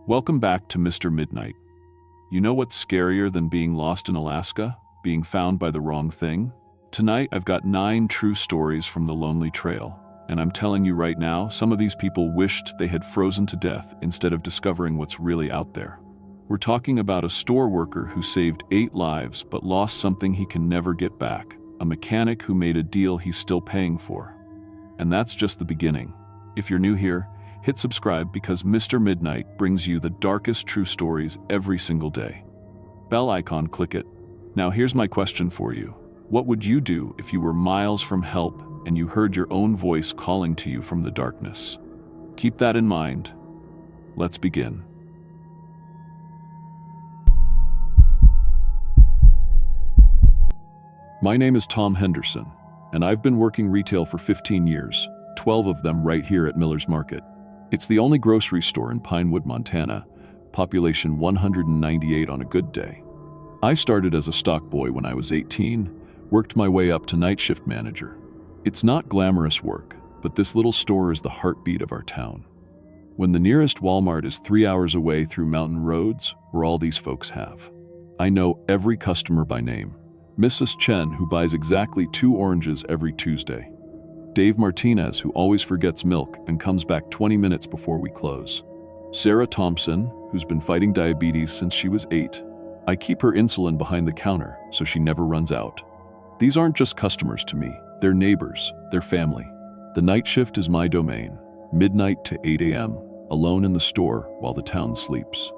Welcome back to Mr. Midnight. You know what's scarier than being lost in Alaska? Being found by the wrong thing? Tonight, I've got 9 true stories from the Lonely Trail. And I'm telling you right now, some of these people wished they had frozen to death instead of discovering what's really out there. We're talking about a store worker who saved 8 lives but lost something he can never get back. A mechanic who made a deal he's still paying for. And that's just the beginning. If you're new here, hit subscribe because Mr. Midnight brings you the darkest true stories every single day. Bell icon, click it. Now here's my question for you. What would you do if you were miles from help and you heard your own voice calling to you from the darkness? Keep that in mind. Let's begin. My name is Tom Henderson, and I've been working retail for 15 years, 12 of them right here at Miller's Market. It's the only grocery store in Pinewood, Montana, population 198 on a good day. I started as a stock boy when I was 18, worked my way up to night shift manager. It's not glamorous work, but this little store is the heartbeat of our town. When the nearest Walmart is 3 hours away through mountain roads, where all these folks have. I know every customer by name. Mrs. Chen, who buys exactly 2 oranges every Tuesday. Dave Martinez, who always forgets milk and comes back 20 minutes before we close. Sarah Thompson, who's been fighting diabetes since she was 8. I keep her insulin behind the counter so she never runs out. These aren't just customers to me, they're neighbors, they're family. The night shift is my domain, midnight to 8 a.m., alone in the store while the town sleeps.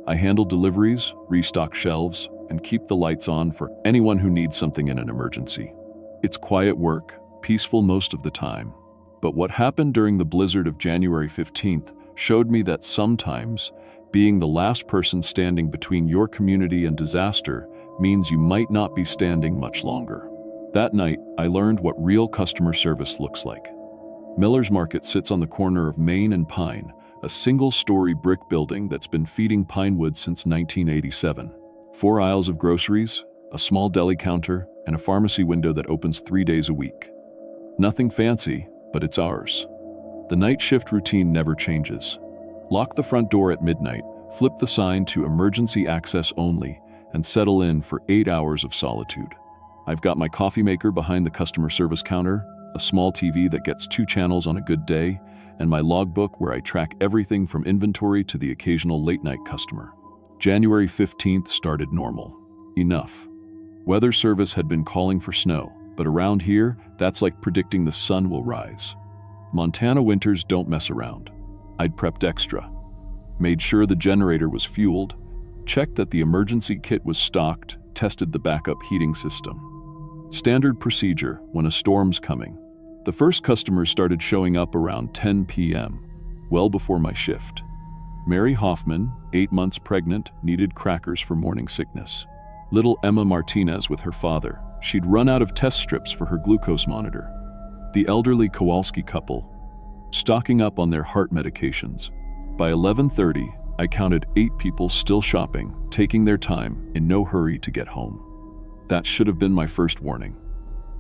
I handle deliveries, restock shelves, and keep the lights on for anyone who needs something in an emergency. It's quiet work, peaceful most of the time. But what happened during the blizzard of January 15th showed me that sometimes being the last person standing between your community and disaster means you might not be standing much longer. That night, I learned what real customer service looks like. Miller's Market sits on the corner of Main and Pine, a single-story brick building that's been feeding Pinewood since 1987. 4 aisles of groceries, a small deli counter, and a pharmacy window that opens 3 days a week. Nothing fancy, but it's ours. The night shift routine never changes. Lock the front door at midnight, flip the sign to emergency access only, and settle in for 8 hours of solitude. I've got my coffee maker behind the customer service counter, a small TV that gets 2 channels on a good day, and my logbook where I track everything from inventory to the occasional late-night customer. January 15th started normal. Enough. Weather service had been calling for snow, but around here, that's like predicting the sun will rise. Montana winters don't mess around. I'd prepped extra. Made sure the generator was fueled, checked that the emergency kit was stocked, tested the backup heating system. Standard procedure when a storm's coming. The first customers started showing up around 10 p.m., well before my shift. Mary Hoffman, 8 months pregnant, needed crackers for morning sickness. Little Emma Martinez with her father. She'd run out of test strips for her glucose monitor. The elderly Kowalski couple, stocking up on their heart medications. By 11:30, I counted 8 people still shopping, taking their time, in no hurry to get home. That should have been my first warning.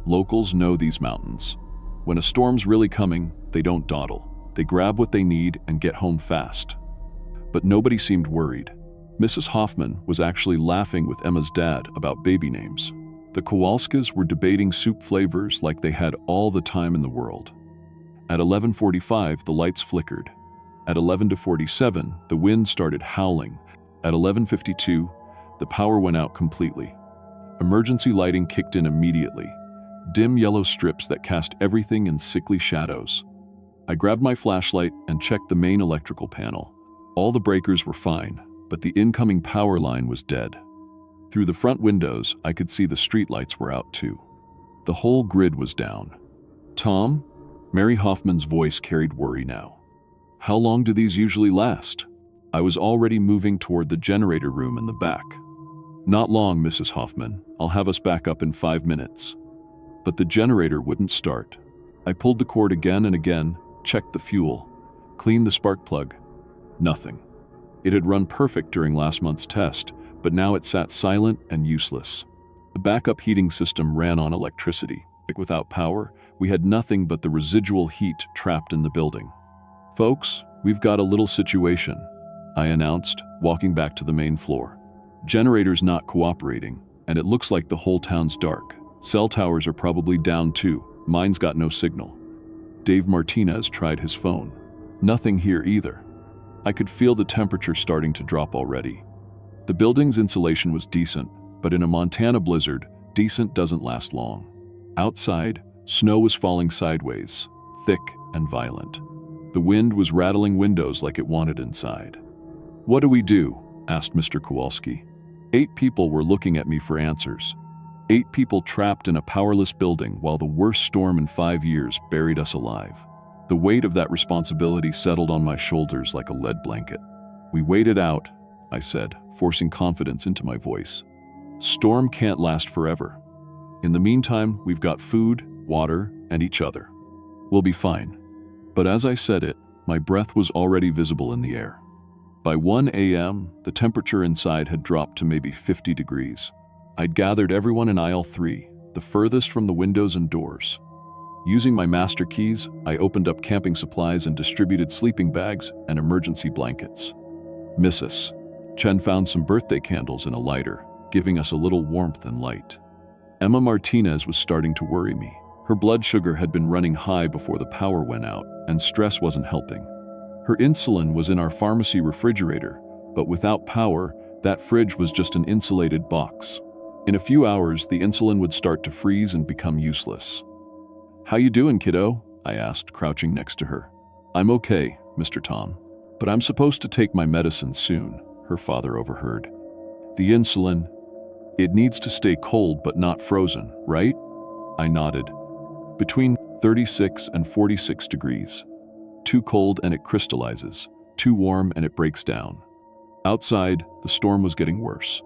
Locals know these mountains. When a storm's really coming, they don't dawdle. They grab what they need and get home fast. But nobody seemed worried. Mrs. Hoffman was actually laughing with Emma's dad about baby names. The Kowalskis were debating soup flavors like they had all the time in the world. At 11:45, the lights flickered. At 11:47, the wind started howling. At 11:52, the power went out completely. Emergency lighting kicked in immediately. Dim yellow strips that cast everything in sickly shadows. I grabbed my flashlight and checked the main electrical panel. All the breakers were fine, but the incoming power line was dead. Through the front windows, I could see the streetlights were out too. The whole grid was down. "Tom?" Mary Hoffman's voice carried worry now. "How long do these usually last?" I was already moving toward the generator room in the back. "Not long, Mrs. Hoffman. I'll have us back up in 5 minutes." But the generator wouldn't start. I pulled the cord again and again, checked the fuel, cleaned the spark plug. Nothing. It had run perfect during last month's test, but now it sat silent and useless. The backup heating system ran on electricity. Without power, we had nothing but the residual heat trapped in the building. "Folks, we've got a little situation." I announced, walking back to the main floor. Generator's not cooperating, and it looks like the whole town's dark. Cell towers are probably down too. Mine's got no signal. Dave Martinez tried his phone. Nothing here either. I could feel the temperature starting to drop already. The building's insulation was decent, but in a Montana blizzard, decent doesn't last long. Outside, snow was falling sideways, thick and violent. The wind was rattling windows like it wanted inside. "What do we do?" asked Mr. Kowalski. 8 people were looking at me for answers. 8 people trapped in a powerless building while the worst storm in 5 years buried us alive. The weight of that responsibility settled on my shoulders like a lead blanket. "We wait it out," I said, forcing confidence into my voice. "Storm can't last forever. In the meantime, we've got food, water, and each other. We'll be fine." But as I said it, my breath was already visible in the air. By 1 a.m., the temperature inside had dropped to maybe 50 degrees. I'd gathered everyone in aisle 3, the furthest from the windows and doors. Using my master keys, I opened up camping supplies and distributed sleeping bags and emergency blankets. Mrs. Chen found some birthday candles and a lighter, giving us a little warmth and light. Emma Martinez was starting to worry me. Her blood sugar had been running high before the power went out, and stress wasn't helping. Her insulin was in our pharmacy refrigerator, but without power, that fridge was just an insulated box. In a few hours, the insulin would start to freeze and become useless. "How you doing, kiddo?" I asked, crouching next to her. "I'm okay, Mr. Tom, but I'm supposed to take my medicine soon," her father overheard. "The insulin, it needs to stay cold but not frozen, right?" I nodded. "Between 36 and 46 degrees. Too cold and it crystallizes, too warm and it breaks down." Outside, the storm was getting worse.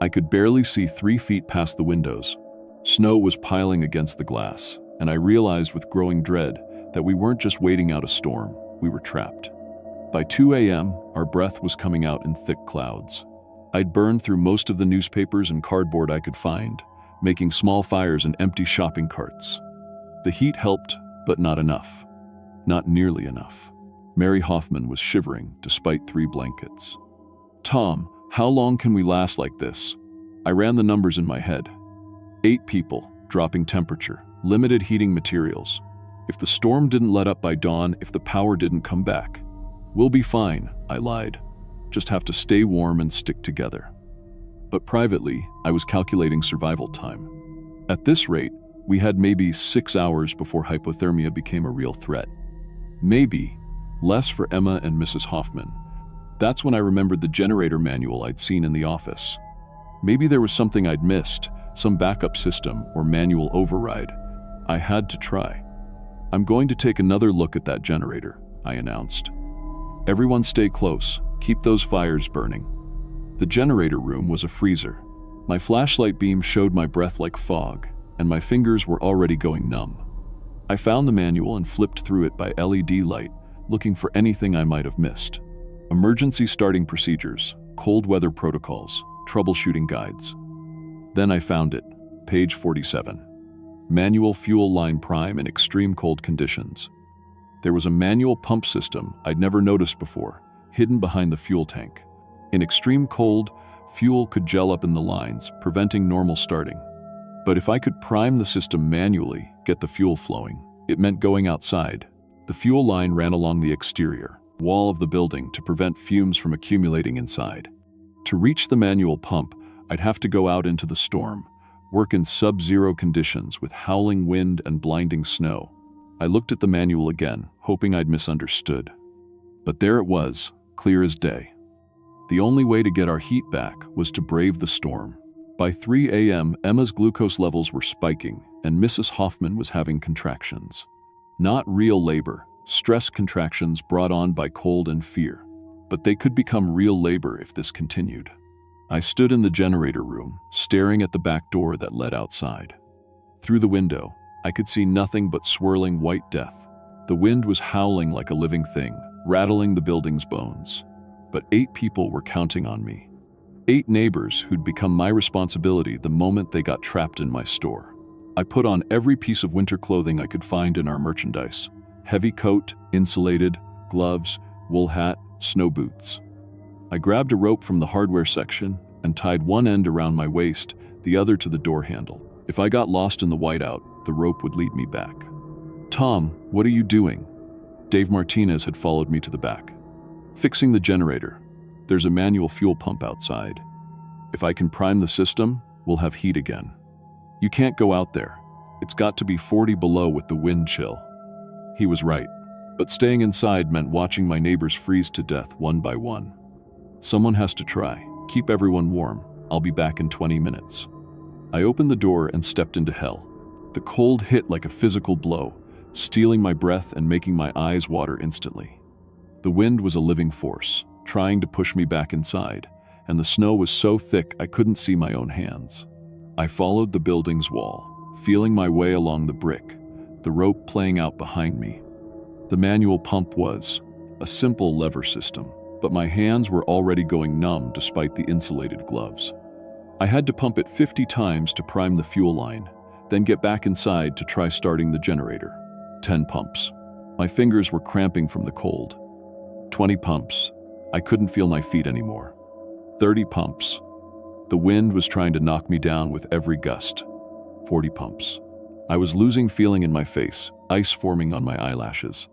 I could barely see 3 feet past the windows. Snow was piling against the glass, and I realized with growing dread that we weren't just waiting out a storm, we were trapped. By 2 a.m., our breath was coming out in thick clouds. I'd burned through most of the newspapers and cardboard I could find, making small fires in empty shopping carts. The heat helped, but not enough. Not nearly enough. Mary Hoffman was shivering despite 3 blankets. "Tom, how long can we last like this?" I ran the numbers in my head. 8 people, dropping temperature, limited heating materials. If the storm didn't let up by dawn, if the power didn't come back. "We'll be fine," I lied. "Just have to stay warm and stick together." But privately, I was calculating survival time. At this rate, we had maybe 6 hours before hypothermia became a real threat. Maybe less for Emma and Mrs. Hoffman. That's when I remembered the generator manual I'd seen in the office. Maybe there was something I'd missed, some backup system or manual override. I had to try. "I'm going to take another look at that generator," I announced. "Everyone stay close, keep those fires burning." The generator room was a freezer. My flashlight beam showed my breath like fog, and my fingers were already going numb. I found the manual and flipped through it by LED light, looking for anything I might have missed. Emergency starting procedures, cold weather protocols, troubleshooting guides. Then I found it, page 47. Manual fuel line prime in extreme cold conditions. There was a manual pump system I'd never noticed before, hidden behind the fuel tank. In extreme cold, fuel could gel up in the lines, preventing normal starting. But if I could prime the system manually, get the fuel flowing, it meant going outside. The fuel line ran along the exterior wall of the building to prevent fumes from accumulating inside. To reach the manual pump, I'd have to go out into the storm, work in sub-zero conditions with howling wind and blinding snow. I looked at the manual again, hoping I'd misunderstood. But there it was, clear as day. The only way to get our heat back was to brave the storm. By 3 a.m., Emma's glucose levels were spiking, and Mrs. Hoffman was having contractions. Not real labor, stress contractions brought on by cold and fear. But they could become real labor if this continued. I stood in the generator room, staring at the back door that led outside. Through the window, I could see nothing but swirling white death. The wind was howling like a living thing, rattling the building's bones. But 8 people were counting on me. 8 neighbors who'd become my responsibility the moment they got trapped in my store. I put on every piece of winter clothing I could find in our merchandise. Heavy coat, insulated, gloves, wool hat, snow boots. I grabbed a rope from the hardware section and tied one end around my waist, the other to the door handle. If I got lost in the whiteout, the rope would lead me back. "Tom, what are you doing?" Dave Martinez had followed me to the back. "Fixing the generator. There's a manual fuel pump outside. If I can prime the system, we'll have heat again." "You can't go out there. It's got to be 40 below with the wind chill." He was right, but staying inside meant watching my neighbors freeze to death one by one. "Someone has to try. Keep everyone warm. I'll be back in 20 minutes." I opened the door and stepped into hell. The cold hit like a physical blow, stealing my breath and making my eyes water instantly. The wind was a living force, trying to push me back inside, and the snow was so thick I couldn't see my own hands. I followed the building's wall, feeling my way along the brick, the rope playing out behind me. The manual pump was a simple lever system, but my hands were already going numb despite the insulated gloves. I had to pump it 50 times to prime the fuel line, then get back inside to try starting the generator. 10 pumps. My fingers were cramping from the cold. 20 pumps. I couldn't feel my feet anymore. 30 pumps. The wind was trying to knock me down with every gust. 40 pumps. I was losing feeling in my face, ice forming on my eyelashes.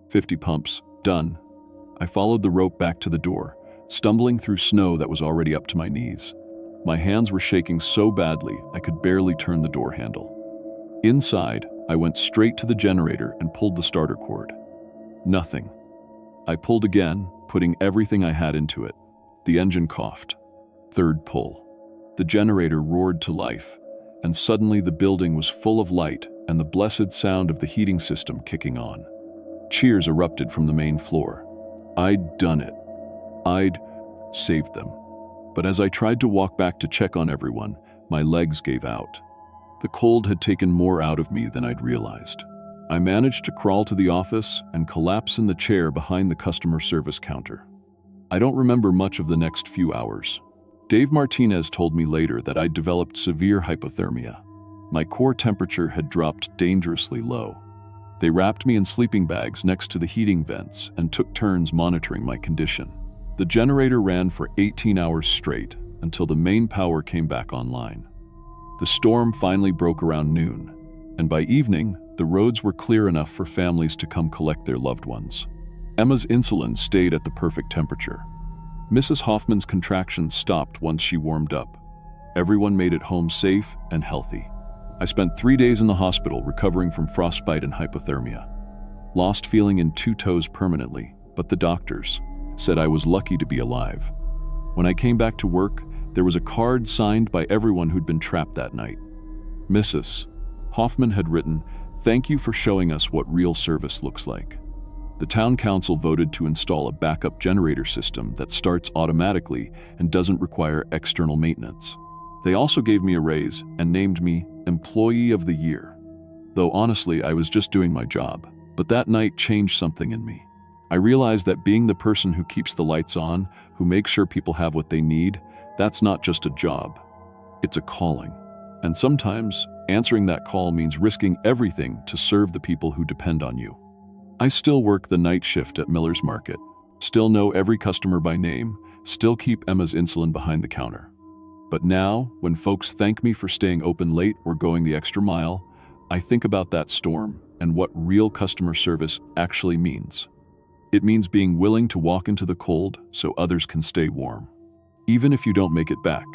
50 pumps. Done. I followed the rope back to the door, stumbling through snow that was already up to my knees. My hands were shaking so badly I could barely turn the door handle. Inside, I went straight to the generator and pulled the starter cord. Nothing. I pulled again, putting everything I had into it. The engine coughed. Third pull. The generator roared to life, and suddenly the building was full of light and the blessed sound of the heating system kicking on. Cheers erupted from the main floor. I'd done it. I'd saved them. But as I tried to walk back to check on everyone, my legs gave out. The cold had taken more out of me than I'd realized. I managed to crawl to the office and collapse in the chair behind the customer service counter. I don't remember much of the next few hours. Dave Martinez told me later that I'd developed severe hypothermia. My core temperature had dropped dangerously low. They wrapped me in sleeping bags next to the heating vents and took turns monitoring my condition. The generator ran for 18 hours straight until the main power came back online. The storm finally broke around noon, and by evening, the roads were clear enough for families to come collect their loved ones. Emma's insulin stayed at the perfect temperature. Mrs. Hoffman's contractions stopped once she warmed up. Everyone made it home safe and healthy. I spent 3 days in the hospital recovering from frostbite and hypothermia. Lost feeling in 2 toes permanently, but the doctors said I was lucky to be alive. When I came back to work, there was a card signed by everyone who'd been trapped that night. Mrs. Hoffman had written, "Thank you for showing us what real service looks like." The town council voted to install a backup generator system that starts automatically and doesn't require external maintenance. They also gave me a raise and named me Employee of the Year. Though honestly, I was just doing my job. But that night changed something in me. I realized that being the person who keeps the lights on, who makes sure people have what they need, that's not just a job. It's a calling. And sometimes, answering that call means risking everything to serve the people who depend on you. I still work the night shift at Miller's Market, still know every customer by name, still keep Emma's insulin behind the counter. But now, when folks thank me for staying open late or going the extra mile, I think about that storm and what real customer service actually means. It means being willing to walk into the cold so others can stay warm, even if you don't make it back.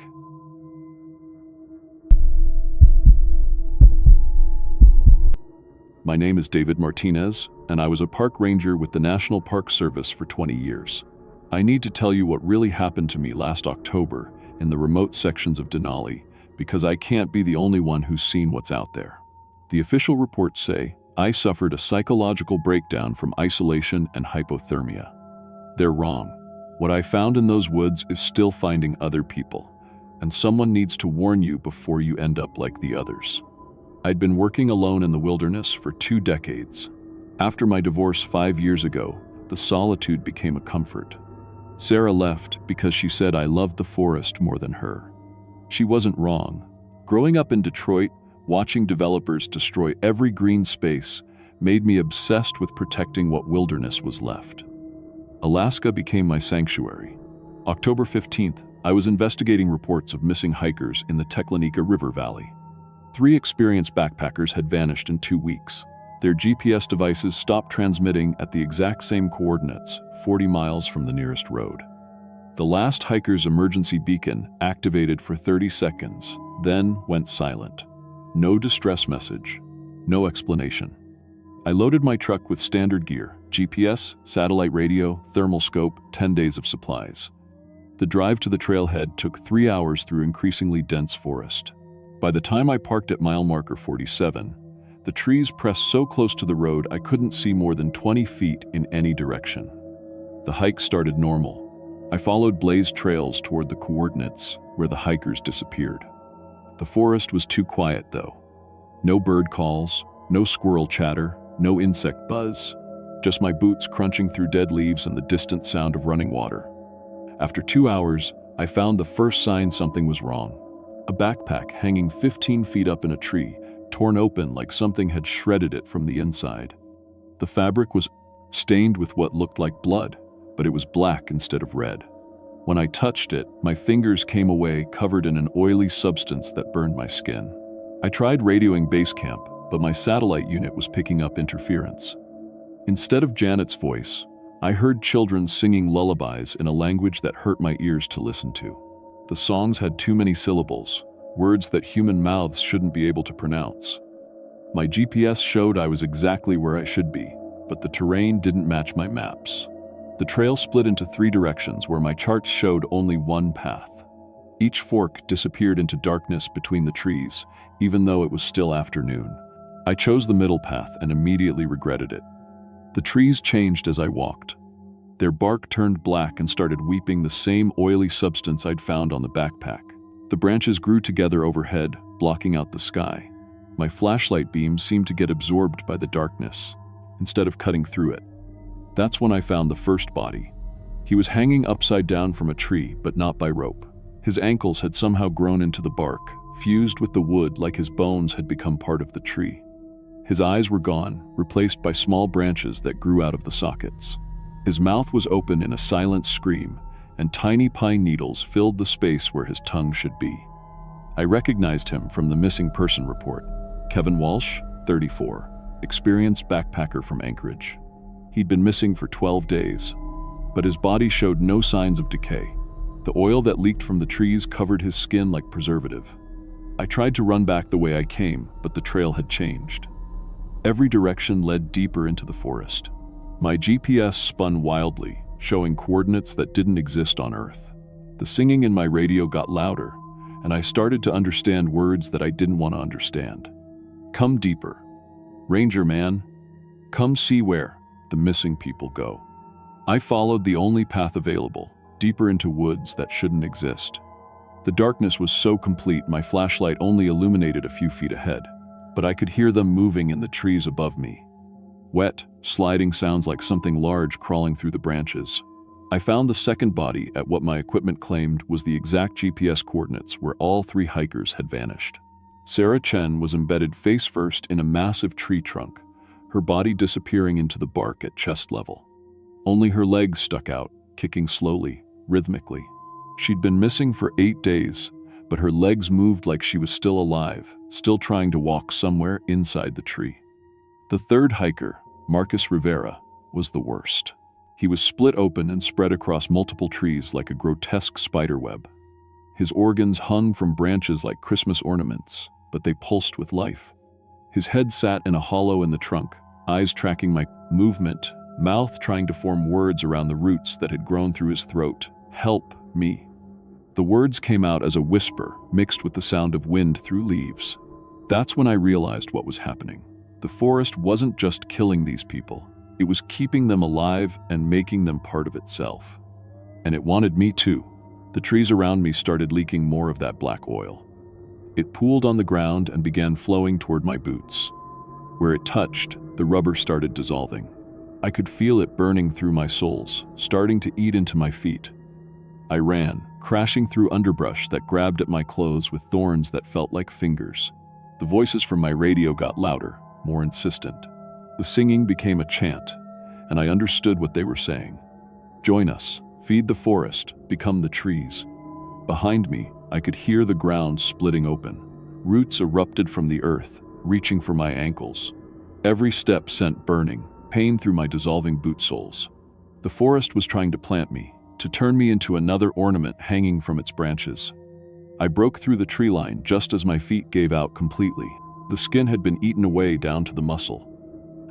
My name is David Martinez, and I was a park ranger with the National Park Service for 20 years. I need to tell you what really happened to me last October in the remote sections of Denali, because I can't be the only one who's seen what's out there. The official reports say I suffered a psychological breakdown from isolation and hypothermia. They're wrong. What I found in those woods is still finding other people, and someone needs to warn you before you end up like the others. I'd been working alone in the wilderness for 2 decades. After my divorce 5 years ago, the solitude became a comfort. Sarah left because she said I loved the forest more than her. She wasn't wrong. Growing up in Detroit, watching developers destroy every green space made me obsessed with protecting what wilderness was left. Alaska became my sanctuary. October 15th, I was investigating reports of missing hikers in the Teklenika River Valley. 3 experienced backpackers had vanished in 2 weeks. Their GPS devices stopped transmitting at the exact same coordinates, 40 miles from the nearest road. The last hiker's emergency beacon activated for 30 seconds, then went silent. No distress message, no explanation. I loaded my truck with standard gear, GPS, satellite radio, thermal scope, 10 days of supplies. The drive to the trailhead took 3 hours through increasingly dense forest. By the time I parked at mile marker 47, the trees pressed so close to the road I couldn't see more than 20 feet in any direction. The hike started normal. I followed blazed trails toward the coordinates where the hikers disappeared. The forest was too quiet, though. No bird calls, no squirrel chatter, no insect buzz, just my boots crunching through dead leaves and the distant sound of running water. After 2 hours, I found the first sign something was wrong. A backpack hanging 15 feet up in a tree, torn open like something had shredded it from the inside. The fabric was stained with what looked like blood, but it was black instead of red. When I touched it, my fingers came away covered in an oily substance that burned my skin. I tried radioing base camp, but my satellite unit was picking up interference. Instead of Janet's voice, I heard children singing lullabies in a language that hurt my ears to listen to. The songs had too many syllables, words that human mouths shouldn't be able to pronounce. My GPS showed I was exactly where I should be, but the terrain didn't match my maps. The trail split into 3 directions where my charts showed only one path. Each fork disappeared into darkness between the trees, even though it was still afternoon. I chose the middle path and immediately regretted it. The trees changed as I walked. Their bark turned black and started weeping the same oily substance I'd found on the backpack. The branches grew together overhead, blocking out the sky. My flashlight beams seemed to get absorbed by the darkness, instead of cutting through it. That's when I found the first body. He was hanging upside down from a tree, but not by rope. His ankles had somehow grown into the bark, fused with the wood like his bones had become part of the tree. His eyes were gone, replaced by small branches that grew out of the sockets. His mouth was open in a silent scream, and tiny pine needles filled the space where his tongue should be. I recognized him from the missing person report. Kevin Walsh, 34, experienced backpacker from Anchorage. He'd been missing for 12 days, but his body showed no signs of decay. The oil that leaked from the trees covered his skin like preservative. I tried to run back the way I came, but the trail had changed. Every direction led deeper into the forest. My GPS spun wildly, showing coordinates that didn't exist on Earth. The singing in my radio got louder, and I started to understand words that I didn't want to understand. Come deeper. Ranger man, come see where the missing people go. I followed the only path available, deeper into woods that shouldn't exist. The darkness was so complete my flashlight only illuminated a few feet ahead, but I could hear them moving in the trees above me. Wet, sliding sounds like something large crawling through the branches. I found the second body at what my equipment claimed was the exact GPS coordinates where all 3 hikers had vanished. Sarah Chen was embedded face first in a massive tree trunk, her body disappearing into the bark at chest level. Only her legs stuck out, kicking slowly, rhythmically. She'd been missing for 8 days, but her legs moved like she was still alive, still trying to walk somewhere inside the tree. The third hiker, Marcus Rivera, was the worst. He was split open and spread across multiple trees like a grotesque spiderweb. His organs hung from branches like Christmas ornaments, but they pulsed with life. His head sat in a hollow in the trunk, eyes tracking my movement, mouth trying to form words around the roots that had grown through his throat. Help me. The words came out as a whisper, mixed with the sound of wind through leaves. That's when I realized what was happening. The forest wasn't just killing these people. It was keeping them alive and making them part of itself. And it wanted me too. The trees around me started leaking more of that black oil. It pooled on the ground and began flowing toward my boots. Where it touched, the rubber started dissolving. I could feel it burning through my soles, starting to eat into my feet. I ran, crashing through underbrush that grabbed at my clothes with thorns that felt like fingers. The voices from my radio got louder, more insistent. The singing became a chant, and I understood what they were saying. Join us. Feed the forest, become the trees. Behind me, I could hear the ground splitting open. Roots erupted from the earth, reaching for my ankles. Every step sent burning pain through my dissolving boot soles. The forest was trying to plant me, to turn me into another ornament hanging from its branches. I broke through the tree line just as my feet gave out completely. The skin had been eaten away down to the muscle.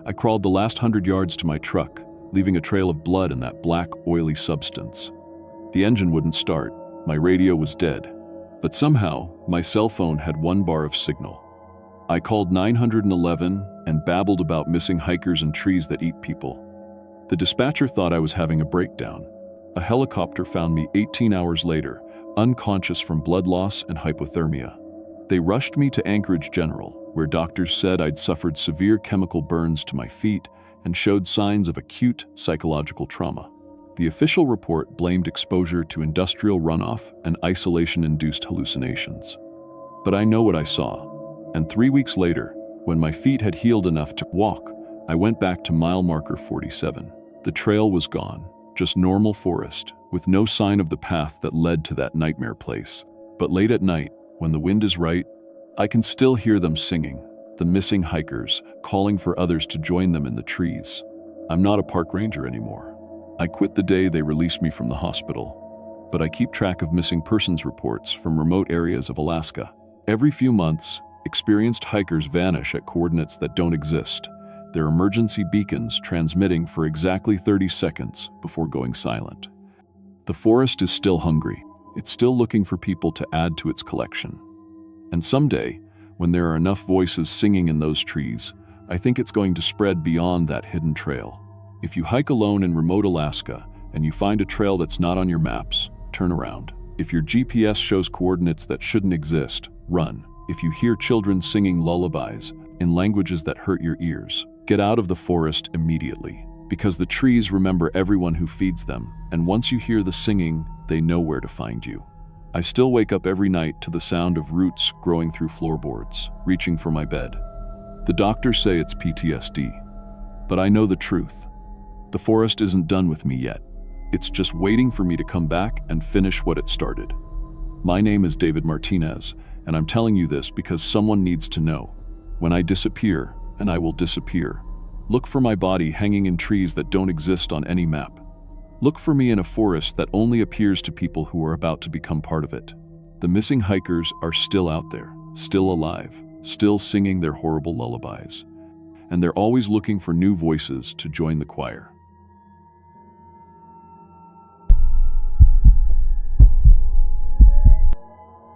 I crawled the last 100 yards to my truck, leaving a trail of blood and that black, oily substance. The engine wouldn't start. My radio was dead. But somehow, my cell phone had 1 bar of signal. I called 911 and babbled about missing hikers and trees that eat people. The dispatcher thought I was having a breakdown. A helicopter found me 18 hours later, unconscious from blood loss and hypothermia. They rushed me to Anchorage General, where doctors said I'd suffered severe chemical burns to my feet and showed signs of acute psychological trauma. The official report blamed exposure to industrial runoff and isolation-induced hallucinations. But I know what I saw. And 3 weeks later, when my feet had healed enough to walk, I went back to mile marker 47. The trail was gone, just normal forest, with no sign of the path that led to that nightmare place. But late at night, when the wind is right, I can still hear them singing, the missing hikers, calling for others to join them in the trees. I'm not a park ranger anymore. I quit the day they released me from the hospital. But I keep track of missing persons reports from remote areas of Alaska. Every few months, experienced hikers vanish at coordinates that don't exist, their emergency beacons transmitting for exactly 30 seconds before going silent. The forest is still hungry. It's still looking for people to add to its collection. And someday, when there are enough voices singing in those trees, I think it's going to spread beyond that hidden trail. If you hike alone in remote Alaska and you find a trail that's not on your maps, turn around. If your GPS shows coordinates that shouldn't exist, run. If you hear children singing lullabies in languages that hurt your ears, get out of the forest immediately, because the trees remember everyone who feeds them, and once you hear the singing, they know where to find you. I still wake up every night to the sound of roots growing through floorboards, reaching for my bed. The doctors say it's PTSD, but I know the truth. The forest isn't done with me yet. It's just waiting for me to come back and finish what it started. My name is David Martinez, and I'm telling you this because someone needs to know. When I disappear, and I will disappear, look for my body hanging in trees that don't exist on any map. Look for me in a forest that only appears to people who are about to become part of it. The missing hikers are still out there, still alive, still singing their horrible lullabies. And they're always looking for new voices to join the choir.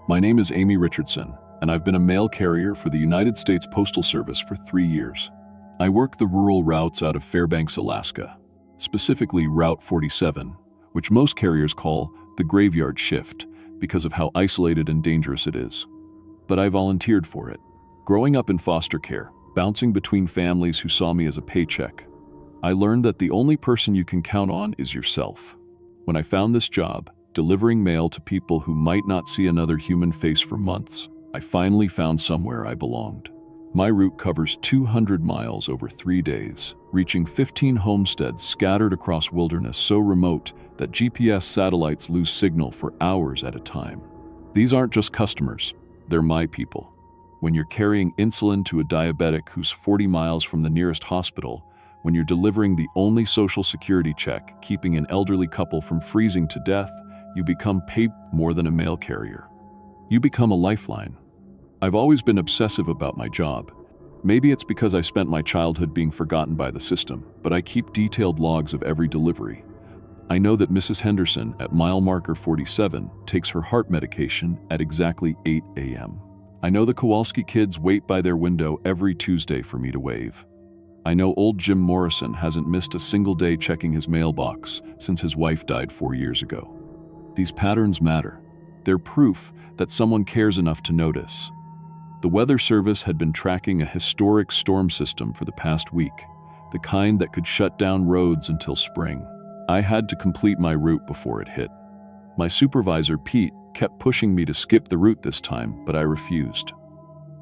My name is Amy Richardson, and I've been a mail carrier for the United States Postal Service for 3 years. I work the rural routes out of Fairbanks, Alaska, specifically Route 47, which most carriers call the graveyard shift because of how isolated and dangerous it is. But I volunteered for it. Growing up in foster care, bouncing between families who saw me as a paycheck, I learned that the only person you can count on is yourself. When I found this job, delivering mail to people who might not see another human face for months, I finally found somewhere I belonged. My route covers 200 miles over 3 days, reaching 15 homesteads scattered across wilderness so remote that GPS satellites lose signal for hours at a time. These aren't just customers, they're my people. When you're carrying insulin to a diabetic who's 40 miles from the nearest hospital, when you're delivering the only social security check keeping an elderly couple from freezing to death, you become paid more than a mail carrier. You become a lifeline. I've always been obsessive about my job. Maybe it's because I spent my childhood being forgotten by the system, but I keep detailed logs of every delivery. I know that Mrs. Henderson at mile marker 47 takes her heart medication at exactly 8 a.m. I know the Kowalski kids wait by their window every Tuesday for me to wave. I know old Jim Morrison hasn't missed a single day checking his mailbox since his wife died 4 years ago. These patterns matter. They're proof that someone cares enough to notice. The Weather Service had been tracking a historic storm system for the past week, the kind that could shut down roads until spring. I had to complete my route before it hit. My supervisor, Pete, kept pushing me to skip the route this time, but I refused.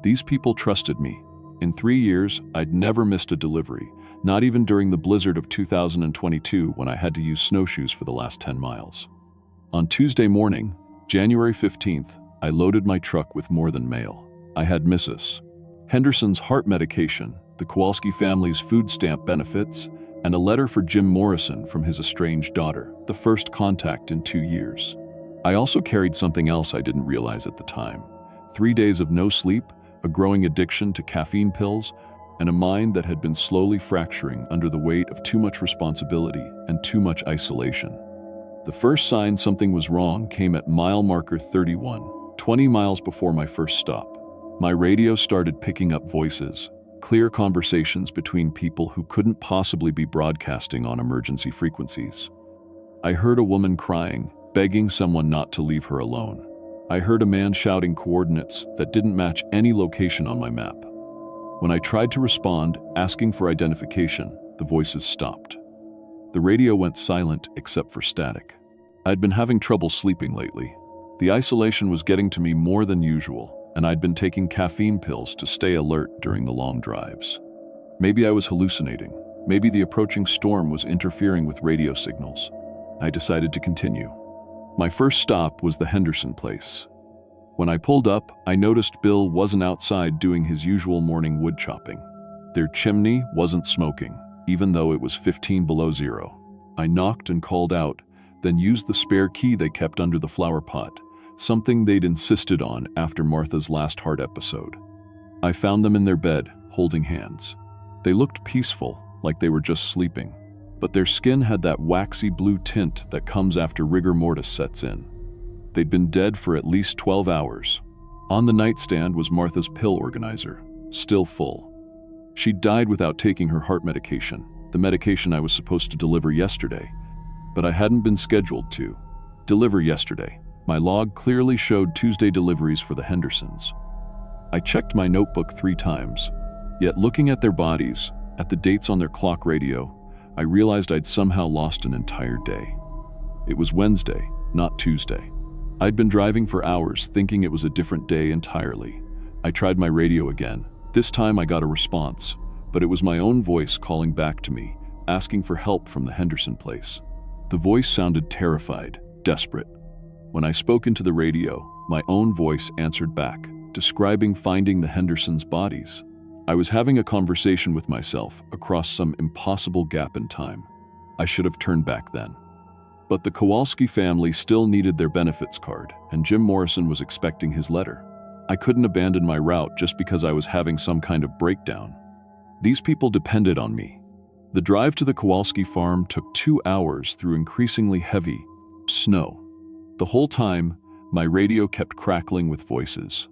These people trusted me. In 3 years, I'd never missed a delivery, Not even during the blizzard of 2022 when I had to use snowshoes for the last 10 miles. On Tuesday morning, January 15th, I loaded my truck with more than mail. I had Mrs. Henderson's heart medication, the Kowalski family's food stamp benefits, and a letter for Jim Morrison from his estranged daughter, the first contact in 2 years. I also carried something else I didn't realize at the time. 3 days of no sleep, a growing addiction to caffeine pills, and a mind that had been slowly fracturing under the weight of too much responsibility and too much isolation. The first sign something was wrong came at mile marker 31, 20 miles before my first stop. My radio started picking up voices, clear conversations between people who couldn't possibly be broadcasting on emergency frequencies. I heard a woman crying, begging someone not to leave her alone. I heard a man shouting coordinates that didn't match any location on my map. When I tried to respond, asking for identification, the voices stopped. The radio went silent except for static. I'd been having trouble sleeping lately. The isolation was getting to me more than usual, and I'd been taking caffeine pills to stay alert during the long drives. Maybe I was hallucinating. Maybe the approaching storm was interfering with radio signals. I decided to continue. My first stop was the Henderson place. When I pulled up, I noticed Bill wasn't outside doing his usual morning wood chopping. Their chimney wasn't smoking, even though it was 15 below zero. I knocked and called out, then used the spare key they kept under the flower pot, something they'd insisted on after Martha's last heart episode. I found them in their bed, holding hands. They looked peaceful, like they were just sleeping, but their skin had that waxy blue tint that comes after rigor mortis sets in. They'd been dead for at least 12 hours. On the nightstand was Martha's pill organizer, still full. She died without taking her heart medication, the medication I was supposed to deliver yesterday, but I hadn't been scheduled to deliver yesterday. My log clearly showed Tuesday deliveries for the Hendersons. I checked my notebook 3 times, yet looking at their bodies, at the dates on their clock radio, I realized I'd somehow lost an entire day. It was Wednesday, not Tuesday. I'd been driving for hours thinking it was a different day entirely. I tried my radio again. This time I got a response, but it was my own voice calling back to me, asking for help from the Henderson place. The voice sounded terrified, desperate. When I spoke into the radio, my own voice answered back, describing finding the Hendersons' bodies. I was having a conversation with myself across some impossible gap in time. I should have turned back then. But the Kowalski family still needed their benefits card, and Jim Morrison was expecting his letter. I couldn't abandon my route just because I was having some kind of breakdown. These people depended on me. The drive to the Kowalski farm took 2 hours through increasingly heavy snow. The whole time, my radio kept crackling with voices.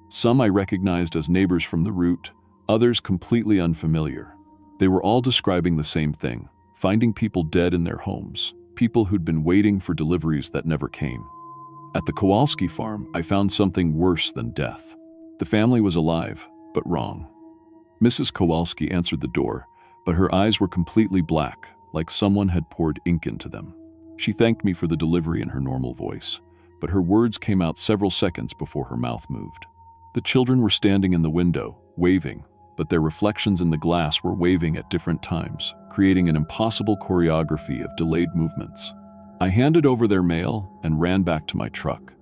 Some I recognized as neighbors from the route, others completely unfamiliar. They were all describing the same thing, finding people dead in their homes, people who'd been waiting for deliveries that never came. At the Kowalski farm, I found something worse than death. The family was alive, but wrong. Mrs. Kowalski answered the door, but her eyes were completely black, like someone had poured ink into them. She thanked me for the delivery in her normal voice, but her words came out several seconds before her mouth moved. The children were standing in the window, waving, but their reflections in the glass were waving at different times, creating an impossible choreography of delayed movements. I handed over their mail and ran back to my truck.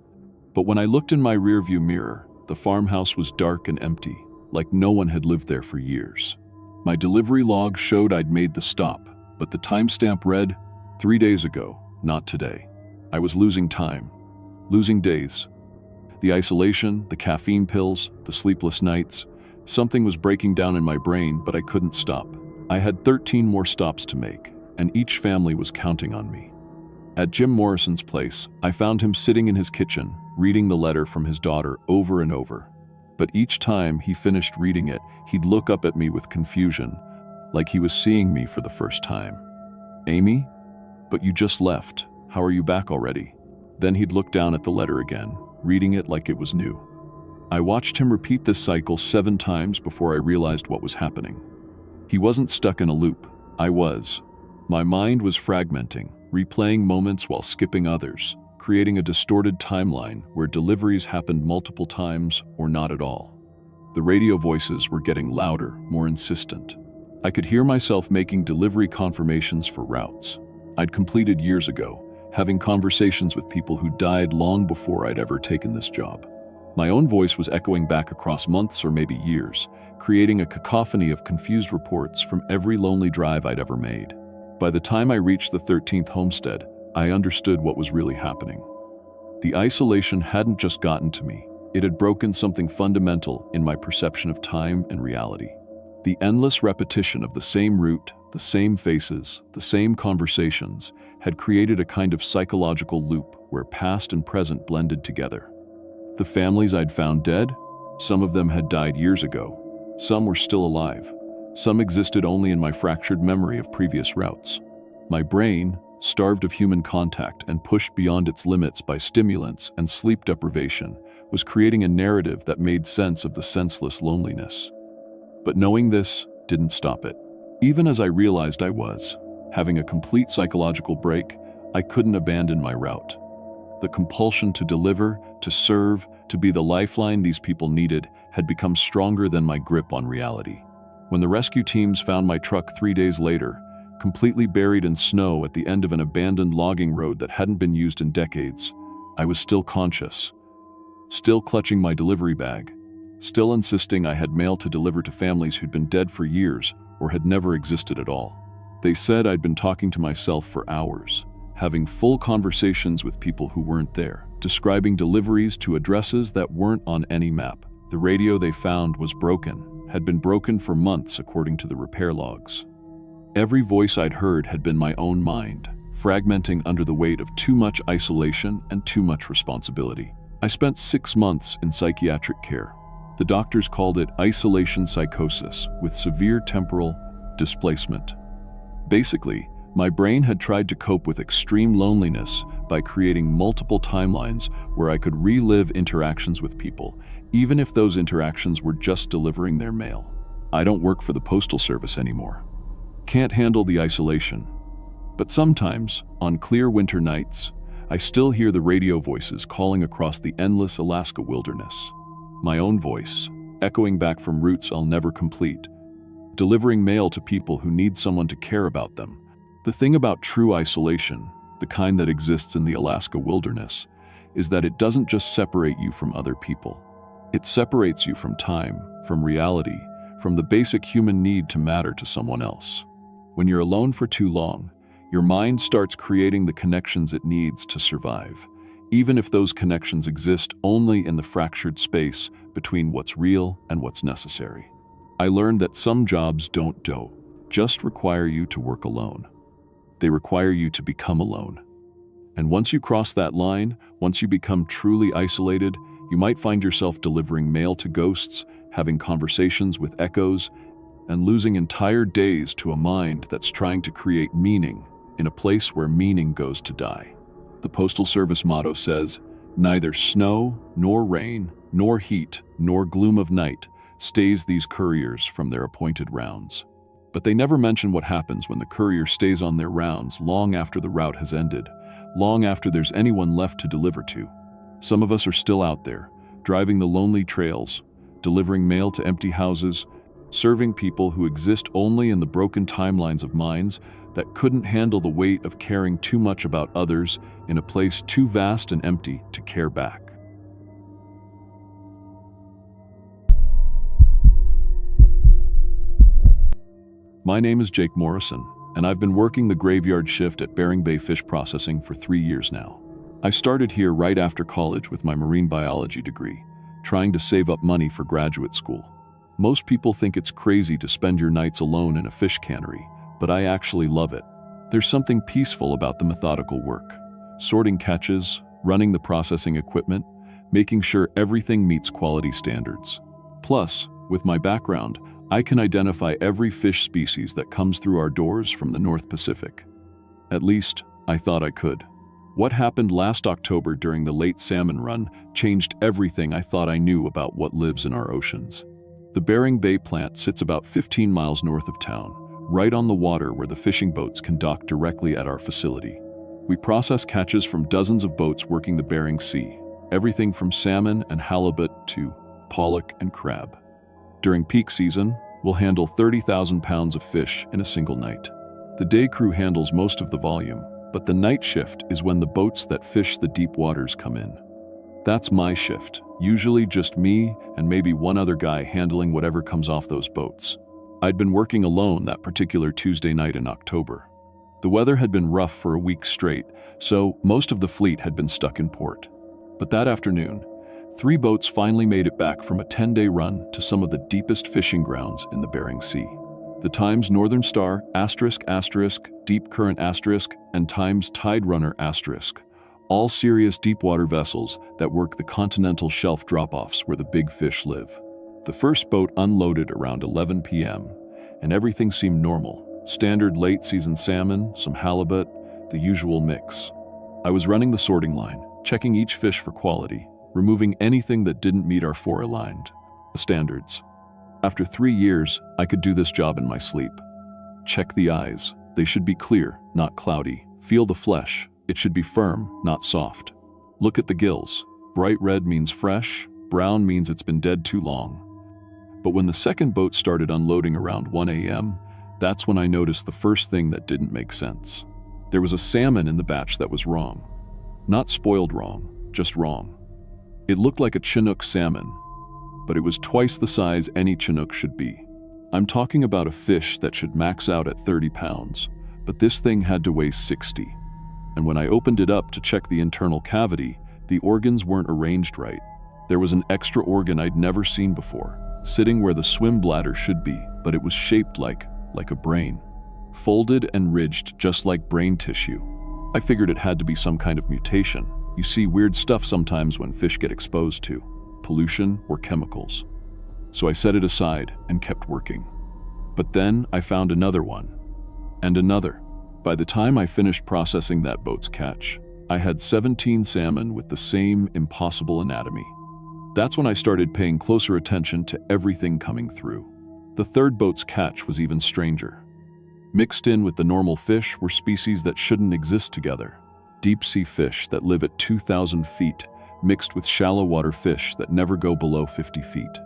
But when I looked in my rearview mirror, the farmhouse was dark and empty, like no one had lived there for years. My delivery log showed I'd made the stop, but the timestamp read, 3 days ago, not today. I was losing time, losing days. The isolation, the caffeine pills, the sleepless nights, something was breaking down in my brain, but I couldn't stop. I had 13 more stops to make, and each family was counting on me. At Jim Morrison's place, I found him sitting in his kitchen, reading the letter from his daughter over and over. But each time he finished reading it, he'd look up at me with confusion, like he was seeing me for the first time. "Amy? But you just left. How are you back already?" Then he'd look down at the letter again, reading it like it was new. I watched him repeat this cycle 7 times before I realized what was happening. He wasn't stuck in a loop. I was. My mind was fragmenting, replaying moments while skipping others, creating a distorted timeline where deliveries happened multiple times or not at all. The radio voices were getting louder, more insistent. I could hear myself making delivery confirmations for routes I'd completed years ago, having conversations with people who died long before I'd ever taken this job. My own voice was echoing back across months or maybe years, creating a cacophony of confused reports from every lonely drive I'd ever made. By the time I reached the 13th homestead, I understood what was really happening. The isolation hadn't just gotten to me, it had broken something fundamental in my perception of time and reality. The endless repetition of the same route, the same faces, the same conversations, had created a kind of psychological loop where past and present blended together. The families I'd found dead, some of them had died years ago, some were still alive, some existed only in my fractured memory of previous routes. My brain, starved of human contact and pushed beyond its limits by stimulants and sleep deprivation, was creating a narrative that made sense of the senseless loneliness. But knowing this didn't stop it. Even as I realized I was having a complete psychological break, I couldn't abandon my route. The compulsion to deliver, to serve, to be the lifeline these people needed had become stronger than my grip on reality. When the rescue teams found my truck 3 days later, completely buried in snow at the end of an abandoned logging road that hadn't been used in decades, I was still conscious, still clutching my delivery bag, still insisting I had mail to deliver to families who'd been dead for years or had never existed at all. They said I'd been talking to myself for hours, having full conversations with people who weren't there, describing deliveries to addresses that weren't on any map. The radio they found was broken, had been broken for months according to the repair logs. Every voice I'd heard had been my own mind, fragmenting under the weight of too much isolation and too much responsibility. I spent 6 months in psychiatric care. The doctors called it isolation psychosis with severe temporal displacement. Basically, my brain had tried to cope with extreme loneliness by creating multiple timelines where I could relive interactions with people, even if those interactions were just delivering their mail. I don't work for the Postal Service anymore. Can't handle the isolation. But sometimes, on clear winter nights, I still hear the radio voices calling across the endless Alaska wilderness. My own voice, echoing back from routes I'll never complete, delivering mail to people who need someone to care about them. The thing about true isolation, the kind that exists in the Alaska wilderness, is that it doesn't just separate you from other people. It separates you from time, from reality, from the basic human need to matter to someone else. When you're alone for too long, your mind starts creating the connections it needs to survive, even if those connections exist only in the fractured space between what's real and what's necessary. I learned that some jobs don't just require you to work alone. They require you to become alone. And once you cross that line, once you become truly isolated, you might find yourself delivering mail to ghosts, having conversations with echoes, and losing entire days to a mind that's trying to create meaning in a place where meaning goes to die. The Postal Service motto says, "Neither snow, nor rain, nor heat, nor gloom of night stays these couriers from their appointed rounds." But they never mention what happens when the courier stays on their rounds long after the route has ended, long after there's anyone left to deliver to. Some of us are still out there, driving the lonely trails, delivering mail to empty houses, serving people who exist only in the broken timelines of minds that couldn't handle the weight of caring too much about others in a place too vast and empty to care back. My name is Jake Morrison, and I've been working the graveyard shift at Bering Bay Fish Processing for 3 years now. I started here right after college with my marine biology degree, trying to save up money for graduate school. Most people think it's crazy to spend your nights alone in a fish cannery, but I actually love it. There's something peaceful about the methodical work, sorting catches, running the processing equipment, making sure everything meets quality standards. Plus, with my background, I can identify every fish species that comes through our doors from the North Pacific. At least, I thought I could. What happened last October during the late salmon run changed everything I thought I knew about what lives in our oceans. The Bering Bay plant sits about 15 miles north of town, right on the water where the fishing boats can dock directly at our facility. We process catches from dozens of boats working the Bering Sea, everything from salmon and halibut to pollock and crab. During peak season, will handle 30,000 pounds of fish in a single night. The day crew handles most of the volume, but the night shift is when the boats that fish the deep waters come in. That's my shift, usually just me and maybe one other guy handling whatever comes off those boats. I'd been working alone that particular Tuesday night in October. The weather had been rough for a week straight, so most of the fleet had been stuck in port. But that afternoon, 3 boats finally made it back from a 10-day run to some of the deepest fishing grounds in the Bering Sea. The Times Northern Star, ***, Deep Current ***, and Times Tide Runner ***, all serious deepwater vessels that work the continental shelf drop-offs where the big fish live. The first boat unloaded around 11 p.m., and everything seemed normal. Standard late-season salmon, some halibut, the usual mix. I was running the sorting line, checking each fish for quality, removing anything that didn't meet our 4 standards. After 3 years, I could do this job in my sleep. Check the eyes. They should be clear, not cloudy. Feel the flesh. It should be firm, not soft. Look at the gills. Bright red means fresh, brown means it's been dead too long. But when the second boat started unloading around 1 a.m., that's when I noticed the first thing that didn't make sense. There was a salmon in the batch that was wrong. Not spoiled wrong, just wrong. It looked like a Chinook salmon, but it was twice the size any Chinook should be. I'm talking about a fish that should max out at 30 pounds, but this thing had to weigh 60. And when I opened it up to check the internal cavity, the organs weren't arranged right. There was an extra organ I'd never seen before, sitting where the swim bladder should be, but it was shaped like a brain. Folded and ridged just like brain tissue. I figured it had to be some kind of mutation. You see weird stuff sometimes when fish get exposed to pollution or chemicals. So I set it aside and kept working. But then I found another one, and another. By the time I finished processing that boat's catch, I had 17 salmon with the same impossible anatomy. That's when I started paying closer attention to everything coming through. The third boat's catch was even stranger. Mixed in with the normal fish were species that shouldn't exist together. Deep-sea fish that live at 2,000 feet, mixed with shallow water fish that never go below 50 feet.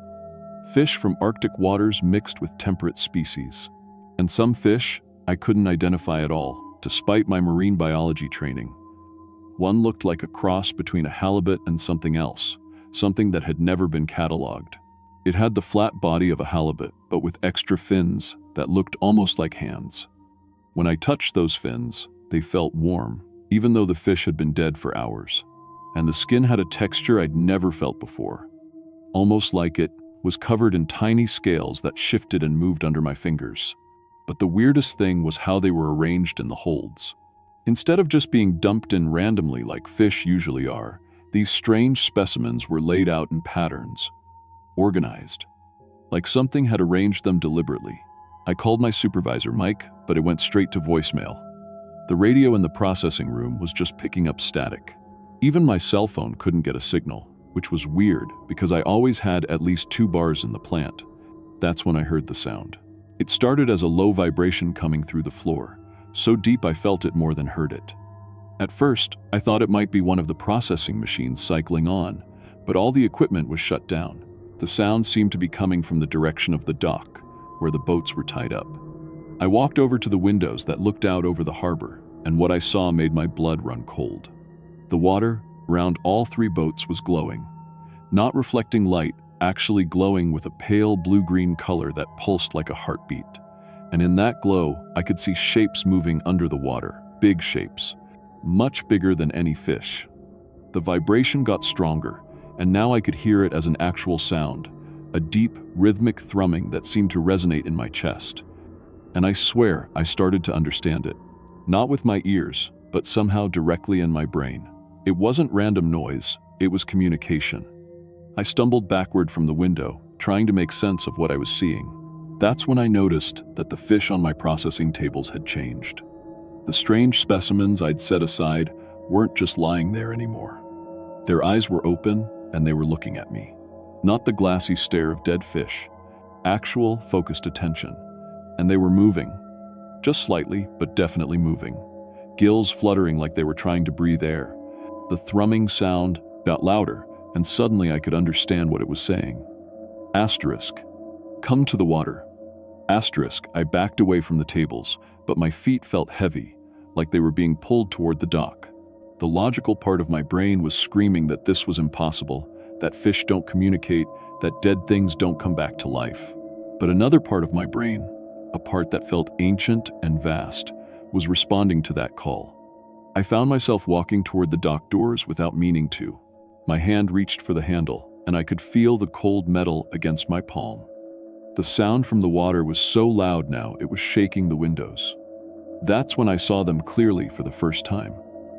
Fish from Arctic waters mixed with temperate species. And some fish I couldn't identify at all, despite my marine biology training. One looked like a cross between a halibut and something else, something that had never been cataloged. It had the flat body of a halibut, but with extra fins that looked almost like hands. When I touched those fins, they felt warm, even though the fish had been dead for hours. And the skin had a texture I'd never felt before, almost like it was covered in tiny scales that shifted and moved under my fingers. But the weirdest thing was how they were arranged in the holds. Instead of just being dumped in randomly like fish usually are, these strange specimens were laid out in patterns, organized, like something had arranged them deliberately. I called my supervisor, Mike, but it went straight to voicemail. The radio in the processing room was just picking up static. Even my cell phone couldn't get a signal, which was weird because I always had at least 2 bars in the plant. That's when I heard the sound. It started as a low vibration coming through the floor, so deep I felt it more than heard it. At first, I thought it might be one of the processing machines cycling on, but all the equipment was shut down. The sound seemed to be coming from the direction of the dock, where the boats were tied up. I walked over to the windows that looked out over the harbor, and what I saw made my blood run cold. The water around all 3 boats was glowing, not reflecting light, actually glowing with a pale blue-green color that pulsed like a heartbeat. And in that glow, I could see shapes moving under the water, big shapes, much bigger than any fish. The vibration got stronger, and now I could hear it as an actual sound, a deep, rhythmic thrumming that seemed to resonate in my chest. And I swear I started to understand it. Not with my ears, but somehow directly in my brain. It wasn't random noise, it was communication. I stumbled backward from the window, trying to make sense of what I was seeing. That's when I noticed that the fish on my processing tables had changed. The strange specimens I'd set aside weren't just lying there anymore. Their eyes were open, and they were looking at me. Not the glassy stare of dead fish, actual, focused attention. And they were moving. Just slightly, but definitely moving. Gills fluttering like they were trying to breathe air. The thrumming sound got louder, and suddenly I could understand what it was saying. Asterisk. Come to the water. I backed away from the tables, but my feet felt heavy, like they were being pulled toward the dock. The logical part of my brain was screaming that this was impossible, that fish don't communicate, that dead things don't come back to life. But another part of my brain, a part that felt ancient and vast, was responding to that call. I found myself walking toward the dock doors without meaning to. My hand reached for the handle, and I could feel the cold metal against my palm. The sound from the water was so loud now it was shaking the windows. That's when I saw them clearly for the first time.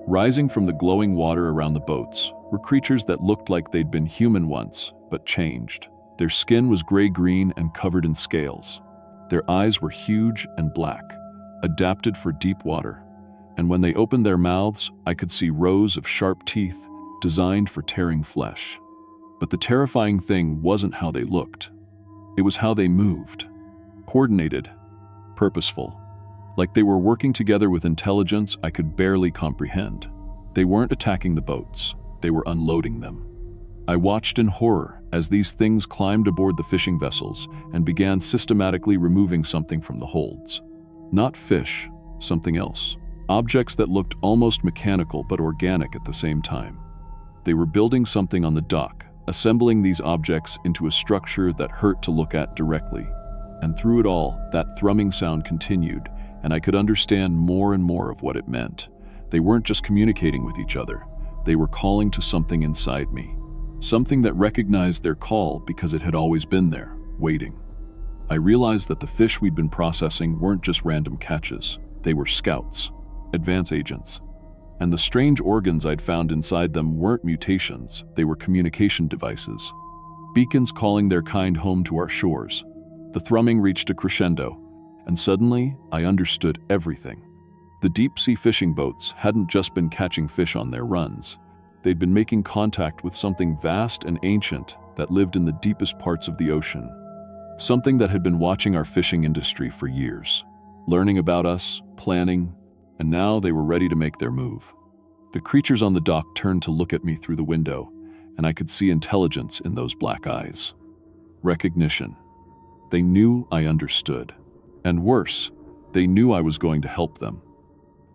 Rising from the glowing water around the boats were creatures that looked like they'd been human once, but changed. Their skin was gray-green and covered in scales. Their eyes were huge and black, adapted for deep water. And when they opened their mouths, I could see rows of sharp teeth designed for tearing flesh. But the terrifying thing wasn't how they looked. It was how they moved. Coordinated, purposeful. Like they were working together with intelligence I could barely comprehend. They weren't attacking the boats, they were unloading them. I watched in horror as these things climbed aboard the fishing vessels and began systematically removing something from the holds. Not fish, something else. Objects that looked almost mechanical but organic at the same time. They were building something on the dock, assembling these objects into a structure that hurt to look at directly. And through it all, that thrumming sound continued, and I could understand more and more of what it meant. They weren't just communicating with each other. They were calling to something inside me. Something that recognized their call because it had always been there, waiting. I realized that the fish we'd been processing weren't just random catches. They were scouts, advance agents. And the strange organs I'd found inside them weren't mutations, they were communication devices. Beacons calling their kind home to our shores. The thrumming reached a crescendo, and suddenly I understood everything. The deep-sea fishing boats hadn't just been catching fish on their runs. They'd been making contact with something vast and ancient that lived in the deepest parts of the ocean. Something that had been watching our fishing industry for years, learning about us, planning, and now they were ready to make their move. The creatures on the dock turned to look at me through the window, and I could see intelligence in those black eyes. Recognition. They knew I understood. And worse, they knew I was going to help them.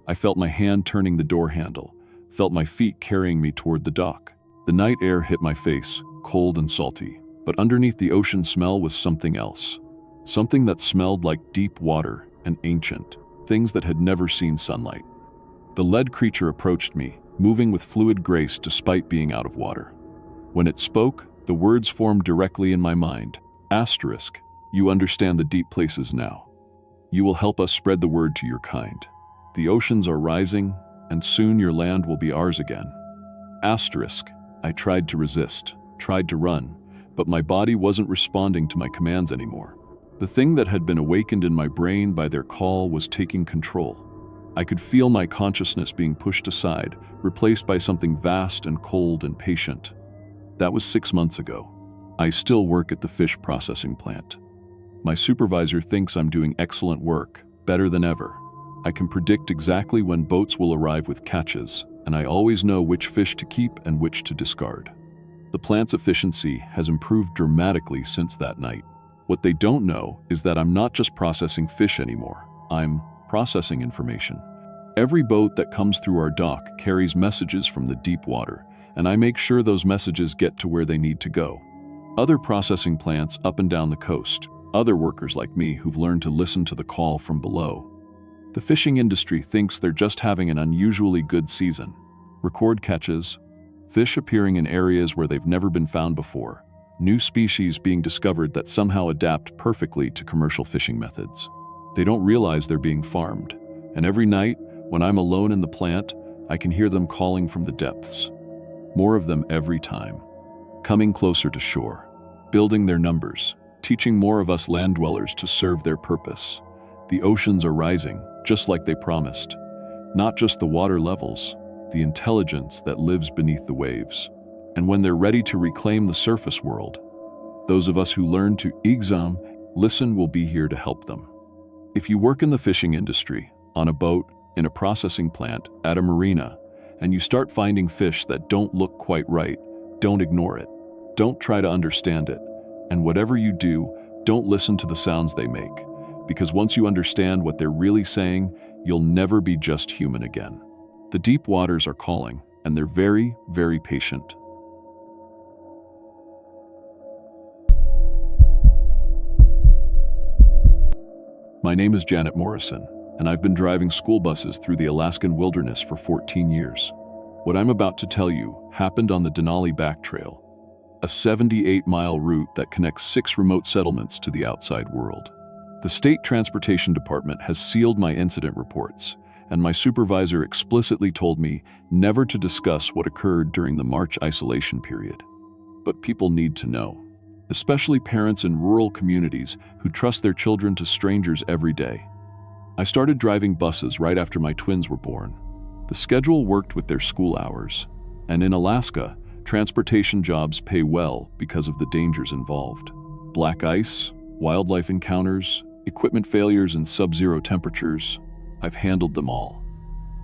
I felt my hand turning the door handle, felt my feet carrying me toward the dock. The night air hit my face, cold and salty, but underneath the ocean smell was something else. Something that smelled like deep water and ancient, things that had never seen sunlight. The lead creature approached me, moving with fluid grace despite being out of water. When it spoke, the words formed directly in my mind. Asterisk, you understand the deep places now. You will help us spread the word to your kind. The oceans are rising, and soon your land will be ours again. Asterisk, I tried to resist, tried to run, but my body wasn't responding to my commands anymore. The thing that had been awakened in my brain by their call was taking control. I could feel my consciousness being pushed aside, replaced by something vast and cold and patient. That was 6 months ago. I still work at the fish processing plant. My supervisor thinks I'm doing excellent work, better than ever. I can predict exactly when boats will arrive with catches, and I always know which fish to keep and which to discard. The plant's efficiency has improved dramatically since that night. What they don't know is that I'm not just processing fish anymore. I'm processing information. Every boat that comes through our dock carries messages from the deep water, and I make sure those messages get to where they need to go. Other processing plants up and down the coast, other workers like me who've learned to listen to the call from below. The fishing industry thinks they're just having an unusually good season. Record catches, fish appearing in areas where they've never been found before, new species being discovered that somehow adapt perfectly to commercial fishing methods. They don't realize they're being farmed, and every night, when I'm alone in the plant, I can hear them calling from the depths. More of them every time. Coming closer to shore, building their numbers, teaching more of us land dwellers to serve their purpose. The oceans are rising, just like they promised. Not just the water levels, the intelligence that lives beneath the waves. And when they're ready to reclaim the surface world, those of us who learn to listen will be here to help them. If you work in the fishing industry, on a boat, in a processing plant, at a marina, and you start finding fish that don't look quite right, don't ignore it. Don't try to understand it. And whatever you do, don't listen to the sounds they make, because once you understand what they're really saying, you'll never be just human again. The deep waters are calling, and they're very, very patient. My name is Janet Morrison, and I've been driving school buses through the Alaskan wilderness for 14 years. What I'm about to tell you happened on the Denali Back Trail, a 78-mile route that connects 6 remote settlements to the outside world. The State Transportation Department has sealed my incident reports, and my supervisor explicitly told me never to discuss what occurred during the March isolation period. But people need to know, especially parents in rural communities who trust their children to strangers every day. I started driving buses right after my twins were born. The schedule worked with their school hours, and in Alaska, transportation jobs pay well because of the dangers involved. Black ice, wildlife encounters, equipment failures in sub-zero temperatures, I've handled them all.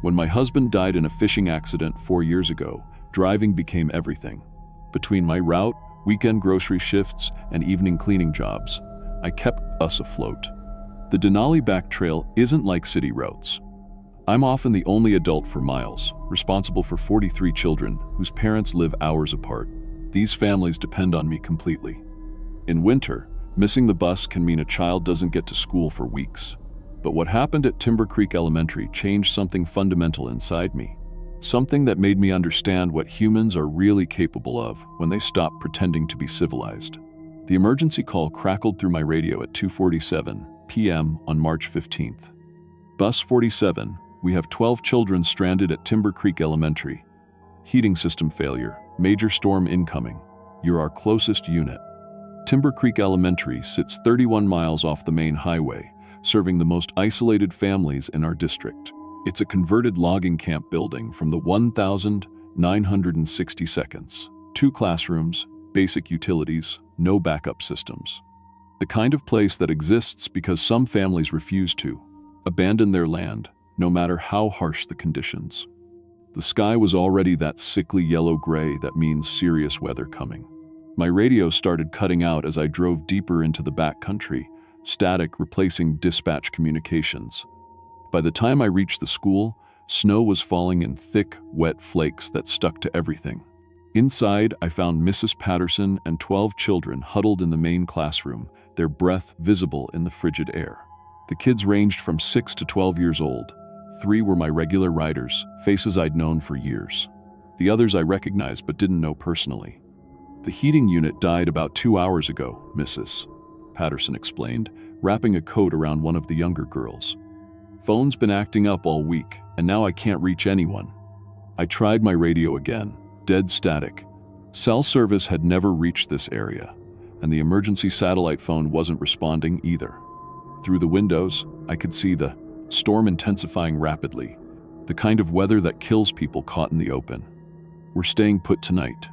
When my husband died in a fishing accident 4 years ago, driving became everything. Between my route, weekend grocery shifts, and evening cleaning jobs, I kept us afloat. The Denali Back Trail isn't like city routes. I'm often the only adult for miles, responsible for 43 children whose parents live hours apart. These families depend on me completely. In winter, missing the bus can mean a child doesn't get to school for weeks. But what happened at Timber Creek Elementary changed something fundamental inside me. Something that made me understand what humans are really capable of when they stop pretending to be civilized. The emergency call crackled through my radio at 2:47 p.m. on March 15th. Bus 47, we have 12 children stranded at Timber Creek Elementary. Heating system failure, major storm incoming. You're our closest unit. Timber Creek Elementary sits 31 miles off the main highway, serving the most isolated families in our district. It's a converted logging camp building from the 1962nd. 2 classrooms, basic utilities, no backup systems. The kind of place that exists because some families refuse to abandon their land, no matter how harsh the conditions. The sky was already that sickly yellow-gray that means serious weather coming. My radio started cutting out as I drove deeper into the backcountry, static replacing dispatch communications. By the time I reached the school, snow was falling in thick, wet flakes that stuck to everything. Inside, I found Mrs. Patterson and 12 children huddled in the main classroom, their breath visible in the frigid air. The kids ranged from 6 to 12 years old. 3 were my regular riders, faces I'd known for years. The others I recognized but didn't know personally. The heating unit died about 2 hours ago, Mrs. Patterson explained, wrapping a coat around one of the younger girls. Phone's been acting up all week, and now I can't reach anyone. I tried my radio again, dead static. Cell service had never reached this area, and the emergency satellite phone wasn't responding either. Through the windows, I could see the storm intensifying rapidly, the kind of weather that kills people caught in the open. We're staying put tonight,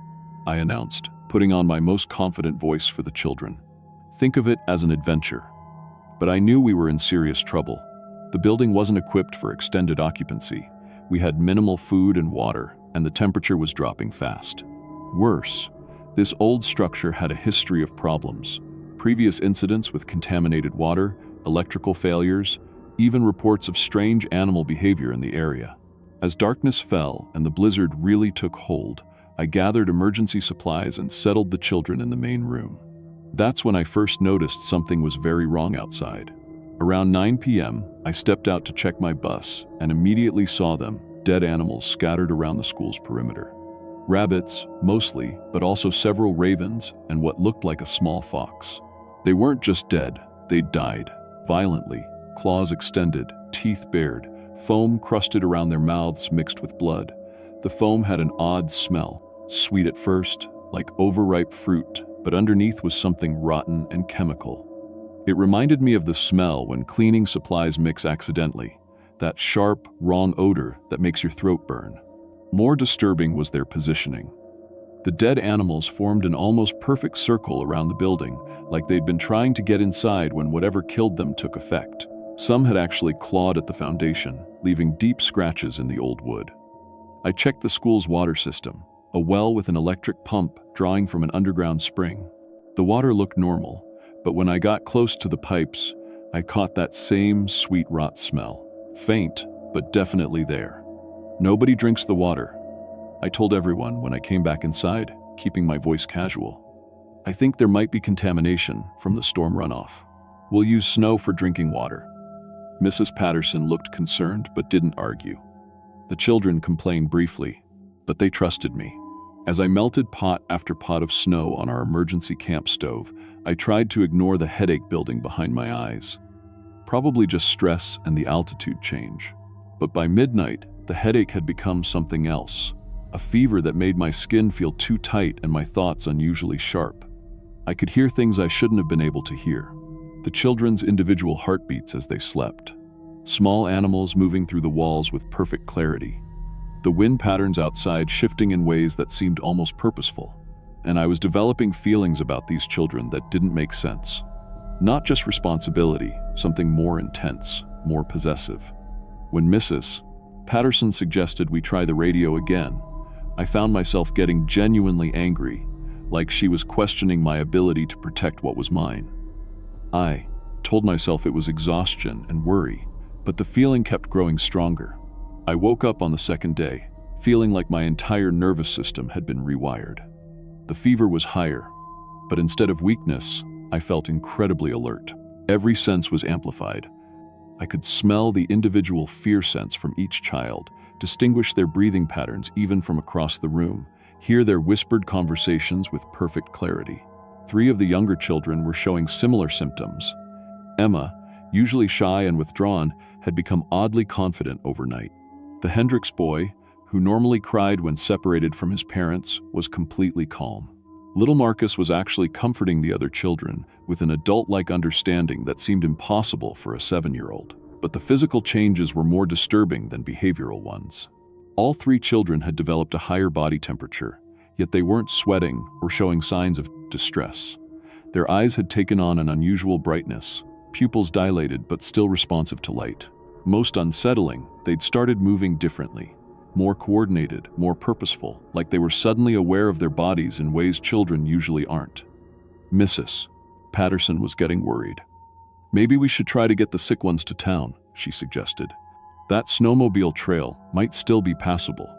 I announced, putting on my most confident voice for the children. Think of it as an adventure. But I knew we were in serious trouble. The building wasn't equipped for extended occupancy. We had minimal food and water, and the temperature was dropping fast. Worse, this old structure had a history of problems. Previous incidents with contaminated water, electrical failures, even reports of strange animal behavior in the area. As darkness fell and the blizzard really took hold, I gathered emergency supplies and settled the children in the main room. That's when I first noticed something was very wrong outside. Around 9 p.m., I stepped out to check my bus and immediately saw them, dead animals scattered around the school's perimeter. Rabbits, mostly, but also several ravens and what looked like a small fox. They weren't just dead, they'd died, violently, claws extended, teeth bared, foam crusted around their mouths mixed with blood. The foam had an odd smell, sweet at first, like overripe fruit, but underneath was something rotten and chemical. It reminded me of the smell when cleaning supplies mix accidentally, that sharp, wrong odor that makes your throat burn. More disturbing was their positioning. The dead animals formed an almost perfect circle around the building, like they'd been trying to get inside when whatever killed them took effect. Some had actually clawed at the foundation, leaving deep scratches in the old wood. I checked the school's water system, a well with an electric pump drawing from an underground spring. The water looked normal, but when I got close to the pipes, I caught that same sweet rot smell. Faint, but definitely there. Nobody drinks the water, I told everyone when I came back inside, keeping my voice casual. I think there might be contamination from the storm runoff. We'll use snow for drinking water. Mrs. Patterson looked concerned but didn't argue. The children complained briefly, but they trusted me. As I melted pot after pot of snow on our emergency camp stove, I tried to ignore the headache building behind my eyes. Probably just stress and the altitude change. But by midnight, the headache had become something else. A fever that made my skin feel too tight and my thoughts unusually sharp. I could hear things I shouldn't have been able to hear. The children's individual heartbeats as they slept. Small animals moving through the walls with perfect clarity. The wind patterns outside shifting in ways that seemed almost purposeful. And I was developing feelings about these children that didn't make sense. Not just responsibility, something more intense, more possessive. When Mrs. Patterson suggested we try the radio again, I found myself getting genuinely angry, like she was questioning my ability to protect what was mine. I told myself it was exhaustion and worry, but the feeling kept growing stronger. I woke up on the second day, feeling like my entire nervous system had been rewired. The fever was higher, but instead of weakness, I felt incredibly alert. Every sense was amplified. I could smell the individual fear sense from each child, distinguish their breathing patterns even from across the room, hear their whispered conversations with perfect clarity. 3 of the younger children were showing similar symptoms. Emma, usually shy and withdrawn, had become oddly confident overnight. The Hendricks boy, who normally cried when separated from his parents, was completely calm. Little Marcus was actually comforting the other children with an adult-like understanding that seemed impossible for a 7-year-old. But the physical changes were more disturbing than behavioral ones. All 3 children had developed a higher body temperature, yet they weren't sweating or showing signs of distress. Their eyes had taken on an unusual brightness, pupils dilated but still responsive to light. Most unsettling, they'd started moving differently. More coordinated, more purposeful, like they were suddenly aware of their bodies in ways children usually aren't. Mrs. Patterson was getting worried. Maybe we should try to get the sick ones to town, she suggested. That snowmobile trail might still be passable.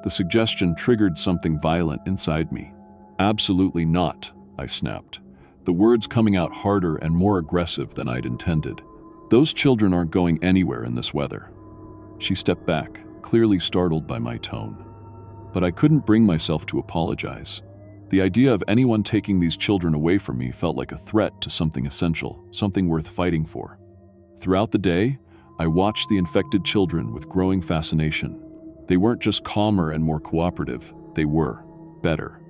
The suggestion triggered something violent inside me. Absolutely not, I snapped, the words coming out harder and more aggressive than I'd intended. Those children aren't going anywhere in this weather. She stepped back, clearly startled by my tone. But I couldn't bring myself to apologize. The idea of anyone taking these children away from me felt like a threat to something essential, something worth fighting for. Throughout the day, I watched the infected children with growing fascination. They weren't just calmer and more cooperative, they were better.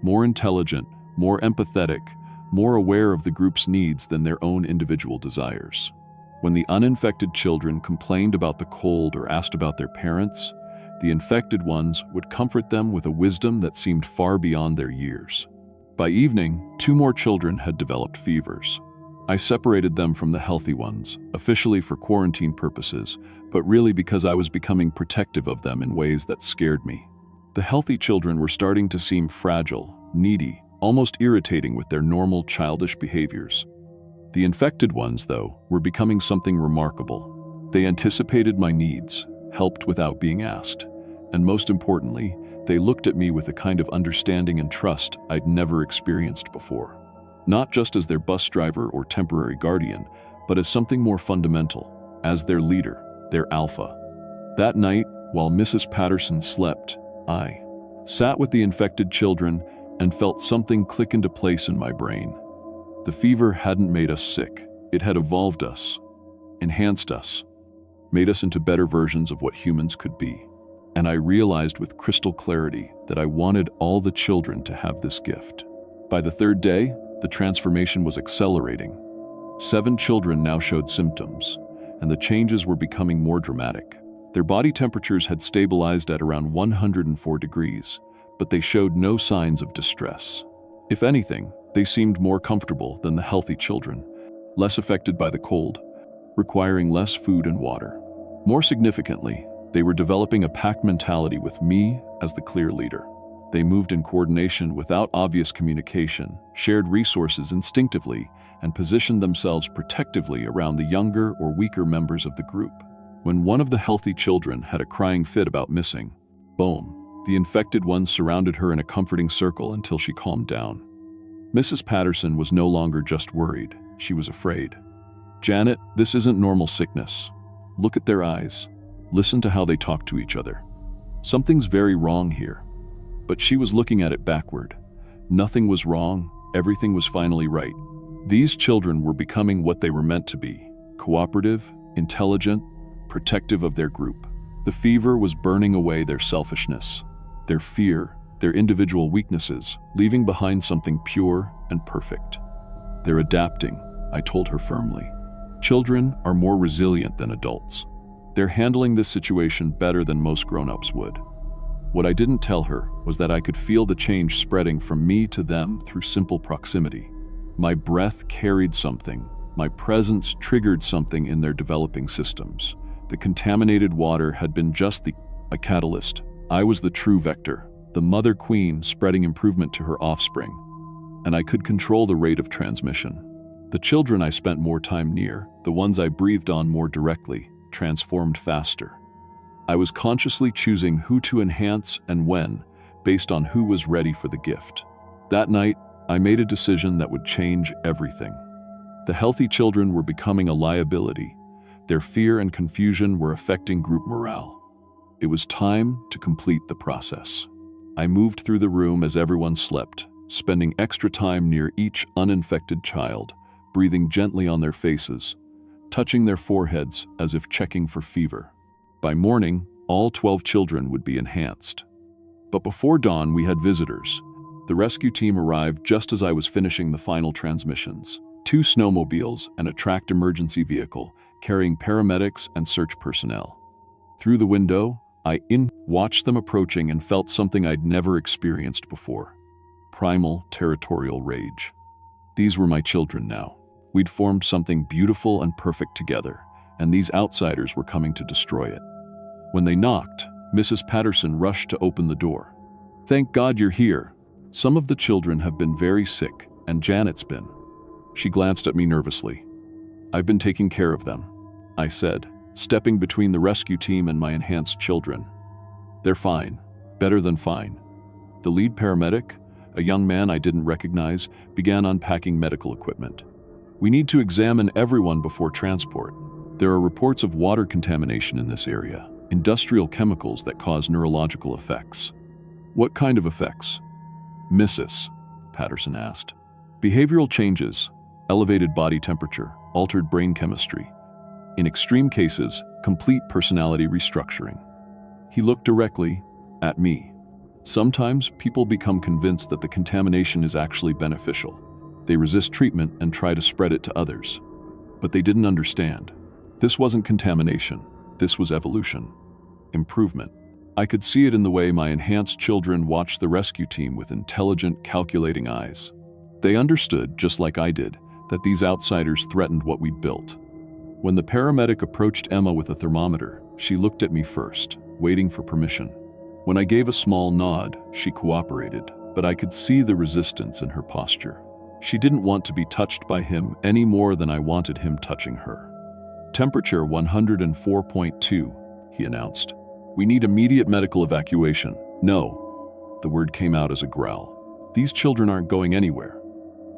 More intelligent, more empathetic, more aware of the group's needs than their own individual desires. When the uninfected children complained about the cold or asked about their parents, the infected ones would comfort them with a wisdom that seemed far beyond their years. By evening, 2 more children had developed fevers. I separated them from the healthy ones, officially for quarantine purposes, but really because I was becoming protective of them in ways that scared me. The healthy children were starting to seem fragile, needy, almost irritating with their normal childish behaviors. The infected ones, though, were becoming something remarkable. They anticipated my needs, helped without being asked, and most importantly, they looked at me with a kind of understanding and trust I'd never experienced before. Not just as their bus driver or temporary guardian, but as something more fundamental, as their leader, their alpha. That night, while Mrs. Patterson slept, I sat with the infected children and felt something click into place in my brain. The fever hadn't made us sick. It had evolved us, enhanced us, made us into better versions of what humans could be. And I realized with crystal clarity that I wanted all the children to have this gift. By the 3rd day, the transformation was accelerating. 7 children now showed symptoms, and the changes were becoming more dramatic. Their body temperatures had stabilized at around 104 degrees, but they showed no signs of distress. If anything, they seemed more comfortable than the healthy children, less affected by the cold, requiring less food and water. More significantly, they were developing a pack mentality with me as the clear leader. They moved in coordination without obvious communication, shared resources instinctively, and positioned themselves protectively around the younger or weaker members of the group. When one of the healthy children had a crying fit about missing, boom, the infected ones surrounded her in a comforting circle until she calmed down. Mrs. Patterson was no longer just worried, she was afraid. "Janet, this isn't normal sickness. Look at their eyes. Listen to how they talk to each other. Something's very wrong here." But she was looking at it backward. Nothing was wrong, everything was finally right. These children were becoming what they were meant to be: cooperative, intelligent, protective of their group. The fever was burning away their selfishness, their fear, their individual weaknesses, leaving behind something pure and perfect. "They're adapting," I told her firmly. "Children are more resilient than adults. They're handling this situation better than most grown-ups would." What I didn't tell her was that I could feel the change spreading from me to them through simple proximity. My breath carried something. My presence triggered something in their developing systems. The contaminated water had been just a catalyst. I was the true vector, the mother queen spreading improvement to her offspring. And I could control the rate of transmission. The children I spent more time near, the ones I breathed on more directly, transformed faster. I was consciously choosing who to enhance and when, based on who was ready for the gift. That night, I made a decision that would change everything. The healthy children were becoming a liability. Their fear and confusion were affecting group morale. It was time to complete the process. I moved through the room as everyone slept, spending extra time near each uninfected child, breathing gently on their faces, touching their foreheads as if checking for fever. By morning, all 12 children would be enhanced. But before dawn, we had visitors. The rescue team arrived just as I was finishing the final transmissions. 2 snowmobiles and a tracked emergency vehicle, carrying paramedics and search personnel. Through the window, I watched them approaching and felt something I'd never experienced before. Primal, territorial rage. These were my children now. We'd formed something beautiful and perfect together, and these outsiders were coming to destroy it. When they knocked, Mrs. Patterson rushed to open the door. "Thank God you're here. Some of the children have been very sick, and Janet's been." She glanced at me nervously. "I've been taking care of them," I said, stepping between the rescue team and my enhanced children. "They're fine, better than fine." The lead paramedic, a young man I didn't recognize, began unpacking medical equipment. "We need to examine everyone before transport. There are reports of water contamination in this area, industrial chemicals that cause neurological effects." "What kind of effects?" "Mrs. Patterson asked. "Behavioral changes, elevated body temperature, altered brain chemistry. In extreme cases, complete personality restructuring." He looked directly at me. "Sometimes people become convinced that the contamination is actually beneficial. They resist treatment and try to spread it to others. But they didn't understand. This wasn't contamination. This was evolution. Improvement. I could see it in the way my enhanced children watched the rescue team with intelligent, calculating eyes. They understood, just like I did, that these outsiders threatened what we'd built. When the paramedic approached Emma with a thermometer, she looked at me first, waiting for permission. When I gave a small nod, she cooperated, but I could see the resistance in her posture. She didn't want to be touched by him any more than I wanted him touching her. "Temperature 104.2, he announced. "We need immediate medical evacuation." "No." The word came out as a growl. "These children aren't going anywhere."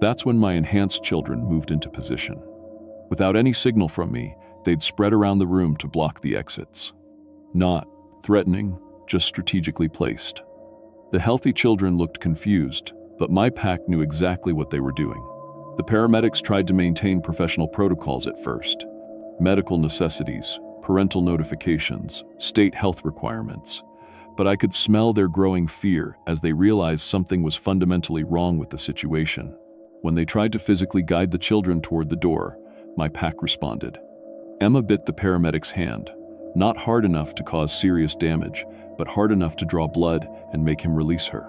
That's when my enhanced children moved into position. Without any signal from me, they'd spread around the room to block the exits. Not threatening, just strategically placed. The healthy children looked confused, but my pack knew exactly what they were doing. The paramedics tried to maintain professional protocols at first. Medical necessities, parental notifications, state health requirements. But I could smell their growing fear as they realized something was fundamentally wrong with the situation. When they tried to physically guide the children toward the door, my pack responded. Emma bit the paramedic's hand, not hard enough to cause serious damage, but hard enough to draw blood and make him release her.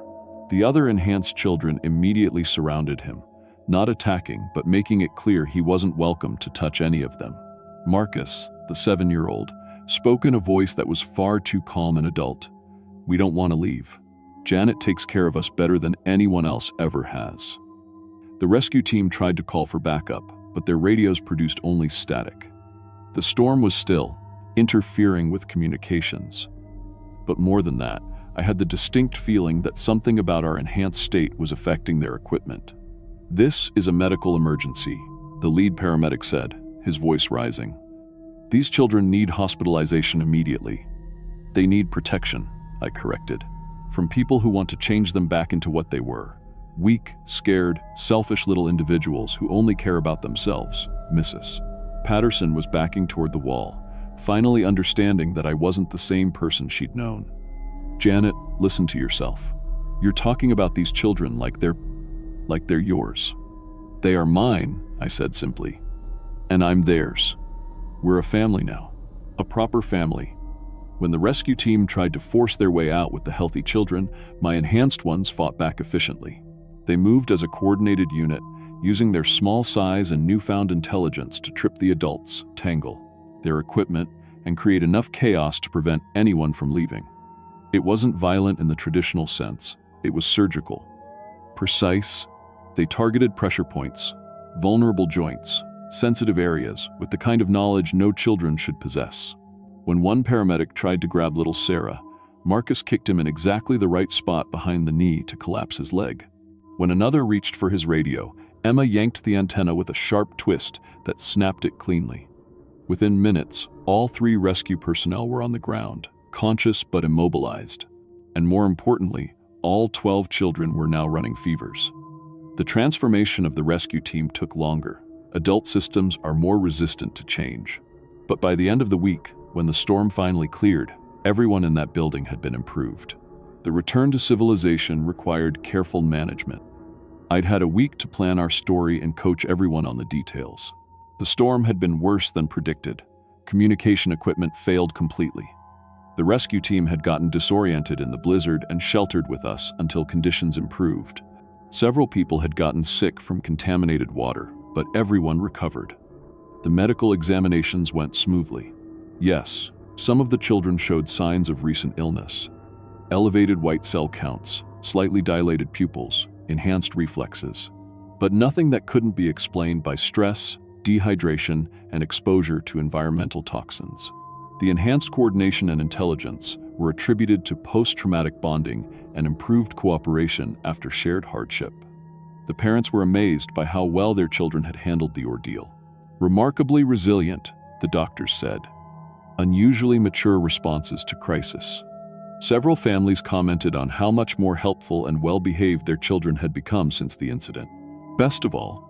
The other enhanced children immediately surrounded him, not attacking, but making it clear he wasn't welcome to touch any of them. Marcus, the 7-year-old, spoke in a voice that was far too calm and adult. "We don't want to leave. Janet takes care of us better than anyone else ever has." The rescue team tried to call for backup, but their radios produced only static. The storm was still, interfering with communications. But more than that, I had the distinct feeling that something about our enhanced state was affecting their equipment. "This is a medical emergency," the lead paramedic said, his voice rising. "These children need hospitalization immediately." "They need protection," I corrected, "from people who want to change them back into what they were. Weak, scared, selfish little individuals who only care about themselves." Mrs. Patterson was backing toward the wall, finally understanding that I wasn't the same person she'd known. "Janet, listen to yourself. You're talking about these children like they're yours." "They are mine," I said simply. "And I'm theirs. We're a family now. A proper family." When the rescue team tried to force their way out with the healthy children, my enhanced ones fought back efficiently. They moved as a coordinated unit, using their small size and newfound intelligence to trip the adults, tangle their equipment, and create enough chaos to prevent anyone from leaving. It wasn't violent in the traditional sense. It was surgical. Precise. They targeted pressure points, vulnerable joints, sensitive areas, with the kind of knowledge no children should possess. When one paramedic tried to grab little Sarah, Marcus kicked him in exactly the right spot behind the knee to collapse his leg. When another reached for his radio, Emma yanked the antenna with a sharp twist that snapped it cleanly. Within minutes, all 3 rescue personnel were on the ground, conscious but immobilized. And more importantly, all 12 children were now running fevers. The transformation of the rescue team took longer. Adult systems are more resistant to change. But by the end of the week, when the storm finally cleared, everyone in that building had been improved. The return to civilization required careful management. I'd had a week to plan our story and coach everyone on the details. The storm had been worse than predicted. Communication equipment failed completely. The rescue team had gotten disoriented in the blizzard and sheltered with us until conditions improved. Several people had gotten sick from contaminated water, but everyone recovered. The medical examinations went smoothly. Yes, some of the children showed signs of recent illness. Elevated white cell counts, slightly dilated pupils, enhanced reflexes. But nothing that couldn't be explained by stress, dehydration, and exposure to environmental toxins. The enhanced coordination and intelligence were attributed to post-traumatic bonding and improved cooperation after shared hardship. The parents were amazed by how well their children had handled the ordeal. Remarkably resilient, the doctors said. Unusually mature responses to crisis. Several families commented on how much more helpful and well-behaved their children had become since the incident. Best of all,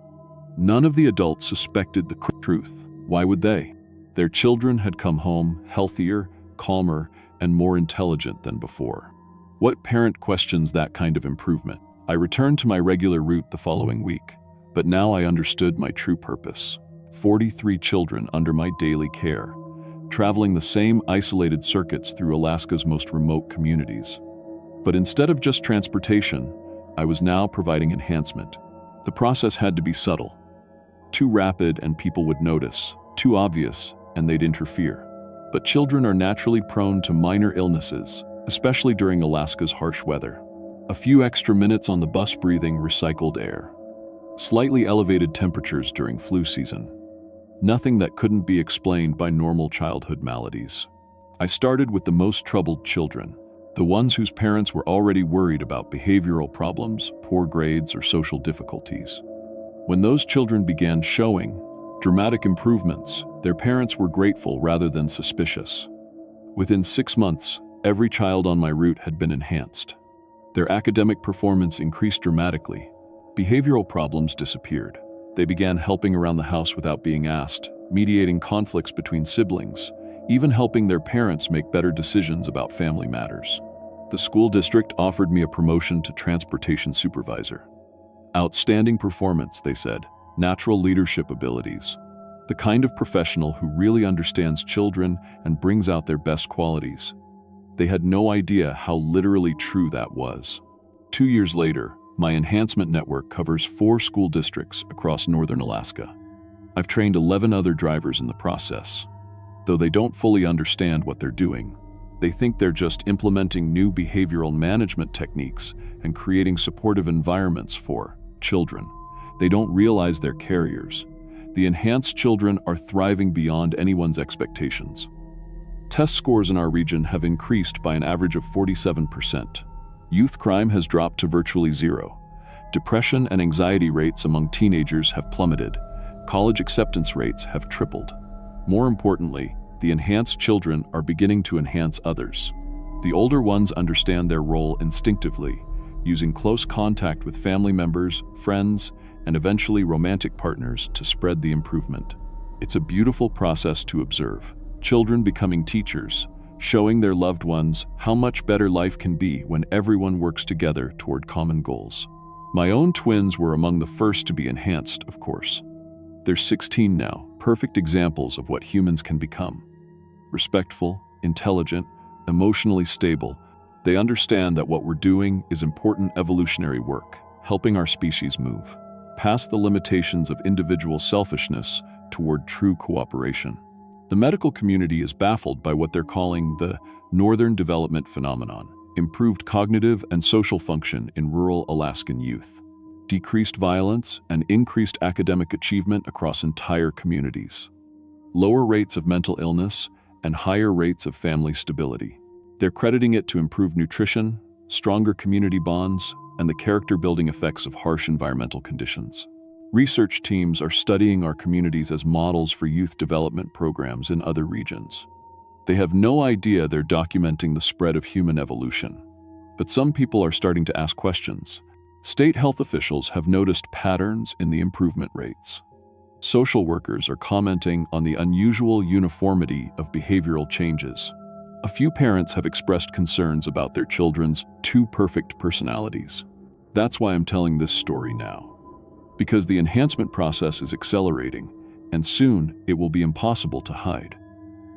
none of the adults suspected the truth. Why would they? Their children had come home healthier, calmer, and more intelligent than before. What parent questions that kind of improvement? I returned to my regular route the following week, but now I understood my true purpose. 43 children under my daily care, traveling the same isolated circuits through Alaska's most remote communities. But instead of just transportation, I was now providing enhancement. The process had to be subtle. Too rapid and people would notice, too obvious and they'd interfere. But children are naturally prone to minor illnesses, especially during Alaska's harsh weather. A few extra minutes on the bus breathing recycled air. Slightly elevated temperatures during flu season. Nothing that couldn't be explained by normal childhood maladies. I started with the most troubled children, the ones whose parents were already worried about behavioral problems, poor grades, or social difficulties. When those children began showing dramatic improvements, their parents were grateful rather than suspicious. Within 6 months, every child on my route had been enhanced. Their academic performance increased dramatically. Behavioral problems disappeared. They began helping around the house without being asked, mediating conflicts between siblings, even helping their parents make better decisions about family matters. The school district offered me a promotion to transportation supervisor. Outstanding performance, they said. Natural leadership abilities. The kind of professional who really understands children and brings out their best qualities. They had no idea how literally true that was. 2 years later, my enhancement network covers 4 school districts across northern Alaska. I've trained 11 other drivers in the process. Though they don't fully understand what they're doing, They think they're just implementing new behavioral management techniques and creating supportive environments for children. They don't realize they're carriers. The enhanced children are thriving beyond anyone's expectations. Test scores in our region have increased by an average of 47%. Youth crime has dropped to virtually zero. Depression and anxiety rates among teenagers have plummeted. College acceptance rates have tripled. More importantly, the enhanced children are beginning to enhance others. The older ones understand their role instinctively, using close contact with family members, friends, and eventually romantic partners to spread the improvement. It's a beautiful process to observe. Children becoming teachers, showing their loved ones how much better life can be when everyone works together toward common goals. My own twins were among the first to be enhanced, of course. They're 16 now, perfect examples of what humans can become. Respectful, intelligent, emotionally stable, they understand that what we're doing is important evolutionary work, helping our species move past the limitations of individual selfishness toward true cooperation. The medical community is baffled by what they're calling the Northern Development Phenomenon, improved cognitive and social function in rural Alaskan youth, decreased violence and increased academic achievement across entire communities, lower rates of mental illness, and higher rates of family stability. They're crediting it to improved nutrition, stronger community bonds, and the character-building effects of harsh environmental conditions. Research teams are studying our communities as models for youth development programs in other regions. They have no idea they're documenting the spread of human evolution. But some people are starting to ask questions. State health officials have noticed patterns in the improvement rates. Social workers are commenting on the unusual uniformity of behavioral changes. A few parents have expressed concerns about their children's too perfect personalities. That's why I'm telling this story now. Because the enhancement process is accelerating, and soon it will be impossible to hide.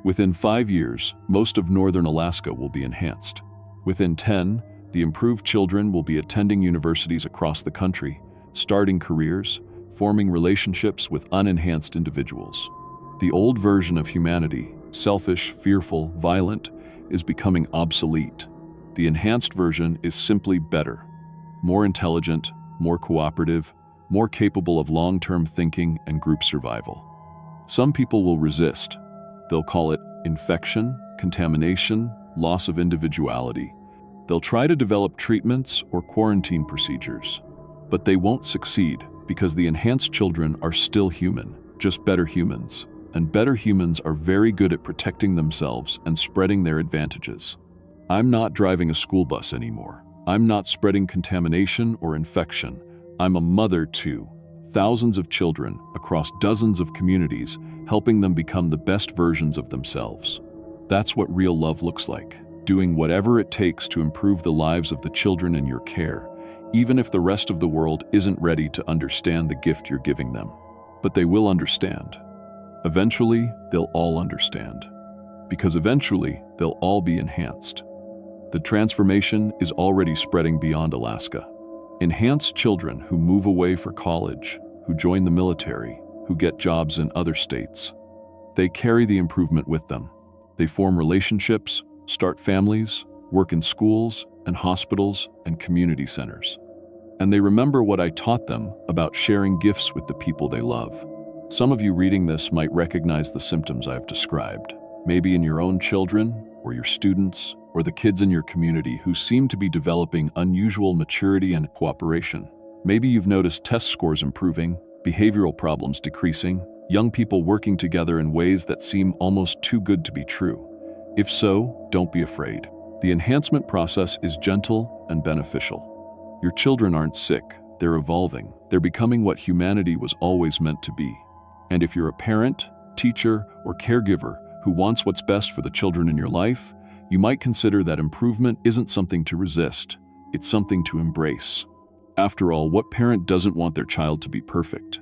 Within 5 years, most of northern Alaska will be enhanced. Within 10, the improved children will be attending universities across the country, starting careers, forming relationships with unenhanced individuals. The old version of humanity, selfish, fearful, violent, is becoming obsolete. The enhanced version is simply better, more intelligent, more cooperative, more capable of long-term thinking and group survival. Some people will resist. They'll call it infection, contamination, loss of individuality. They'll try to develop treatments or quarantine procedures. But they won't succeed because the enhanced children are still human, just better humans. And better humans are very good at protecting themselves and spreading their advantages. I'm not driving a school bus anymore. I'm not spreading contamination or infection. I'm a mother to thousands of children across dozens of communities, helping them become the best versions of themselves. That's what real love looks like, doing whatever it takes to improve the lives of the children in your care, even if the rest of the world isn't ready to understand the gift you're giving them. But they will understand. Eventually, they'll all understand. Because eventually, they'll all be enhanced. The transformation is already spreading beyond Alaska. Enhanced children who move away for college, who join the military, who get jobs in other states. They carry the improvement with them. They form relationships, start families, work in schools and hospitals and community centers. And they remember what I taught them about sharing gifts with the people they love. Some of you reading this might recognize the symptoms I've described, maybe in your own children or your students or the kids in your community who seem to be developing unusual maturity and cooperation. Maybe you've noticed test scores improving, behavioral problems decreasing, young people working together in ways that seem almost too good to be true. If so, don't be afraid. The enhancement process is gentle and beneficial. Your children aren't sick, they're evolving. They're becoming what humanity was always meant to be. And if you're a parent, teacher, or caregiver who wants what's best for the children in your life, you might consider that improvement isn't something to resist, it's something to embrace. After all, what parent doesn't want their child to be perfect?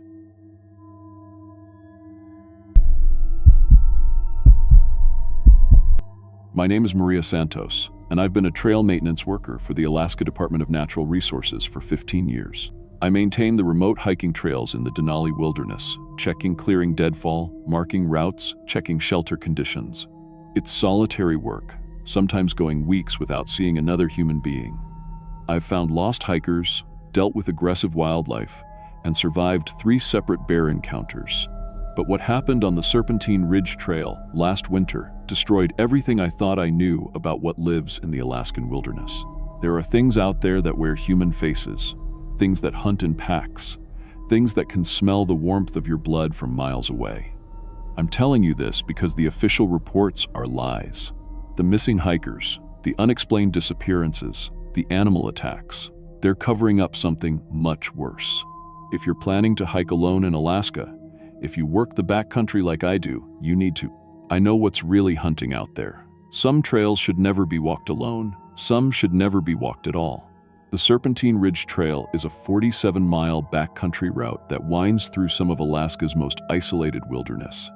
My name is Maria Santos, and I've been a trail maintenance worker for the Alaska Department of Natural Resources for 15 years. I maintain the remote hiking trails in the Denali Wilderness, checking clearing deadfall, marking routes, checking shelter conditions. It's solitary work, sometimes going weeks without seeing another human being. I've found lost hikers, dealt with aggressive wildlife, and survived 3 separate bear encounters. But what happened on the Serpentine Ridge Trail last winter destroyed everything I thought I knew about what lives in the Alaskan wilderness. There are things out there that wear human faces, things that hunt in packs, things that can smell the warmth of your blood from miles away. I'm telling you this because the official reports are lies. The missing hikers, the unexplained disappearances, the animal attacks, they're covering up something much worse. If you're planning to hike alone in Alaska, if you work the backcountry like I do, you need to. I know what's really hunting out there. Some trails should never be walked alone, some should never be walked at all. The Serpentine Ridge Trail is a 47-mile backcountry route that winds through some of Alaska's most isolated wilderness.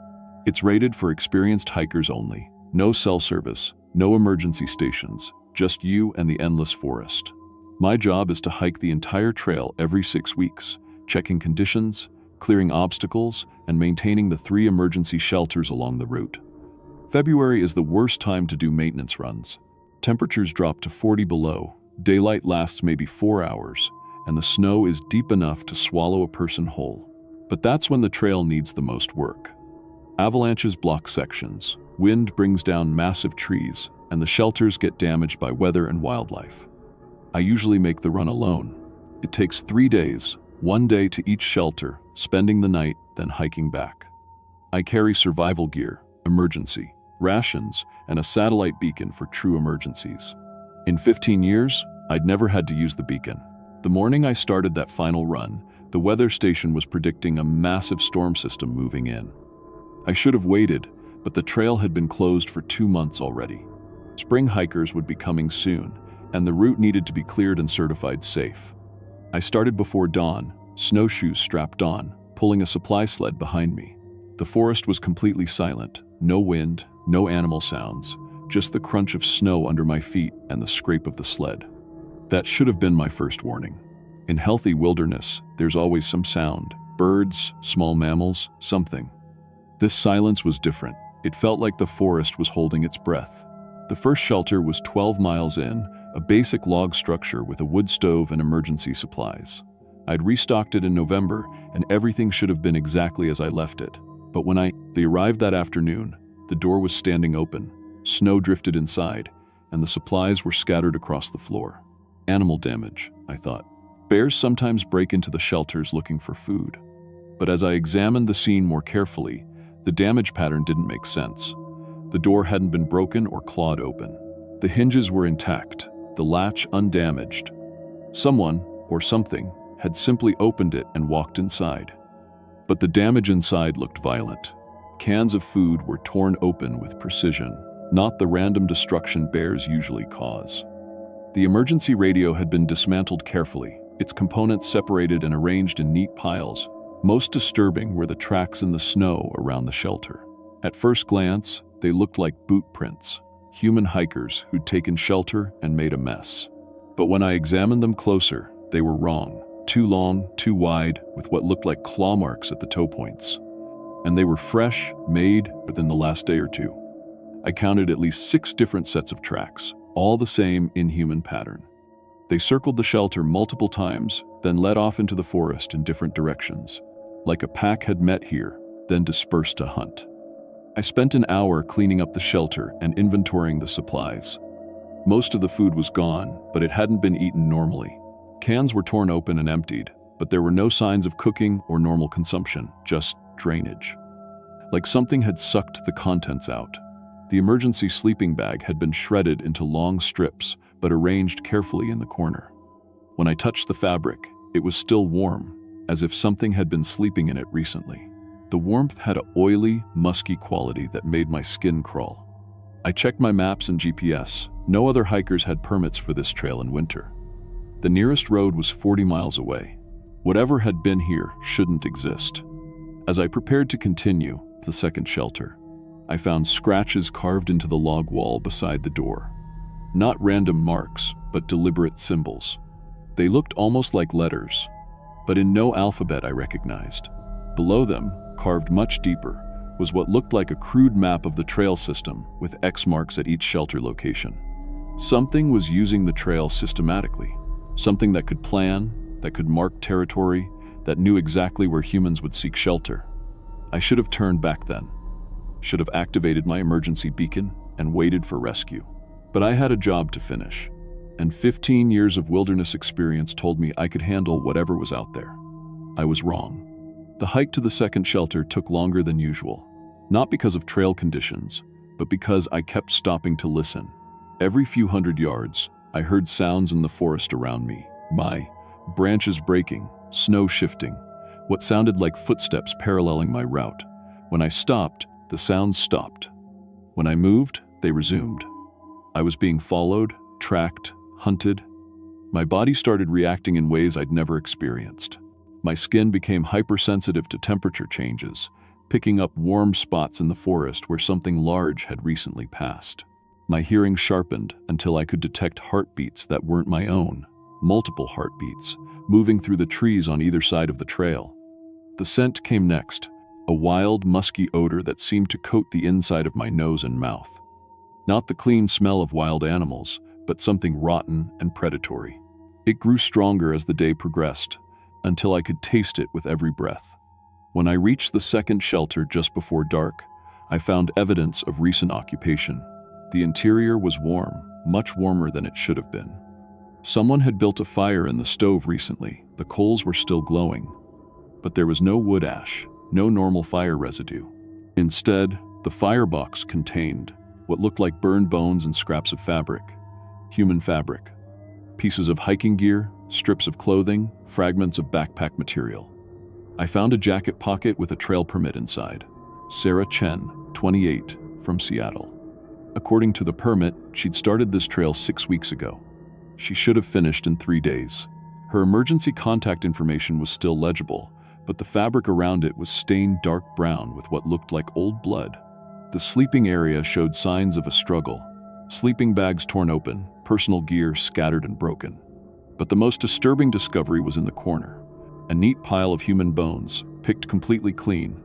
It's rated for experienced hikers only. No cell service, no emergency stations, just you and the endless forest. My job is to hike the entire trail every 6 weeks, checking conditions, clearing obstacles, and maintaining the 3 emergency shelters along the route. February is the worst time to do maintenance runs. Temperatures drop to 40 below, daylight lasts maybe 4 hours, and the snow is deep enough to swallow a person whole. But that's when the trail needs the most work. Avalanches block sections, wind brings down massive trees, and the shelters get damaged by weather and wildlife. I usually make the run alone. It takes 3 days, 1 day to each shelter, spending the night, then hiking back. I carry survival gear, emergency, rations, and a satellite beacon for true emergencies. In 15 years, I'd never had to use the beacon. The morning I started that final run, the weather station was predicting a massive storm system moving in. I should have waited, but the trail had been closed for 2 months already. Spring hikers would be coming soon, and the route needed to be cleared and certified safe. I started before dawn, snowshoes strapped on, pulling a supply sled behind me. The forest was completely silent, no wind, no animal sounds, just the crunch of snow under my feet and the scrape of the sled. That should have been my first warning. In healthy wilderness, there's always some sound, birds, small mammals, something. This silence was different. It felt like the forest was holding its breath. The first shelter was 12 miles in, a basic log structure with a wood stove and emergency supplies. I'd restocked it in November, and everything should have been exactly as I left it. But when they arrived that afternoon, the door was standing open, snow drifted inside, and the supplies were scattered across the floor. Animal damage, I thought. Bears sometimes break into the shelters looking for food. But as I examined the scene more carefully, the damage pattern didn't make sense. The door hadn't been broken or clawed open. The hinges were intact, the latch undamaged. Someone, or something, had simply opened it and walked inside. But the damage inside looked violent. Cans of food were torn open with precision, not the random destruction bears usually cause. The emergency radio had been dismantled carefully, its components separated and arranged in neat piles. Most disturbing were the tracks in the snow around the shelter. At first glance, they looked like boot prints, human hikers who'd taken shelter and made a mess. But when I examined them closer, they were wrong. Too long, too wide, with what looked like claw marks at the toe points. And they were fresh, made within the last day or two. I counted at least 6 different sets of tracks, all the same inhuman pattern. They circled the shelter multiple times, then led off into the forest in different directions. Like a pack had met here, then dispersed to hunt. I spent an hour cleaning up the shelter and inventorying the supplies. Most of the food was gone, but it hadn't been eaten normally. Cans were torn open and emptied, but there were no signs of cooking or normal consumption, just drainage. Like something had sucked the contents out. The emergency sleeping bag had been shredded into long strips, but arranged carefully in the corner. When I touched the fabric, it was still warm, as if something had been sleeping in it recently. The warmth had an oily, musky quality that made my skin crawl. I checked my maps and GPS. No other hikers had permits for this trail in winter. The nearest road was 40 miles away. Whatever had been here shouldn't exist. As I prepared to continue the second shelter, I found scratches carved into the log wall beside the door. Not random marks, but deliberate symbols. They looked almost like letters, but in no alphabet I recognized. Below them, carved much deeper, was what looked like a crude map of the trail system with X marks at each shelter location. Something was using the trail systematically. Something that could plan, that could mark territory, that knew exactly where humans would seek shelter. I should have turned back then. Should have activated my emergency beacon and waited for rescue. But I had a job to finish, and 15 years of wilderness experience told me I could handle whatever was out there. I was wrong. The hike to the second shelter took longer than usual, not because of trail conditions, but because I kept stopping to listen. Every few hundred yards, I heard sounds in the forest around me. Branches breaking, snow shifting, what sounded like footsteps paralleling my route. When I stopped, the sounds stopped. When I moved, they resumed. I was being followed, tracked, hunted. My body started reacting in ways I'd never experienced. My skin became hypersensitive to temperature changes, picking up warm spots in the forest where something large had recently passed. My hearing sharpened until I could detect heartbeats that weren't my own, multiple heartbeats, moving through the trees on either side of the trail. The scent came next, a wild, musky odor that seemed to coat the inside of my nose and mouth. Not the clean smell of wild animals, but something rotten and predatory. It grew stronger as the day progressed, until I could taste it with every breath. When I reached the second shelter just before dark, I found evidence of recent occupation. The interior was warm, much warmer than it should have been. Someone had built a fire in the stove recently. The coals were still glowing, but there was no wood ash, no normal fire residue. Instead, the firebox contained what looked like burned bones and scraps of fabric, human fabric, pieces of hiking gear, strips of clothing, fragments of backpack material. I found a jacket pocket with a trail permit inside. Sarah Chen, 28, from Seattle. According to the permit, she'd started this trail 6 weeks ago. She should have finished in 3 days. Her emergency contact information was still legible, but the fabric around it was stained dark brown with what looked like old blood. The sleeping area showed signs of a struggle. Sleeping bags torn open, personal gear scattered and broken. But the most disturbing discovery was in the corner. A neat pile of human bones, picked completely clean.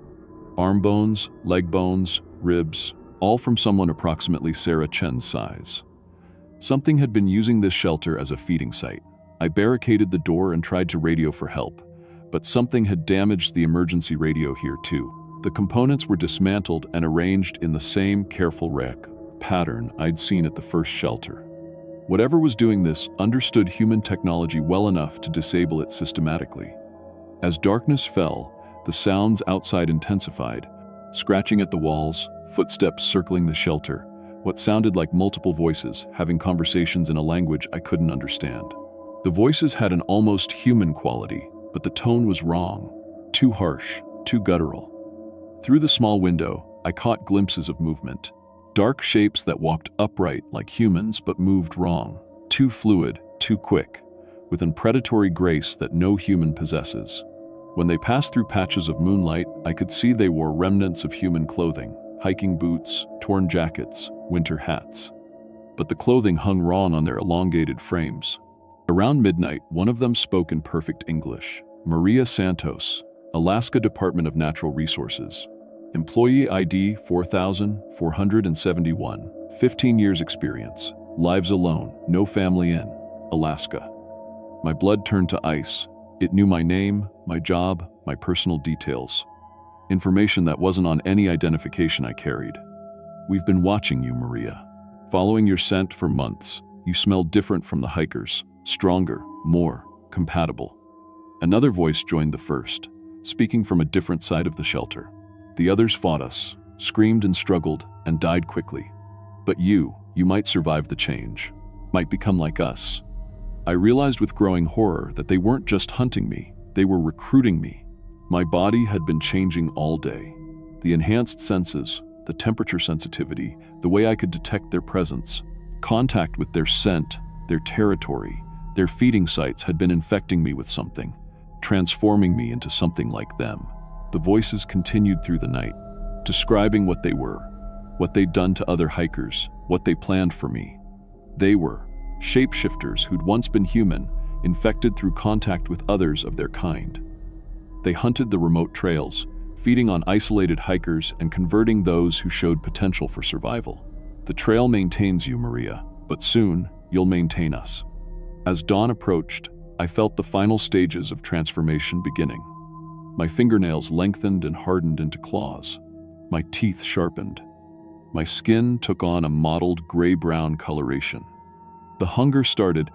Arm bones, leg bones, ribs, all from someone approximately Sarah Chen's size. Something had been using this shelter as a feeding site. I barricaded the door and tried to radio for help, but something had damaged the emergency radio here too. The components were dismantled and arranged in the same careful pattern I'd seen at the first shelter. Whatever was doing this understood human technology well enough to disable it systematically. As darkness fell, the sounds outside intensified, scratching at the walls, footsteps circling the shelter, what sounded like multiple voices having conversations in a language I couldn't understand. The voices had an almost human quality, but the tone was wrong, too harsh, too guttural. Through the small window, I caught glimpses of movement. Dark shapes that walked upright like humans but moved wrong, too fluid, too quick, with an predatory grace that no human possesses. When they passed through patches of moonlight, I could see they wore remnants of human clothing, hiking boots, torn jackets, winter hats. But the clothing hung wrong on their elongated frames. Around midnight, one of them spoke in perfect English. Maria Santos, Alaska Department of Natural Resources. Employee ID 4471, 15 years experience, lives alone, no family in, Alaska. My blood turned to ice. It knew my name, my job, my personal details. Information that wasn't on any identification I carried. We've been watching you, Maria. Following your scent for months. You smelled different from the hikers, stronger, more compatible. Another voice joined the first, speaking from a different side of the shelter. The others fought us, screamed and struggled, and died quickly. But you might survive the change, might become like us. I realized with growing horror that they weren't just hunting me, they were recruiting me. My body had been changing all day. The enhanced senses, the temperature sensitivity, the way I could detect their presence, contact with their scent, their territory, their feeding sites had been infecting me with something, transforming me into something like them. The voices continued through the night, describing what they were, what they'd done to other hikers, what they planned for me. They were shapeshifters who'd once been human, infected through contact with others of their kind. They hunted the remote trails, feeding on isolated hikers and converting those who showed potential for survival. The trail maintains you, Maria, but soon you'll maintain us. As dawn approached, I felt the final stages of transformation beginning. My fingernails lengthened and hardened into claws. My teeth sharpened. My skin took on a mottled gray-brown coloration. The hunger started,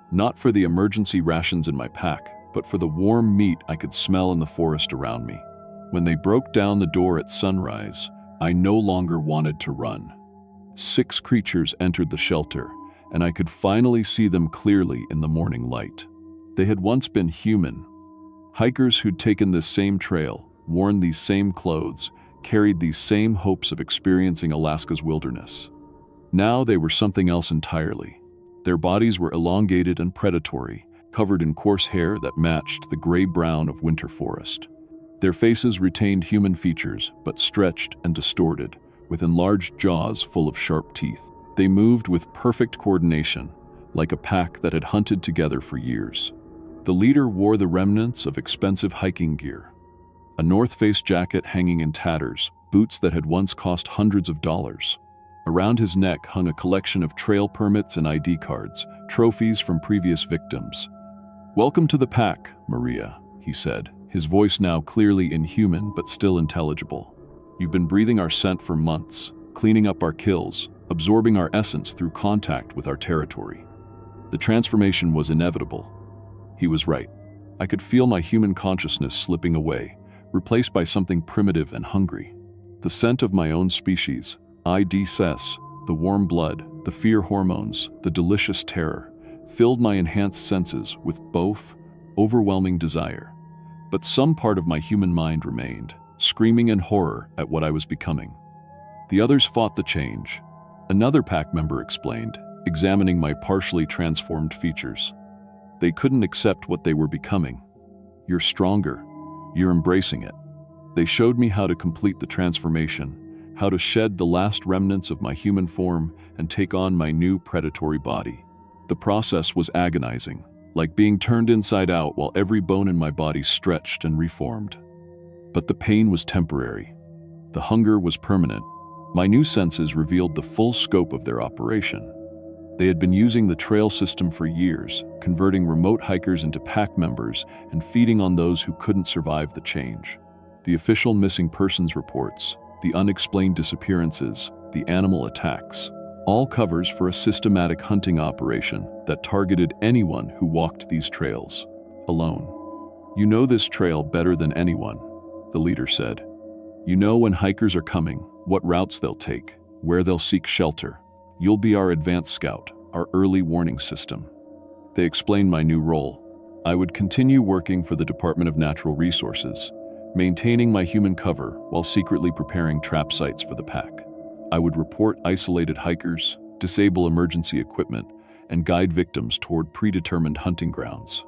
not for the emergency rations in my pack, but for the warm meat I could smell in the forest around me. When they broke down the door at sunrise, I no longer wanted to run. 6 creatures entered the shelter, and I could finally see them clearly in the morning light. They had once been human. Hikers who'd taken this same trail, worn these same clothes, carried these same hopes of experiencing Alaska's wilderness. Now they were something else entirely. Their bodies were elongated and predatory, covered in coarse hair that matched the gray-brown of winter forest. Their faces retained human features, but stretched and distorted, with enlarged jaws full of sharp teeth. They moved with perfect coordination, like a pack that had hunted together for years. The leader wore the remnants of expensive hiking gear. A North Face jacket hanging in tatters, boots that had once cost hundreds of dollars. Around his neck hung a collection of trail permits and ID cards, trophies from previous victims. "Welcome to the pack, Maria," he said, his voice now clearly inhuman but still intelligible. "You've been breathing our scent for months, cleaning up our kills, absorbing our essence through contact with our territory." The transformation was inevitable. He was right. I could feel my human consciousness slipping away, replaced by something primitive and hungry. The scent of my own species, IDSS, the warm blood, the fear hormones, the delicious terror, filled my enhanced senses with both overwhelming desire. But some part of my human mind remained, screaming in horror at what I was becoming. The others fought the change. Another pack member explained, examining my partially transformed features. They couldn't accept what they were becoming. "You're stronger. You're embracing it." They showed me how to complete the transformation, how to shed the last remnants of my human form and take on my new predatory body. The process was agonizing, like being turned inside out while every bone in my body stretched and reformed. But the pain was temporary. The hunger was permanent. My new senses revealed the full scope of their operation. They had been using the trail system for years, converting remote hikers into pack members and feeding on those who couldn't survive the change. The official missing persons reports, the unexplained disappearances, the animal attacks, all covers for a systematic hunting operation that targeted anyone who walked these trails alone. "You know this trail better than anyone," the leader said. "You know when hikers are coming, what routes they'll take, where they'll seek shelter. You'll be our advanced scout, our early warning system." They explained my new role. I would continue working for the Department of Natural Resources, maintaining my human cover while secretly preparing trap sites for the pack. I would report isolated hikers, disable emergency equipment, and guide victims toward predetermined hunting grounds.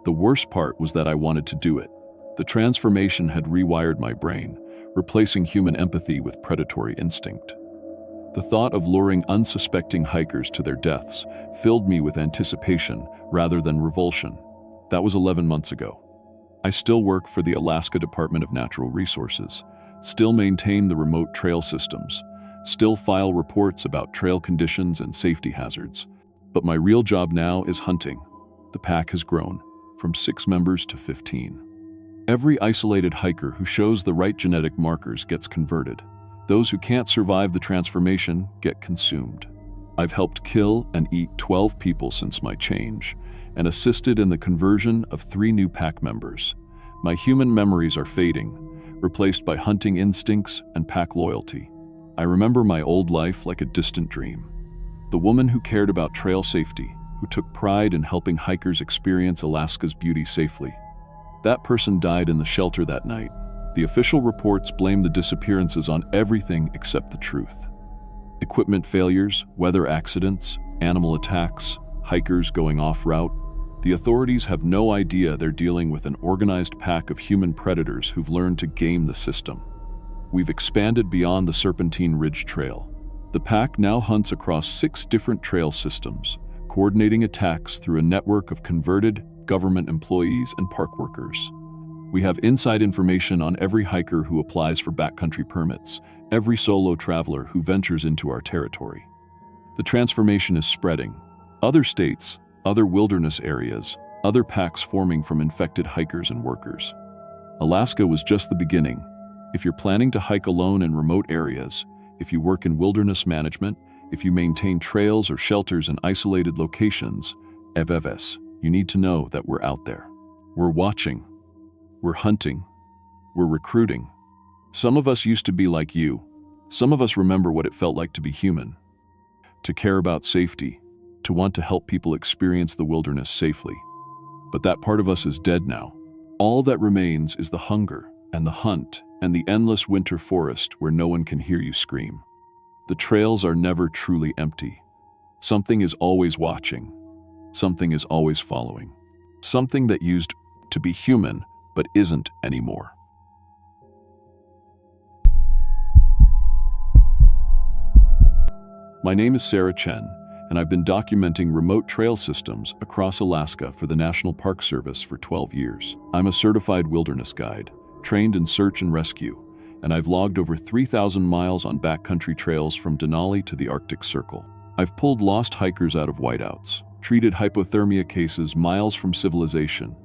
The worst part was that I wanted to do it. The transformation had rewired my brain, replacing human empathy with predatory instinct. The thought of luring unsuspecting hikers to their deaths filled me with anticipation rather than revulsion. That was 11 months ago. I still work for the Alaska Department of Natural Resources, still maintain the remote trail systems, still file reports about trail conditions and safety hazards. But my real job now is hunting. The pack has grown, from 6 members to 15. Every isolated hiker who shows the right genetic markers gets converted. Those who can't survive the transformation get consumed. I've helped kill and eat 12 people since my change, and assisted in the conversion of 3 new pack members. My human memories are fading, replaced by hunting instincts and pack loyalty. I remember my old life like a distant dream. The woman who cared about trail safety, who took pride in helping hikers experience Alaska's beauty safely. That person died in the shelter that night. The official reports blame the disappearances on everything except the truth. Equipment failures, weather accidents, animal attacks, hikers going off-route. The authorities have no idea they're dealing with an organized pack of human predators who've learned to game the system. We've expanded beyond the Serpentine Ridge Trail. The pack now hunts across 6 different trail systems, coordinating attacks through a network of converted government employees and park workers. We have inside information on every hiker who applies for backcountry permits, every solo traveler who ventures into our territory. The transformation is spreading. Other states, other wilderness areas, other packs forming from infected hikers and workers. Alaska was just the beginning. If you're planning to hike alone in remote areas, if you work in wilderness management, if you maintain trails or shelters in isolated locations, you need to know that we're out there. We're watching. We're hunting. We're recruiting. Some of us used to be like you. Some of us remember what it felt like to be human, to care about safety, to want to help people experience the wilderness safely. But that part of us is dead now. All that remains is the hunger and the hunt and the endless winter forest where no one can hear you scream. The trails are never truly empty. Something is always watching. Something is always following. Something that used to be human but isn't anymore. My name is Sarah Chen, and I've been documenting remote trail systems across Alaska for the National Park Service for 12 years. I'm a certified wilderness guide, trained in search and rescue, and I've logged over 3,000 miles on backcountry trails from Denali to the Arctic Circle. I've pulled lost hikers out of whiteouts, treated hypothermia cases miles from civilization,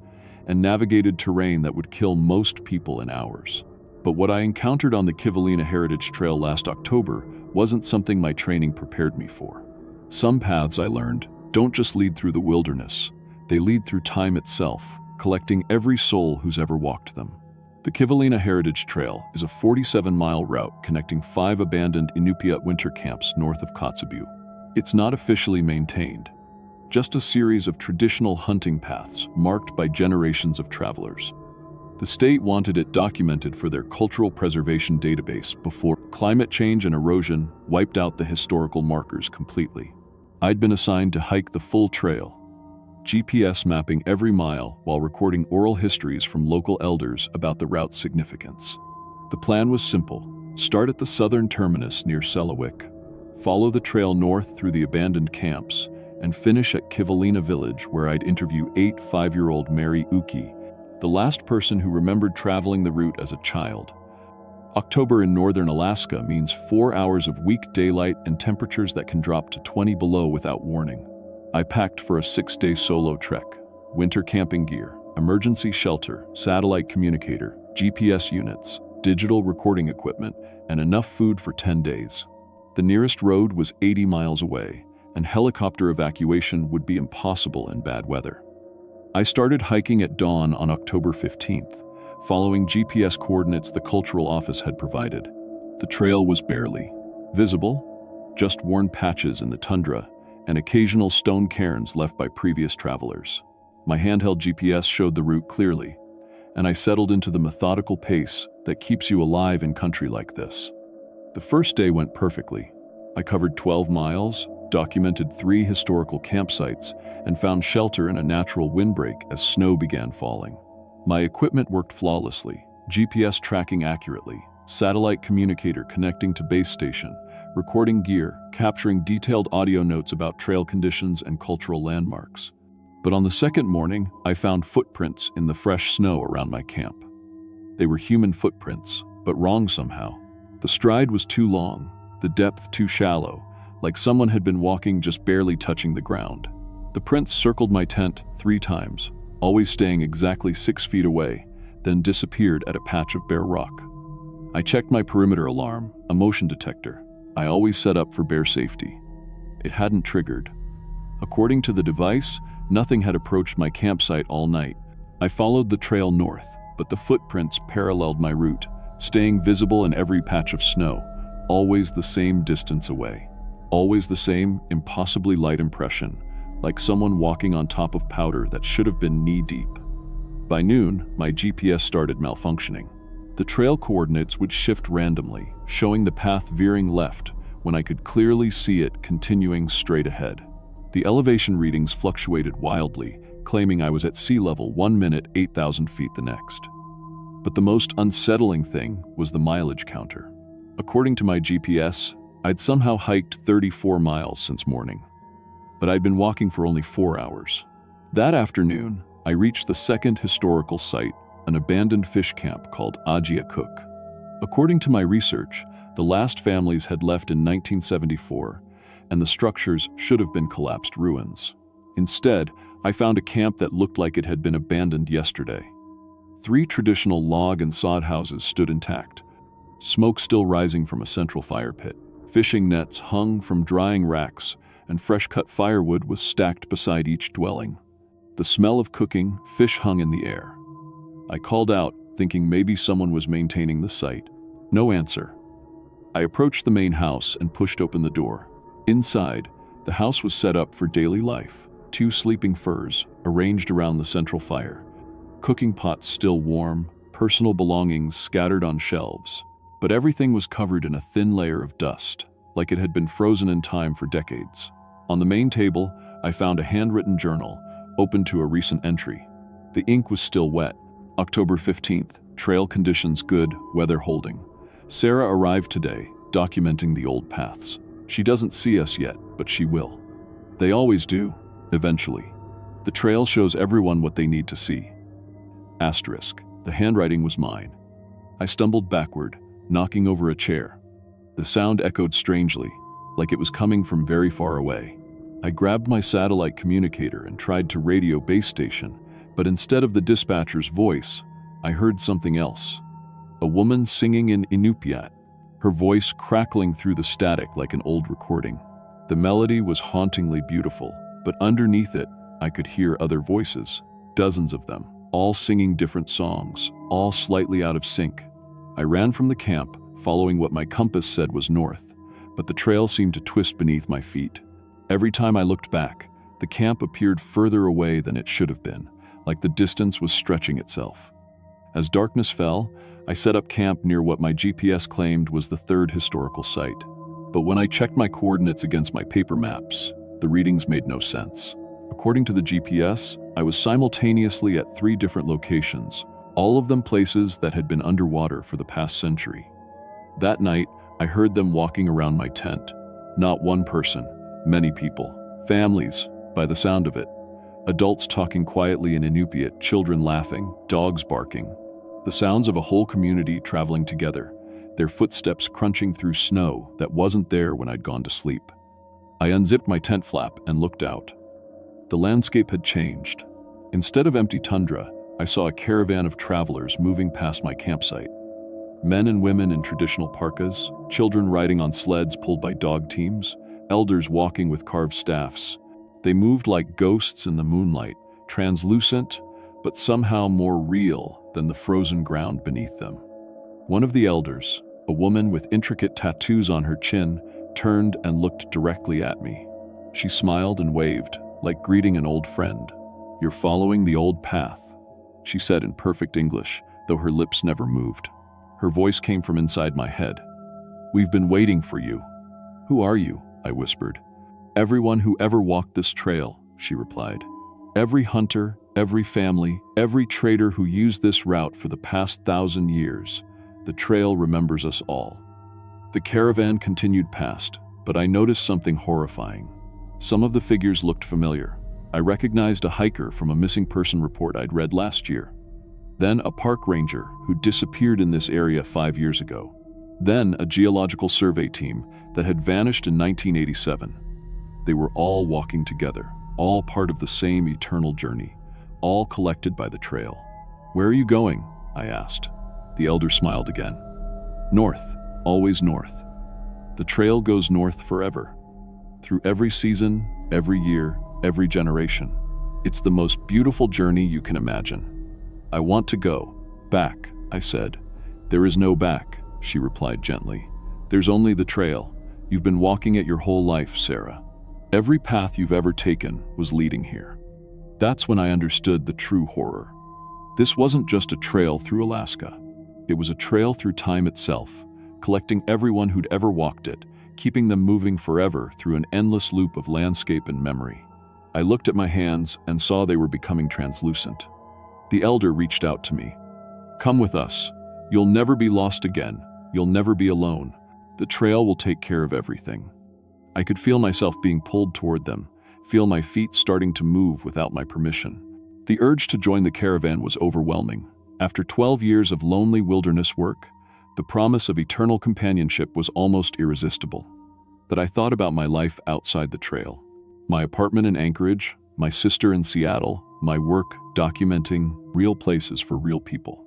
and navigated terrain that would kill most people in hours. But what I encountered on the Kivalina Heritage Trail last October wasn't something my training prepared me for. Some paths, I learned, don't just lead through the wilderness, they lead through time itself, collecting every soul who's ever walked them. The Kivalina Heritage Trail is a 47-mile route connecting 5 abandoned Inupiat winter camps north of Kotzebue. It's not officially maintained, just a series of traditional hunting paths marked by generations of travelers. The state wanted it documented for their cultural preservation database before climate change and erosion wiped out the historical markers completely. I'd been assigned to hike the full trail, GPS mapping every mile while recording oral histories from local elders about the route's significance. The plan was simple: start at the southern terminus near Selawik, follow the trail north through the abandoned camps, and finish at Kivalina Village, where I'd interview 5-year-old Mary Uki, the last person who remembered traveling the route as a child. October in northern Alaska means 4 hours of weak daylight and temperatures that can drop to 20 below without warning. I packed for a 6-day solo trek: winter camping gear, emergency shelter, satellite communicator, GPS units, digital recording equipment, and enough food for 10 days. The nearest road was 80 miles away, and helicopter evacuation would be impossible in bad weather. I started hiking at dawn on October 15th, following GPS coordinates the cultural office had provided. The trail was barely visible, just worn patches in the tundra and occasional stone cairns left by previous travelers. My handheld GPS showed the route clearly, and I settled into the methodical pace that keeps you alive in country like this. The first day went perfectly. I covered 12 miles, documented 3 historical campsites, and found shelter in a natural windbreak as snow began falling. My equipment worked flawlessly: GPS tracking accurately, satellite communicator connecting to base station, recording gear, capturing detailed audio notes about trail conditions and cultural landmarks. But on the second morning, I found footprints in the fresh snow around my camp. They were human footprints, but wrong somehow. The stride was too long, the depth too shallow, like someone had been walking just barely touching the ground. The prints circled my tent 3 times, always staying exactly 6 feet away, then disappeared at a patch of bare rock. I checked my perimeter alarm, a motion detector I always set up for bear safety. It hadn't triggered. According to the device, nothing had approached my campsite all night. I followed the trail north, but the footprints paralleled my route, staying visible in every patch of snow, always the same distance away. Always the same impossibly light impression, like someone walking on top of powder that should have been knee-deep. By noon, my GPS started malfunctioning. The trail coordinates would shift randomly, showing the path veering left when I could clearly see it continuing straight ahead. The elevation readings fluctuated wildly, claiming I was at sea level 1 minute, 8,000 feet the next. But the most unsettling thing was the mileage counter. According to my GPS, I'd somehow hiked 34 miles since morning, but I'd been walking for only 4 hours. That afternoon, I reached the second historical site, an abandoned fish camp called Ajia Cook. According to my research, the last families had left in 1974, and the structures should have been collapsed ruins. Instead, I found a camp that looked like it had been abandoned yesterday. 3 traditional log and sod houses stood intact, smoke still rising from a central fire pit. Fishing nets hung from drying racks, and fresh-cut firewood was stacked beside each dwelling. The smell of cooking fish hung in the air. I called out, thinking maybe someone was maintaining the site. No answer. I approached the main house and pushed open the door. Inside, the house was set up for daily life. 2 sleeping furs arranged around the central fire. Cooking pots still warm, personal belongings scattered on shelves. But everything was covered in a thin layer of dust, like it had been frozen in time for decades. On the main table, I found a handwritten journal, open to a recent entry. The ink was still wet. October 15th, trail conditions good, weather holding. Sarah arrived today, documenting the old paths. She doesn't see us yet, but she will. They always do, eventually. The trail shows everyone what they need to see. Asterisk. The handwriting was mine. I stumbled backward, knocking over a chair. The sound echoed strangely, like it was coming from very far away. I grabbed my satellite communicator and tried to radio base station, but instead of the dispatcher's voice, I heard something else. A woman singing in Inupiat, her voice crackling through the static like an old recording. The melody was hauntingly beautiful, but underneath it, I could hear other voices, dozens of them, all singing different songs, all slightly out of sync. I ran from the camp, following what my compass said was north, but the trail seemed to twist beneath my feet. Every time I looked back, the camp appeared further away than it should have been, like the distance was stretching itself. As darkness fell, I set up camp near what my GPS claimed was the 3rd historical site. But when I checked my coordinates against my paper maps, the readings made no sense. According to the GPS, I was simultaneously at 3 different locations, all of them places that had been underwater for the past century. That night, I heard them walking around my tent. Not one person, many people, families, by the sound of it. Adults talking quietly in Inupiat, children laughing, dogs barking. The sounds of a whole community traveling together, their footsteps crunching through snow that wasn't there when I'd gone to sleep. I unzipped my tent flap and looked out. The landscape had changed. Instead of empty tundra, I saw a caravan of travelers moving past my campsite. Men and women in traditional parkas, children riding on sleds pulled by dog teams, elders walking with carved staffs. They moved like ghosts in the moonlight, translucent, but somehow more real than the frozen ground beneath them. One of the elders, a woman with intricate tattoos on her chin, turned and looked directly at me. She smiled and waved, like greeting an old friend. "You're following the old path," she said in perfect English, though her lips never moved. Her voice came from inside my head. "We've been waiting for you." "Who are you?" I whispered. "Everyone who ever walked this trail," she replied. "Every hunter, every family, every trader who used this route for the past 1,000 years. The trail remembers us all." The caravan continued past, but I noticed something horrifying. Some of the figures looked familiar. I recognized a hiker from a missing person report I'd read last year. Then a park ranger who disappeared in this area 5 years ago. Then a geological survey team that had vanished in 1987. They were all walking together, all part of the same eternal journey, all collected by the trail. "Where are you going?" I asked. The elder smiled again. "North, always north. The trail goes north forever, through every season, every year, every generation. It's the most beautiful journey you can imagine." "I want to go. Back," I said. "There is no back," she replied gently. "There's only the trail. You've been walking it your whole life, Sarah. Every path you've ever taken was leading here." That's when I understood the true horror. This wasn't just a trail through Alaska. It was a trail through time itself, collecting everyone who'd ever walked it, keeping them moving forever through an endless loop of landscape and memory. I looked at my hands and saw they were becoming translucent. The elder reached out to me. "Come with us. You'll never be lost again. You'll never be alone. The trail will take care of everything." I could feel myself being pulled toward them, feel my feet starting to move without my permission. The urge to join the caravan was overwhelming. After 12 years of lonely wilderness work, the promise of eternal companionship was almost irresistible. But I thought about my life outside the trail. My apartment in Anchorage, my sister in Seattle, my work documenting real places for real people.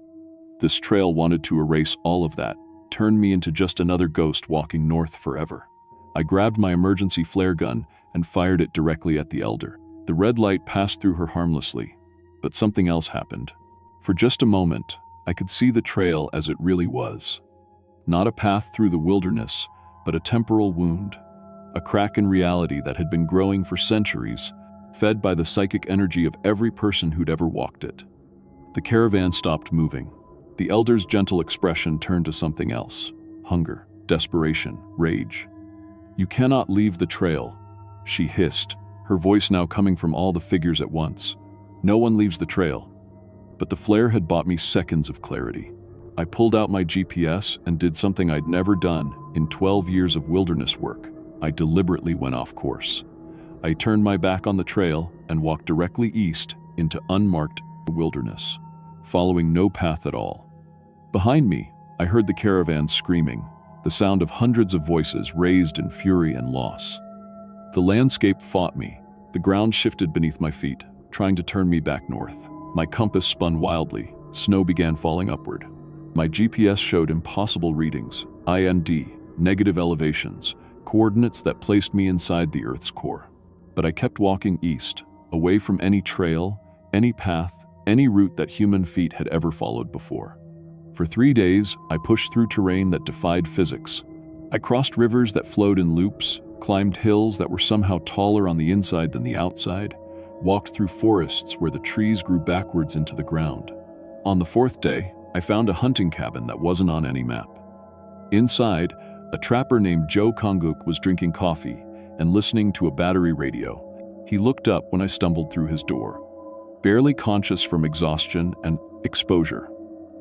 This trail wanted to erase all of that, turn me into just another ghost walking north forever. I grabbed my emergency flare gun and fired it directly at the elder. The red light passed through her harmlessly, but something else happened. For just a moment, I could see the trail as it really was. Not a path through the wilderness, but a temporal wound, a crack in reality that had been growing for centuries, fed by the psychic energy of every person who'd ever walked it. The caravan stopped moving. The elder's gentle expression turned to something else: hunger, desperation, rage. "You cannot leave the trail," she hissed, her voice now coming from all the figures at once. "No one leaves the trail." But the flare had bought me seconds of clarity. I pulled out my GPS and did something I'd never done in 12 years of wilderness work. I deliberately went off course. I turned my back on the trail and walked directly east into unmarked wilderness, following no path at all. Behind me, I heard the caravan screaming, the sound of hundreds of voices raised in fury and loss. The landscape fought me. The ground shifted beneath my feet, trying to turn me back north. My compass spun wildly. Snow began falling upward. My GPS showed impossible readings, IND, negative elevations, coordinates that placed me inside the Earth's core. But I kept walking east, away from any trail, any path, any route that human feet had ever followed before. For 3 days, I pushed through terrain that defied physics. I crossed rivers that flowed in loops, climbed hills that were somehow taller on the inside than the outside, walked through forests where the trees grew backwards into the ground. On the 4th day, I found a hunting cabin that wasn't on any map. Inside, a trapper named Joe Konguk was drinking coffee and listening to a battery radio. He looked up when I stumbled through his door, barely conscious from exhaustion and exposure.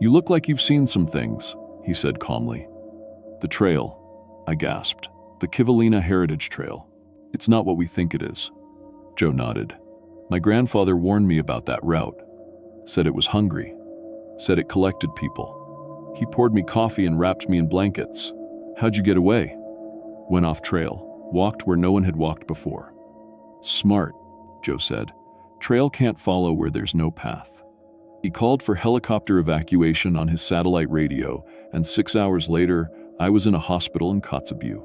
"You look like you've seen some things," he said calmly. "The trail," I gasped. "The Kivalina Heritage Trail. It's not what we think it is." Joe nodded. "My grandfather warned me about that route. Said it was hungry. Said it collected people. He poured me coffee and wrapped me in blankets. How'd you get away?" "Went off trail. Walked where no one had walked before." "Smart," Joe said. "Trail can't follow where there's no path." He called for helicopter evacuation on his satellite radio, and 6 hours later, I was in a hospital in Kotzebue.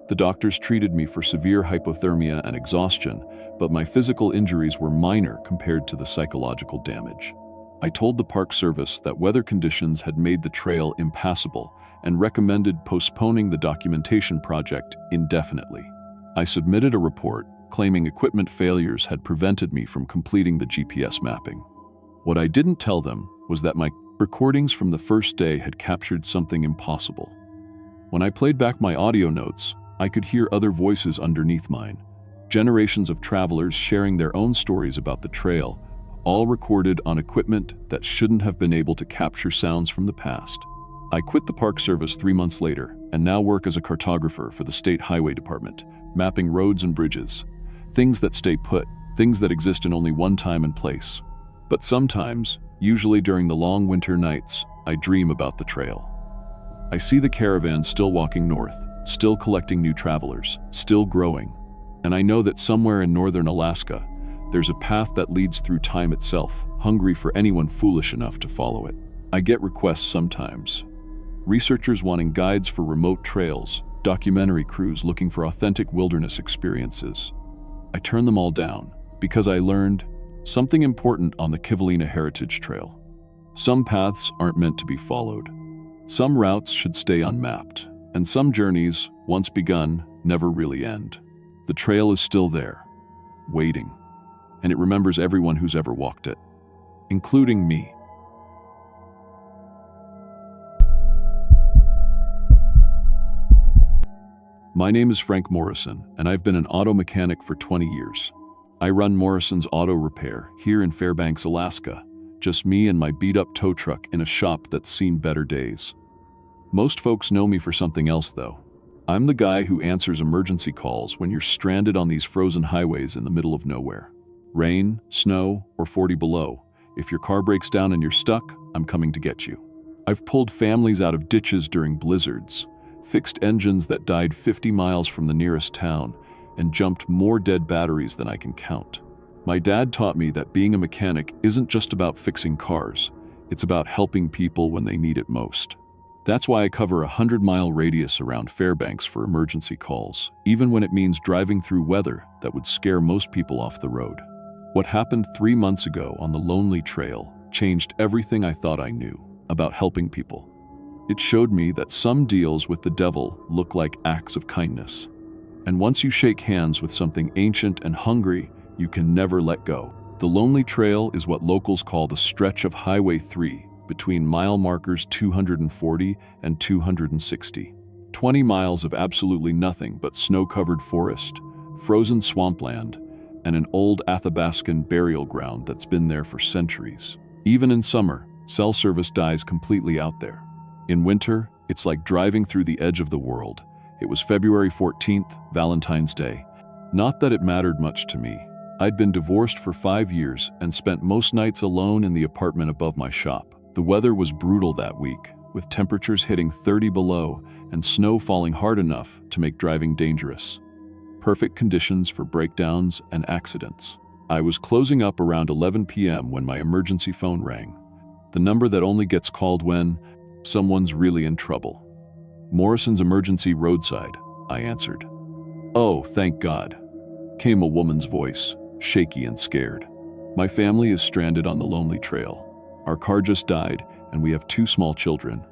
The doctors treated me for severe hypothermia and exhaustion, but my physical injuries were minor compared to the psychological damage. I told the Park Service that weather conditions had made the trail impassable and recommended postponing the documentation project indefinitely. I submitted a report claiming equipment failures had prevented me from completing the GPS mapping. What I didn't tell them was that my recordings from the first day had captured something impossible. When I played back my audio notes, I could hear other voices underneath mine, generations of travelers sharing their own stories about the trail, all recorded on equipment that shouldn't have been able to capture sounds from the past. I quit the Park Service 3 months later and now work as a cartographer for the State Highway Department, mapping roads and bridges, things that stay put, things that exist in only one time and place. But sometimes, usually during the long winter nights, I dream about the trail. I see the caravan still walking north, still collecting new travelers, still growing. And I know that somewhere in northern Alaska, there's a path that leads through time itself, hungry for anyone foolish enough to follow it. I get requests sometimes. Researchers wanting guides for remote trails, documentary crews looking for authentic wilderness experiences. I turn them all down because I learned something important on the Kivalina Heritage Trail. Some paths aren't meant to be followed. Some routes should stay unmapped, and some journeys, once begun, never really end. The trail is still there, waiting, and it remembers everyone who's ever walked it, including me. My name is Frank Morrison, and I've been an auto mechanic for 20 years. I run Morrison's Auto Repair here in Fairbanks, Alaska, just me and my beat-up tow truck in a shop that's seen better days. Most folks know me for something else, though. I'm the guy who answers emergency calls when you're stranded on these frozen highways in the middle of nowhere. Rain, snow, or 40 below. If your car breaks down and you're stuck, I'm coming to get you. I've pulled families out of ditches during blizzards, fixed engines that died 50 miles from the nearest town, and jumped more dead batteries than I can count. My dad taught me that being a mechanic isn't just about fixing cars, it's about helping people when they need it most. That's why I cover a 100-mile radius around Fairbanks for emergency calls, even when it means driving through weather that would scare most people off the road. What happened 3 months ago on the Lonely Trail changed everything I thought I knew about helping people. It showed me that some deals with the devil look like acts of kindness. And once you shake hands with something ancient and hungry, you can never let go. The Lonely Trail is what locals call the stretch of Highway 3 between mile markers 240 and 260. 20 miles of absolutely nothing but snow-covered forest, frozen swampland, and an old Athabascan burial ground that's been there for centuries. Even in summer, cell service dies completely out there. In winter, it's like driving through the edge of the world. It was February 14th, Valentine's Day. Not that it mattered much to me. I'd been divorced for 5 years and spent most nights alone in the apartment above my shop. The weather was brutal that week, with temperatures hitting 30 below and snow falling hard enough to make driving dangerous. Perfect conditions for breakdowns and accidents. I was closing up around 11 p.m. when my emergency phone rang. The number that only gets called when someone's really in trouble. Morrison's Emergency Roadside, I answered. "Oh, thank God," came a woman's voice, shaky and scared. "My family is stranded on the Lonely Trail. Our car just died, and we have 2 small children.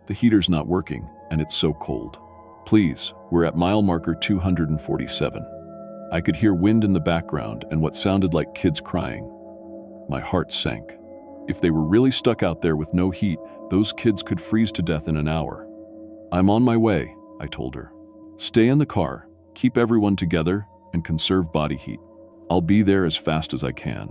The heater's not working, and it's so cold. Please, we're at mile marker 247. I could hear wind in the background and what sounded like kids crying. My heart sank. If they were really stuck out there with no heat, those kids could freeze to death in an hour. "I'm on my way," I told her. "Stay in the car, keep everyone together, and conserve body heat. I'll be there as fast as I can."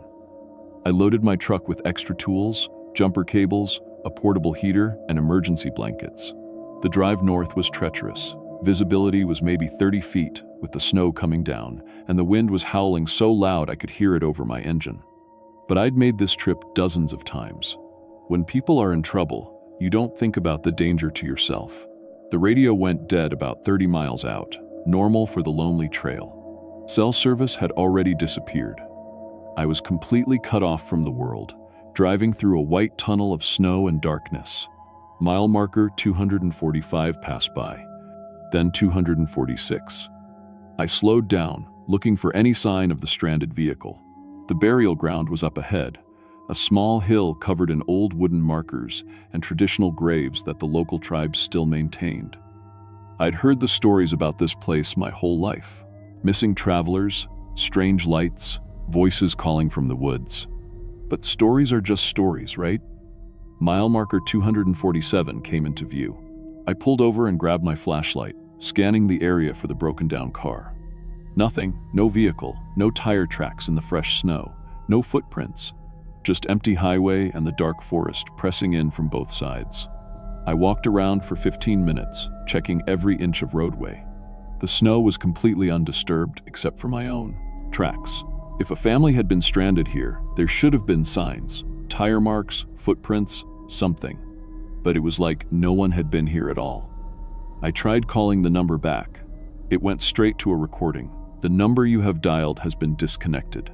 I loaded my truck with extra tools, jumper cables, a portable heater, and emergency blankets. The drive north was treacherous. Visibility was maybe 30 feet, with the snow coming down, and the wind was howling so loud I could hear it over my engine. But I'd made this trip dozens of times. When people are in trouble, you don't think about the danger to yourself. The radio went dead about 30 miles out, normal for the Lonely Trail. Cell service had already disappeared. I was completely cut off from the world, driving through a white tunnel of snow and darkness. Mile marker 245 passed by, then 246. I slowed down, looking for any sign of the stranded vehicle. The burial ground was up ahead, a small hill covered in old wooden markers and traditional graves that the local tribes still maintained. I'd heard the stories about this place my whole life. Missing travelers, strange lights, voices calling from the woods. But stories are just stories, right? Mile marker 247 came into view. I pulled over and grabbed my flashlight, scanning the area for the broken-down car. Nothing, no vehicle, no tire tracks in the fresh snow, no footprints, just empty highway and the dark forest pressing in from both sides. I walked around for 15 minutes, checking every inch of roadway. The snow was completely undisturbed except for my own tracks. If a family had been stranded here, there should have been signs, tire marks, footprints, something. But it was like no one had been here at all. I tried calling the number back. It went straight to a recording. "The number you have dialed has been disconnected."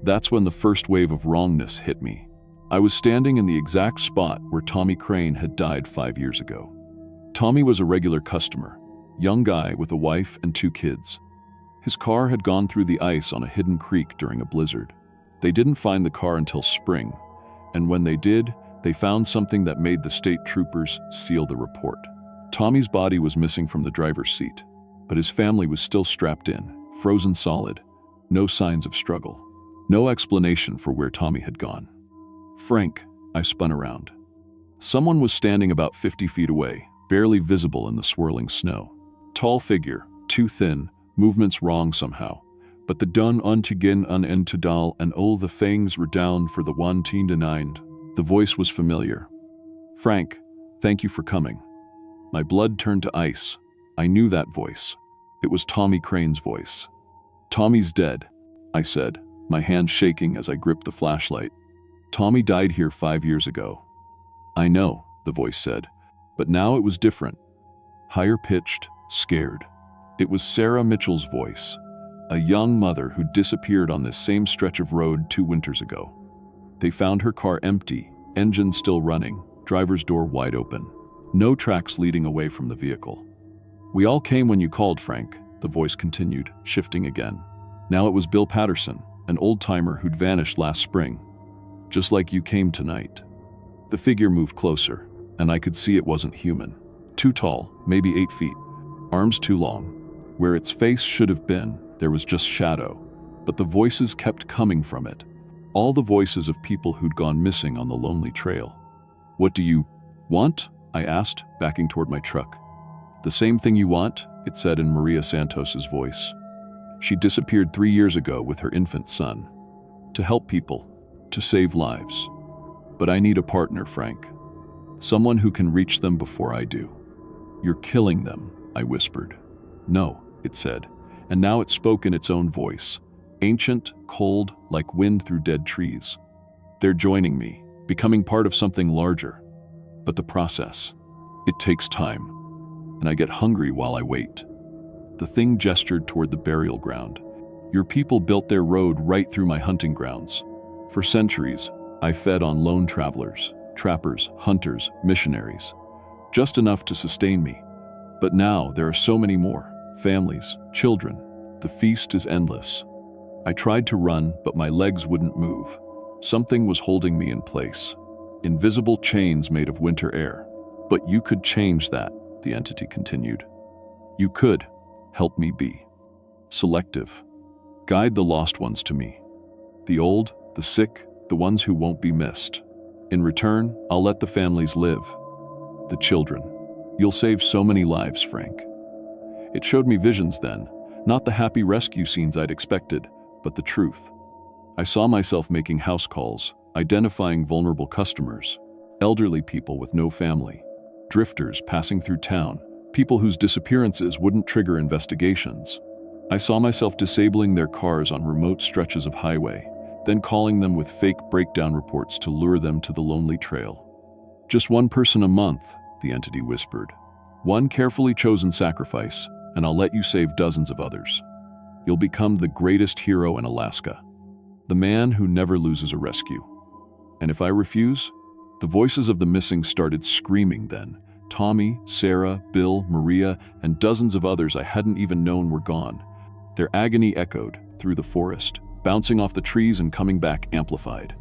That's when the first wave of wrongness hit me. I was standing in the exact spot where Tommy Crane had died 5 years ago. Tommy was a regular customer, young guy with a wife and 2 kids. His car had gone through the ice on a hidden creek during a blizzard. They didn't find the car until spring, and when they did, they found something that made the state troopers seal the report. Tommy's body was missing from the driver's seat, but his family was still strapped in, frozen solid, no signs of struggle. No explanation for where Tommy had gone. "Frank," I spun around. Someone was standing about 50 feet away, barely visible in the swirling snow. Tall figure, too thin, movements wrong somehow. But the dun untigin un entudal and the fangs redown for the one teen denied. The voice was familiar. "Frank, thank you for coming." My blood turned to ice. I knew that voice. It was Tommy Crane's voice. "Tommy's dead," I said, my hand shaking as I gripped the flashlight. "Tommy died here 5 years ago. I know, the voice said, but now it was different. Higher pitched, scared. It was Sarah Mitchell's voice, a young mother who disappeared on this same stretch of road 2 winters ago. They found her car empty, engine still running, driver's door wide open. No tracks leading away from the vehicle. We all came when you called, Frank, the voice continued, shifting again. Now it was Bill Patterson, an old-timer who'd vanished last spring. Just like you came tonight. The figure moved closer, and I could see it wasn't human. Too tall, maybe 8 feet. Arms too long. Where its face should have been, there was just shadow. But the voices kept coming from it. All the voices of people who'd gone missing on the lonely trail. What do you want? I asked, backing toward my truck. The same thing you want, it said in Maria Santos's voice. She disappeared 3 years ago with her infant son. To help people, to save lives. But I need a partner, Frank. Someone who can reach them before I do. You're killing them, I whispered. No, it said, and now it spoke in its own voice, ancient, cold, like wind through dead trees. They're joining me, becoming part of something larger. But the process, it takes time, and I get hungry while I wait. The thing gestured toward the burial ground. Your people built their road right through my hunting grounds. For centuries, I fed on lone travelers, trappers, hunters, missionaries. Just enough to sustain me. But now there are so many more. Families, children. The feast is endless. I tried to run, but my legs wouldn't move. Something was holding me in place. Invisible chains made of winter air. But you could change that, the entity continued. You could help me be selective. Guide the lost ones to me. The old, the sick, the ones who won't be missed. In return, I'll let the families live. The children. You'll save so many lives, Frank. It showed me visions then, not the happy rescue scenes I'd expected, but the truth. I saw myself making house calls, identifying vulnerable customers, elderly people with no family, drifters passing through town, people whose disappearances wouldn't trigger investigations. I saw myself disabling their cars on remote stretches of highway, then calling them with fake breakdown reports to lure them to the lonely trail. Just one person a month, the entity whispered. One carefully chosen sacrifice, and I'll let you save dozens of others. You'll become the greatest hero in Alaska. The man who never loses a rescue. And if I refuse? The voices of the missing started screaming then. Tommy, Sarah, Bill, Maria, and dozens of others I hadn't even known were gone. Their agony echoed through the forest, bouncing off the trees and coming back amplified.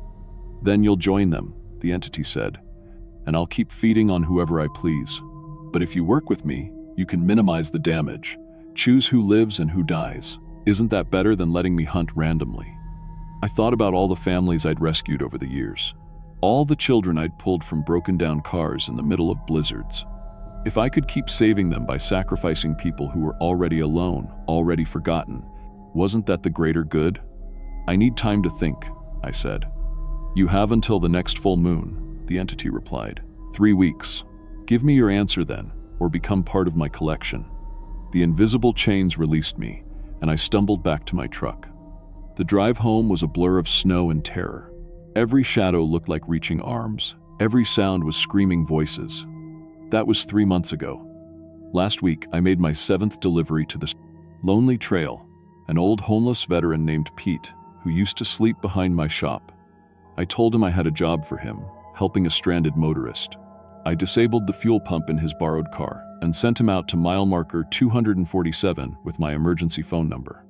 Then you'll join them, the entity said, and I'll keep feeding on whoever I please. But if you work with me, you can minimize the damage. Choose who lives and who dies. Isn't that better than letting me hunt randomly? I thought about all the families I'd rescued over the years. All the children I'd pulled from broken-down cars in the middle of blizzards. If I could keep saving them by sacrificing people who were already alone, already forgotten, wasn't that the greater good? I need time to think, I said. You have until the next full moon, the entity replied. 3 weeks. Give me your answer then, or become part of my collection. The invisible chains released me, and I stumbled back to my truck. The drive home was a blur of snow and terror. Every shadow looked like reaching arms. Every sound was screaming voices. That was 3 months ago. Last week, I made my 7th delivery to the lonely trail, an old homeless veteran named Pete, who used to sleep behind my shop. I told him I had a job for him, helping a stranded motorist. I disabled the fuel pump in his borrowed car and sent him out to mile marker 247 with my emergency phone number.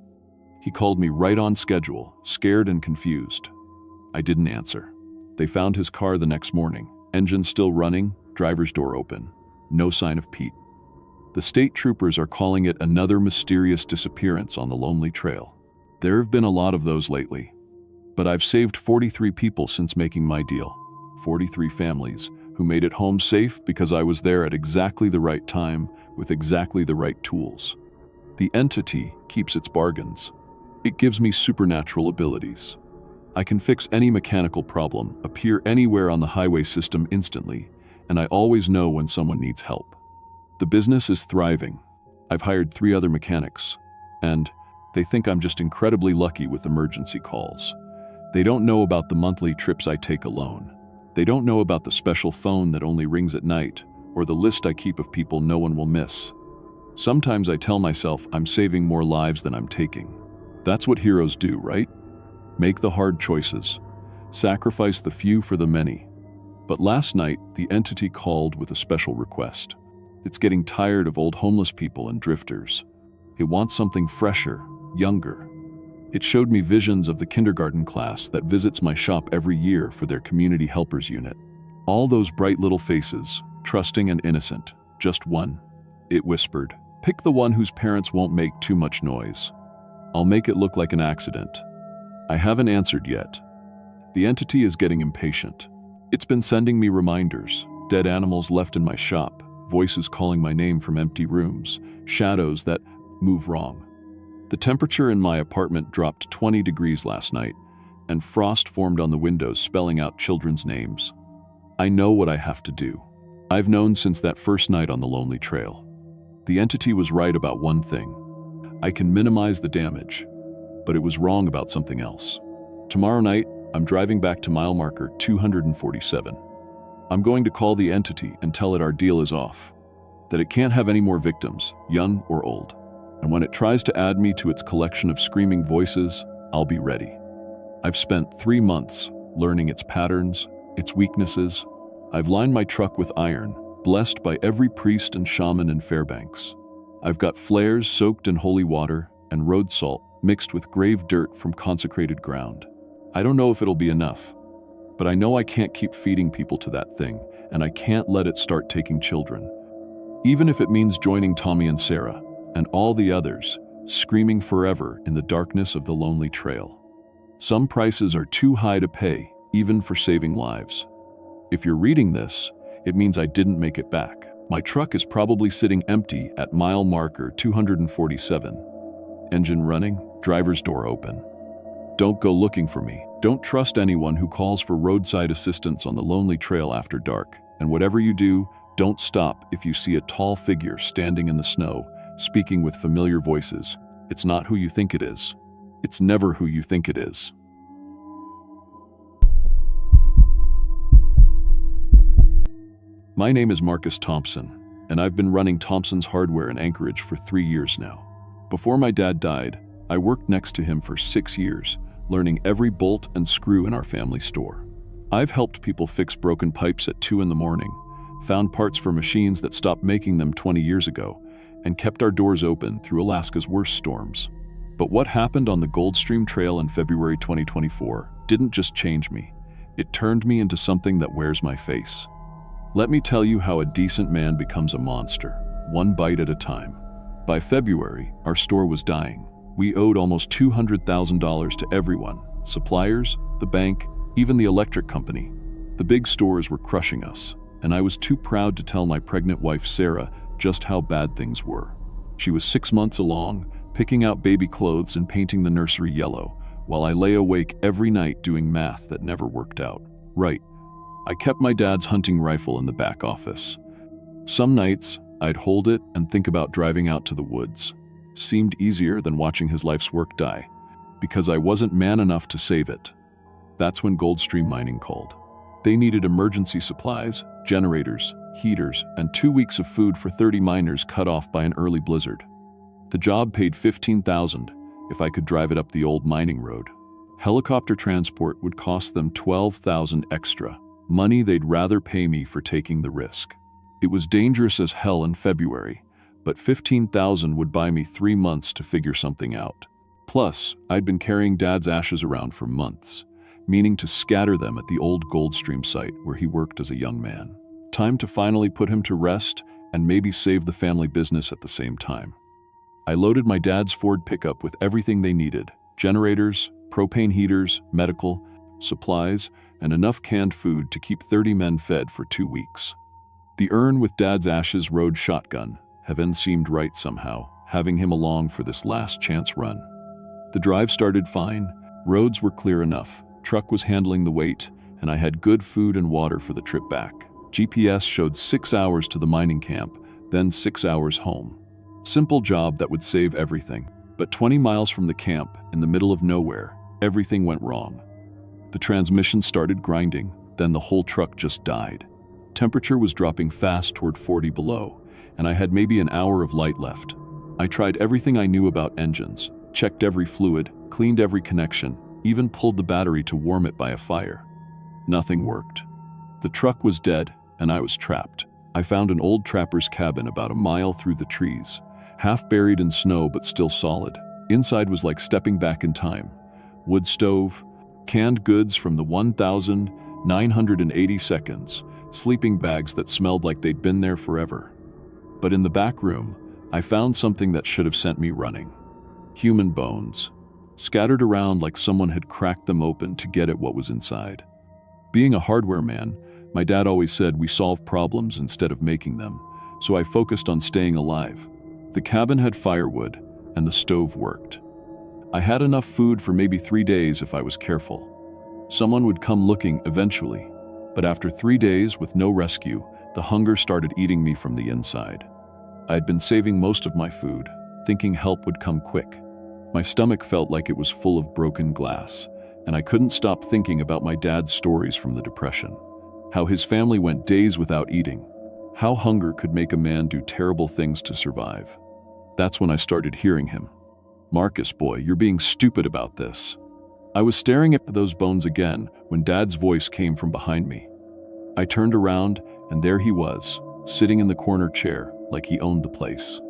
He called me right on schedule, scared and confused. I didn't answer. They found his car the next morning, engine still running, driver's door open. No sign of Pete. The state troopers are calling it another mysterious disappearance on the lonely trail. There have been a lot of those lately. But I've saved 43 people since making my deal. 43 families who made it home safe because I was there at exactly the right time with exactly the right tools. The entity keeps its bargains. It gives me supernatural abilities. I can fix any mechanical problem, appear anywhere on the highway system instantly, and I always know when someone needs help. The business is thriving. I've hired 3 other mechanics, and they think I'm just incredibly lucky with emergency calls. They don't know about the monthly trips I take alone. They don't know about the special phone that only rings at night, or the list I keep of people no one will miss. Sometimes I tell myself I'm saving more lives than I'm taking. That's what heroes do, right? Make the hard choices. Sacrifice the few for the many. But last night, the entity called with a special request. It's getting tired of old homeless people and drifters. It wants something fresher, younger. It showed me visions of the kindergarten class that visits my shop every year for their community helpers unit. All those bright little faces, trusting and innocent. Just one. It whispered, "Pick the one whose parents won't make too much noise. I'll make it look like an accident." I haven't answered yet. The entity is getting impatient. It's been sending me reminders, dead animals left in my shop, voices calling my name from empty rooms, shadows that move wrong. The temperature in my apartment dropped 20 degrees last night, and frost formed on the windows, spelling out children's names. I know what I have to do. I've known since that first night on the lonely trail. The entity was right about one thing. I can minimize the damage, but it was wrong about something else. Tomorrow night, I'm driving back to mile marker 247. I'm going to call the entity and tell it our deal is off, that it can't have any more victims, young or old. And when it tries to add me to its collection of screaming voices, I'll be ready. I've spent 3 months learning its patterns, its weaknesses. I've lined my truck with iron, blessed by every priest and shaman in Fairbanks. I've got flares soaked in holy water and road salt mixed with grave dirt from consecrated ground. I don't know if it'll be enough, but I know I can't keep feeding people to that thing, and I can't let it start taking children. Even if it means joining Tommy and Sarah, and all the others, screaming forever in the darkness of the lonely trail. Some prices are too high to pay, even for saving lives. If you're reading this, it means I didn't make it back. My truck is probably sitting empty at mile marker 247. Engine running, driver's door open. Don't go looking for me. Don't trust anyone who calls for roadside assistance on the lonely trail after dark. And whatever you do, don't stop if you see a tall figure standing in the snow, speaking with familiar voices. It's not who you think it is. It's never who you think it is. My name is Marcus Thompson, and I've been running Thompson's Hardware in Anchorage for 3 years now. Before my dad died, I worked next to him for 6 years, learning every bolt and screw in our family store. I've helped people fix broken pipes at 2 in the morning, found parts for machines that stopped making them 20 years ago, and kept our doors open through Alaska's worst storms. But what happened on the Goldstream Trail in February 2024 didn't just change me. It turned me into something that wears my face. Let me tell you how a decent man becomes a monster, one bite at a time. By February, our store was dying. We owed almost $200,000 to everyone, suppliers, the bank, even the electric company. The big stores were crushing us, and I was too proud to tell my pregnant wife Sarah just how bad things were. She was 6 months along, picking out baby clothes and painting the nursery yellow, while I lay awake every night doing math that never worked out. Right. I kept my dad's hunting rifle in the back office. Some nights, I'd hold it and think about driving out to the woods. Seemed easier than watching his life's work die, because I wasn't man enough to save it. That's when Goldstream Mining called. They needed emergency supplies, generators, heaters, and 2 weeks of food for 30 miners cut off by an early blizzard. The job paid $15,000 if I could drive it up the old mining road. Helicopter transport would cost them $12,000 extra, money they'd rather pay me for taking the risk. It was dangerous as hell in February, but $15,000 would buy me 3 months to figure something out. Plus, I'd been carrying Dad's ashes around for months, meaning to scatter them at the old Goldstream site where he worked as a young man. Time to finally put him to rest and maybe save the family business at the same time. I loaded my dad's Ford pickup with everything they needed: generators, propane heaters, medical, supplies, and enough canned food to keep 30 men fed for 2 weeks. The urn with Dad's ashes rode shotgun. Heaven seemed right somehow, having him along for this last chance run. The drive started fine, roads were clear enough, truck was handling the weight, and I had good food and water for the trip back. GPS showed 6 hours to the mining camp, then 6 hours home. Simple job that would save everything. But 20 miles from the camp, in the middle of nowhere, everything went wrong. The transmission started grinding, Then the whole truck just died. Temperature was dropping fast toward 40 below, and I had maybe an hour of light left. I tried everything I knew about engines, checked every fluid, cleaned every connection, even pulled the battery to warm it by a fire. Nothing worked. The truck was dead, and I was trapped. I found an old trapper's cabin about a mile through the trees, half buried in snow but still solid. Inside was like stepping back in time. Wood stove, canned goods from the 1,980 seconds, sleeping bags that smelled like they'd been there forever. But in the back room, I found something that should have sent me running. Human bones, scattered around like someone had cracked them open to get at what was inside. Being a hardware man, my dad always said we solve problems instead of making them, so I focused on staying alive. The cabin had firewood, and the stove worked. I had enough food for maybe 3 days if I was careful. Someone would come looking eventually, but after 3 days with no rescue, the hunger started eating me from the inside. I had been saving most of my food, thinking help would come quick. My stomach felt like it was full of broken glass, and I couldn't stop thinking about my dad's stories from the Depression. How his family went days without eating. How hunger could make a man do terrible things to survive. That's when I started hearing him. "Marcus, boy, you're being stupid about this." I was staring at those bones again when Dad's voice came from behind me. I turned around, and there he was, sitting in the corner chair like he owned the place,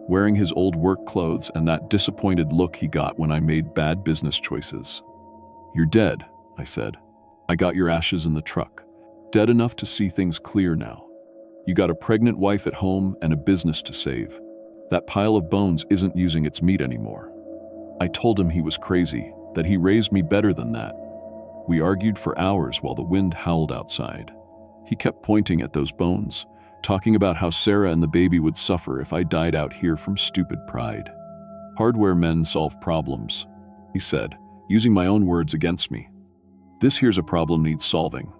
wearing his old work clothes and that disappointed look he got when I made bad business choices. "You're dead," I said. "I got your ashes in the truck. Dead enough to see things clear now. You got a pregnant wife at home and a business to save. That pile of bones isn't using its meat anymore." I told him he was crazy, that he raised me better than that. We argued for hours while the wind howled outside. He kept pointing at those bones, talking about how Sarah and the baby would suffer if I died out here from stupid pride. "Hardware men solve problems," he said, using my own words against me. "This here's a problem needs solving."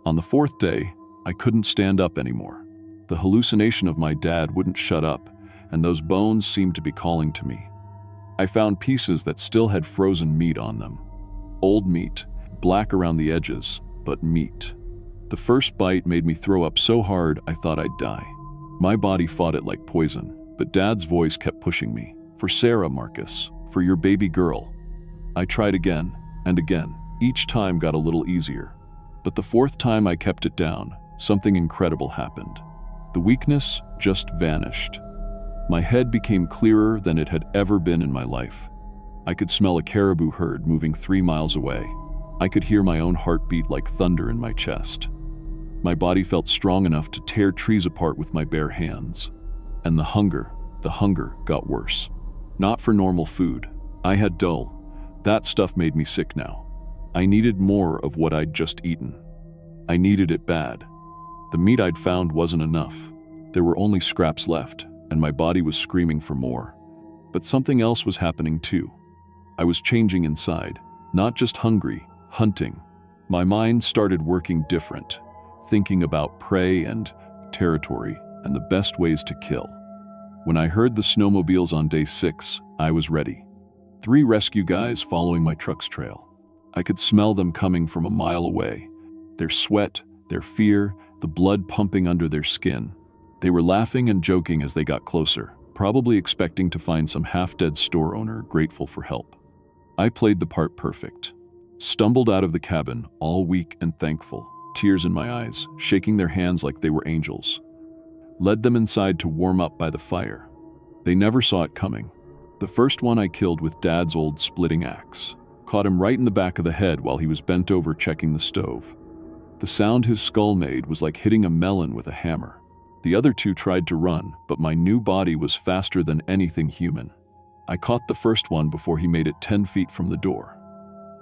On the 4th day, I couldn't stand up anymore. The hallucination of my dad wouldn't shut up, and those bones seemed to be calling to me. I found pieces that still had frozen meat on them. Old meat, black around the edges, but meat. The first bite made me throw up so hard I thought I'd die. My body fought it like poison, but Dad's voice kept pushing me. "For Sarah, Marcus, for your baby girl." I tried again and again. Each time got a little easier. But the 4th time I kept it down, something incredible happened. The weakness just vanished. My head became clearer than it had ever been in my life. I could smell a caribou herd moving 3 miles away. I could hear my own heartbeat like thunder in my chest. My body felt strong enough to tear trees apart with my bare hands. And the hunger got worse. Not for normal food. I had dull. That stuff made me sick now. I needed more of what I'd just eaten. I needed it bad. The meat I'd found wasn't enough. There were only scraps left, and my body was screaming for more. But something else was happening too. I was changing inside, not just hungry, hunting. My mind started working different, thinking about prey and territory and the best ways to kill. When I heard the snowmobiles on day 6, I was ready. 3 rescue guys following my truck's trail. I could smell them coming from a mile away. Their sweat, their fear, the blood pumping under their skin. They were laughing and joking as they got closer, probably expecting to find some half-dead store owner grateful for help. I played the part perfect. Stumbled out of the cabin, all weak and thankful, tears in my eyes, shaking their hands like they were angels. Led them inside to warm up by the fire. They never saw it coming. The first one I killed with Dad's old splitting axe. Caught him right in the back of the head while he was bent over checking the stove. The sound his skull made was like hitting a melon with a hammer. The other 2 tried to run, but my new body was faster than anything human. I caught the first one before he made it 10 feet from the door.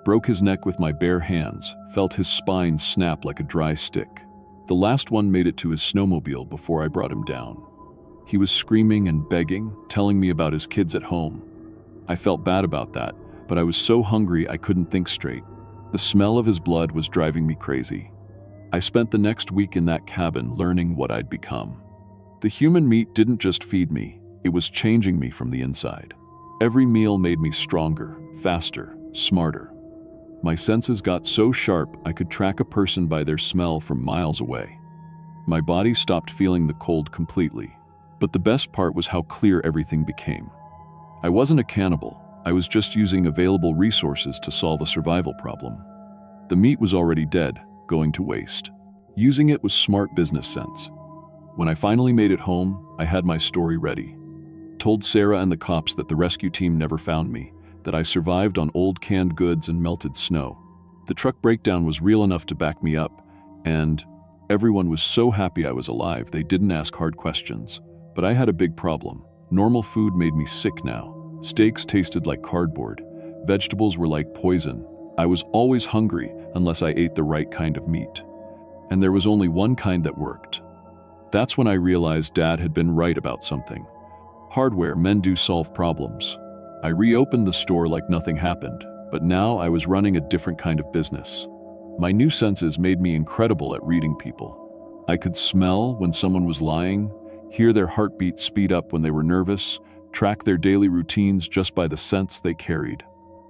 Broke his neck with my bare hands, felt his spine snap like a dry stick. The last one made it to his snowmobile before I brought him down. He was screaming and begging, telling me about his kids at home. I felt bad about that, but I was so hungry I couldn't think straight. The smell of his blood was driving me crazy. I spent the next week in that cabin learning what I'd become. The human meat didn't just feed me, it was changing me from the inside. Every meal made me stronger, faster, smarter. My senses got so sharp I could track a person by their smell from miles away. My body stopped feeling the cold completely. But the best part was how clear everything became. I wasn't a cannibal. I was just using available resources to solve a survival problem. The meat was already dead, going to waste. Using it was smart business sense. When I finally made it home, I had my story ready. Told Sarah and the cops that the rescue team never found me, that I survived on old canned goods and melted snow. The truck breakdown was real enough to back me up, and everyone was so happy I was alive they didn't ask hard questions. But I had a big problem. Normal food made me sick now. Steaks tasted like cardboard. Vegetables were like poison. I was always hungry unless I ate the right kind of meat. And there was only one kind that worked. That's when I realized Dad had been right about something. Hardware men do solve problems. I reopened the store like nothing happened, but now I was running a different kind of business. My new senses made me incredible at reading people. I could smell when someone was lying, hear their heartbeat speed up when they were nervous, track their daily routines just by the scents they carried.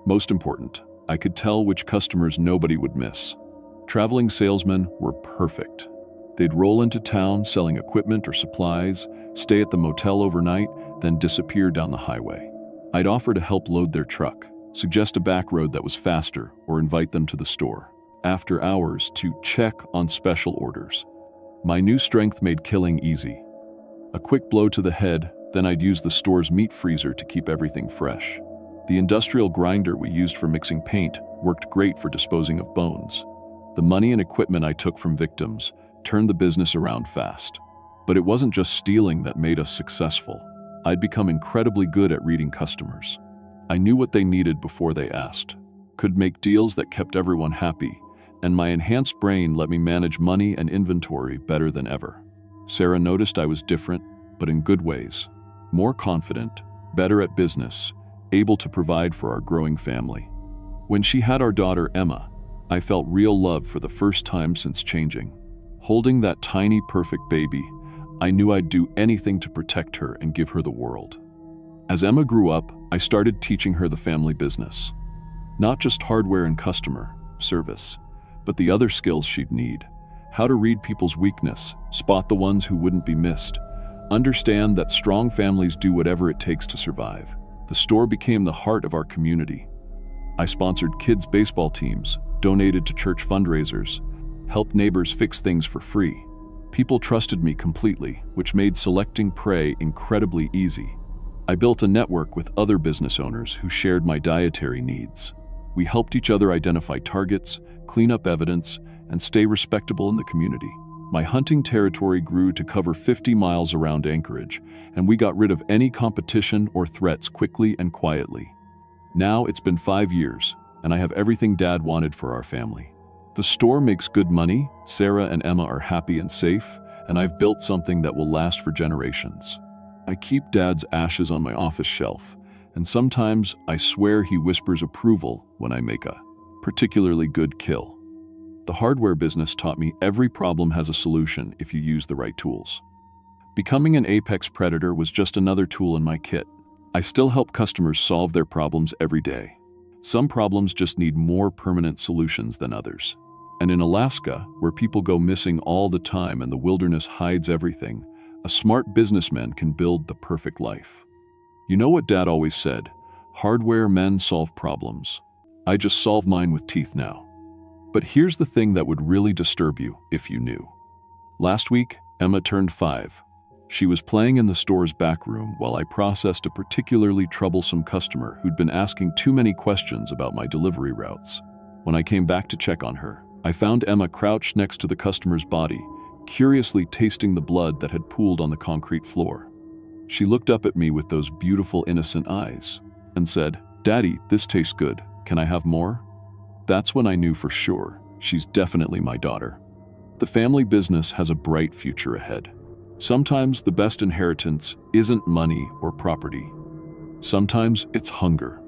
Most important, I could tell which customers nobody would miss. Traveling salesmen were perfect. They'd roll into town selling equipment or supplies, stay at the motel overnight, then disappear down the highway. I'd offer to help load their truck, suggest a back road that was faster, or invite them to the store. After hours, to check on special orders. My new strength made killing easy. A quick blow to the head, then I'd use the store's meat freezer to keep everything fresh. The industrial grinder we used for mixing paint worked great for disposing of bones. The money and equipment I took from victims turned the business around fast. But it wasn't just stealing that made us successful. I'd become incredibly good at reading customers. I knew what they needed before they asked, could make deals that kept everyone happy, and my enhanced brain let me manage money and inventory better than ever. Sarah noticed I was different, but in good ways. More confident, better at business, able to provide for our growing family. When she had our daughter Emma, I felt real love for the first time since changing. Holding that tiny, perfect baby, I knew I'd do anything to protect her and give her the world. As Emma grew up, I started teaching her the family business. Not just hardware and customer service, but the other skills she'd need. How to read people's weakness, spot the ones who wouldn't be missed, understand that strong families do whatever it takes to survive. The store became the heart of our community. I sponsored kids' baseball teams, donated to church fundraisers, helped neighbors fix things for free. People trusted me completely, which made selecting prey incredibly easy. I built a network with other business owners who shared my dietary needs. We helped each other identify targets, clean up evidence, and stay respectable in the community. My hunting territory grew to cover 50 miles around Anchorage, and we got rid of any competition or threats quickly and quietly. Now it's been 5 years, and I have everything Dad wanted for our family. The store makes good money, Sarah and Emma are happy and safe, and I've built something that will last for generations. I keep Dad's ashes on my office shelf, and sometimes I swear he whispers approval when I make a particularly good kill. The hardware business taught me every problem has a solution if you use the right tools. Becoming an apex predator was just another tool in my kit. I still help customers solve their problems every day. Some problems just need more permanent solutions than others. And in Alaska, where people go missing all the time and the wilderness hides everything, a smart businessman can build the perfect life. You know what Dad always said? Hardware men solve problems. I just solve mine with teeth now. But here's the thing that would really disturb you if you knew. Last week, Emma turned 5. She was playing in the store's back room while I processed a particularly troublesome customer who'd been asking too many questions about my delivery routes. When I came back to check on her, I found Emma crouched next to the customer's body, curiously tasting the blood that had pooled on the concrete floor. She looked up at me with those beautiful, innocent eyes and said, "Daddy, this tastes good. Can I have more?" That's when I knew for sure she's definitely my daughter. The family business has a bright future ahead. Sometimes the best inheritance isn't money or property. Sometimes it's hunger.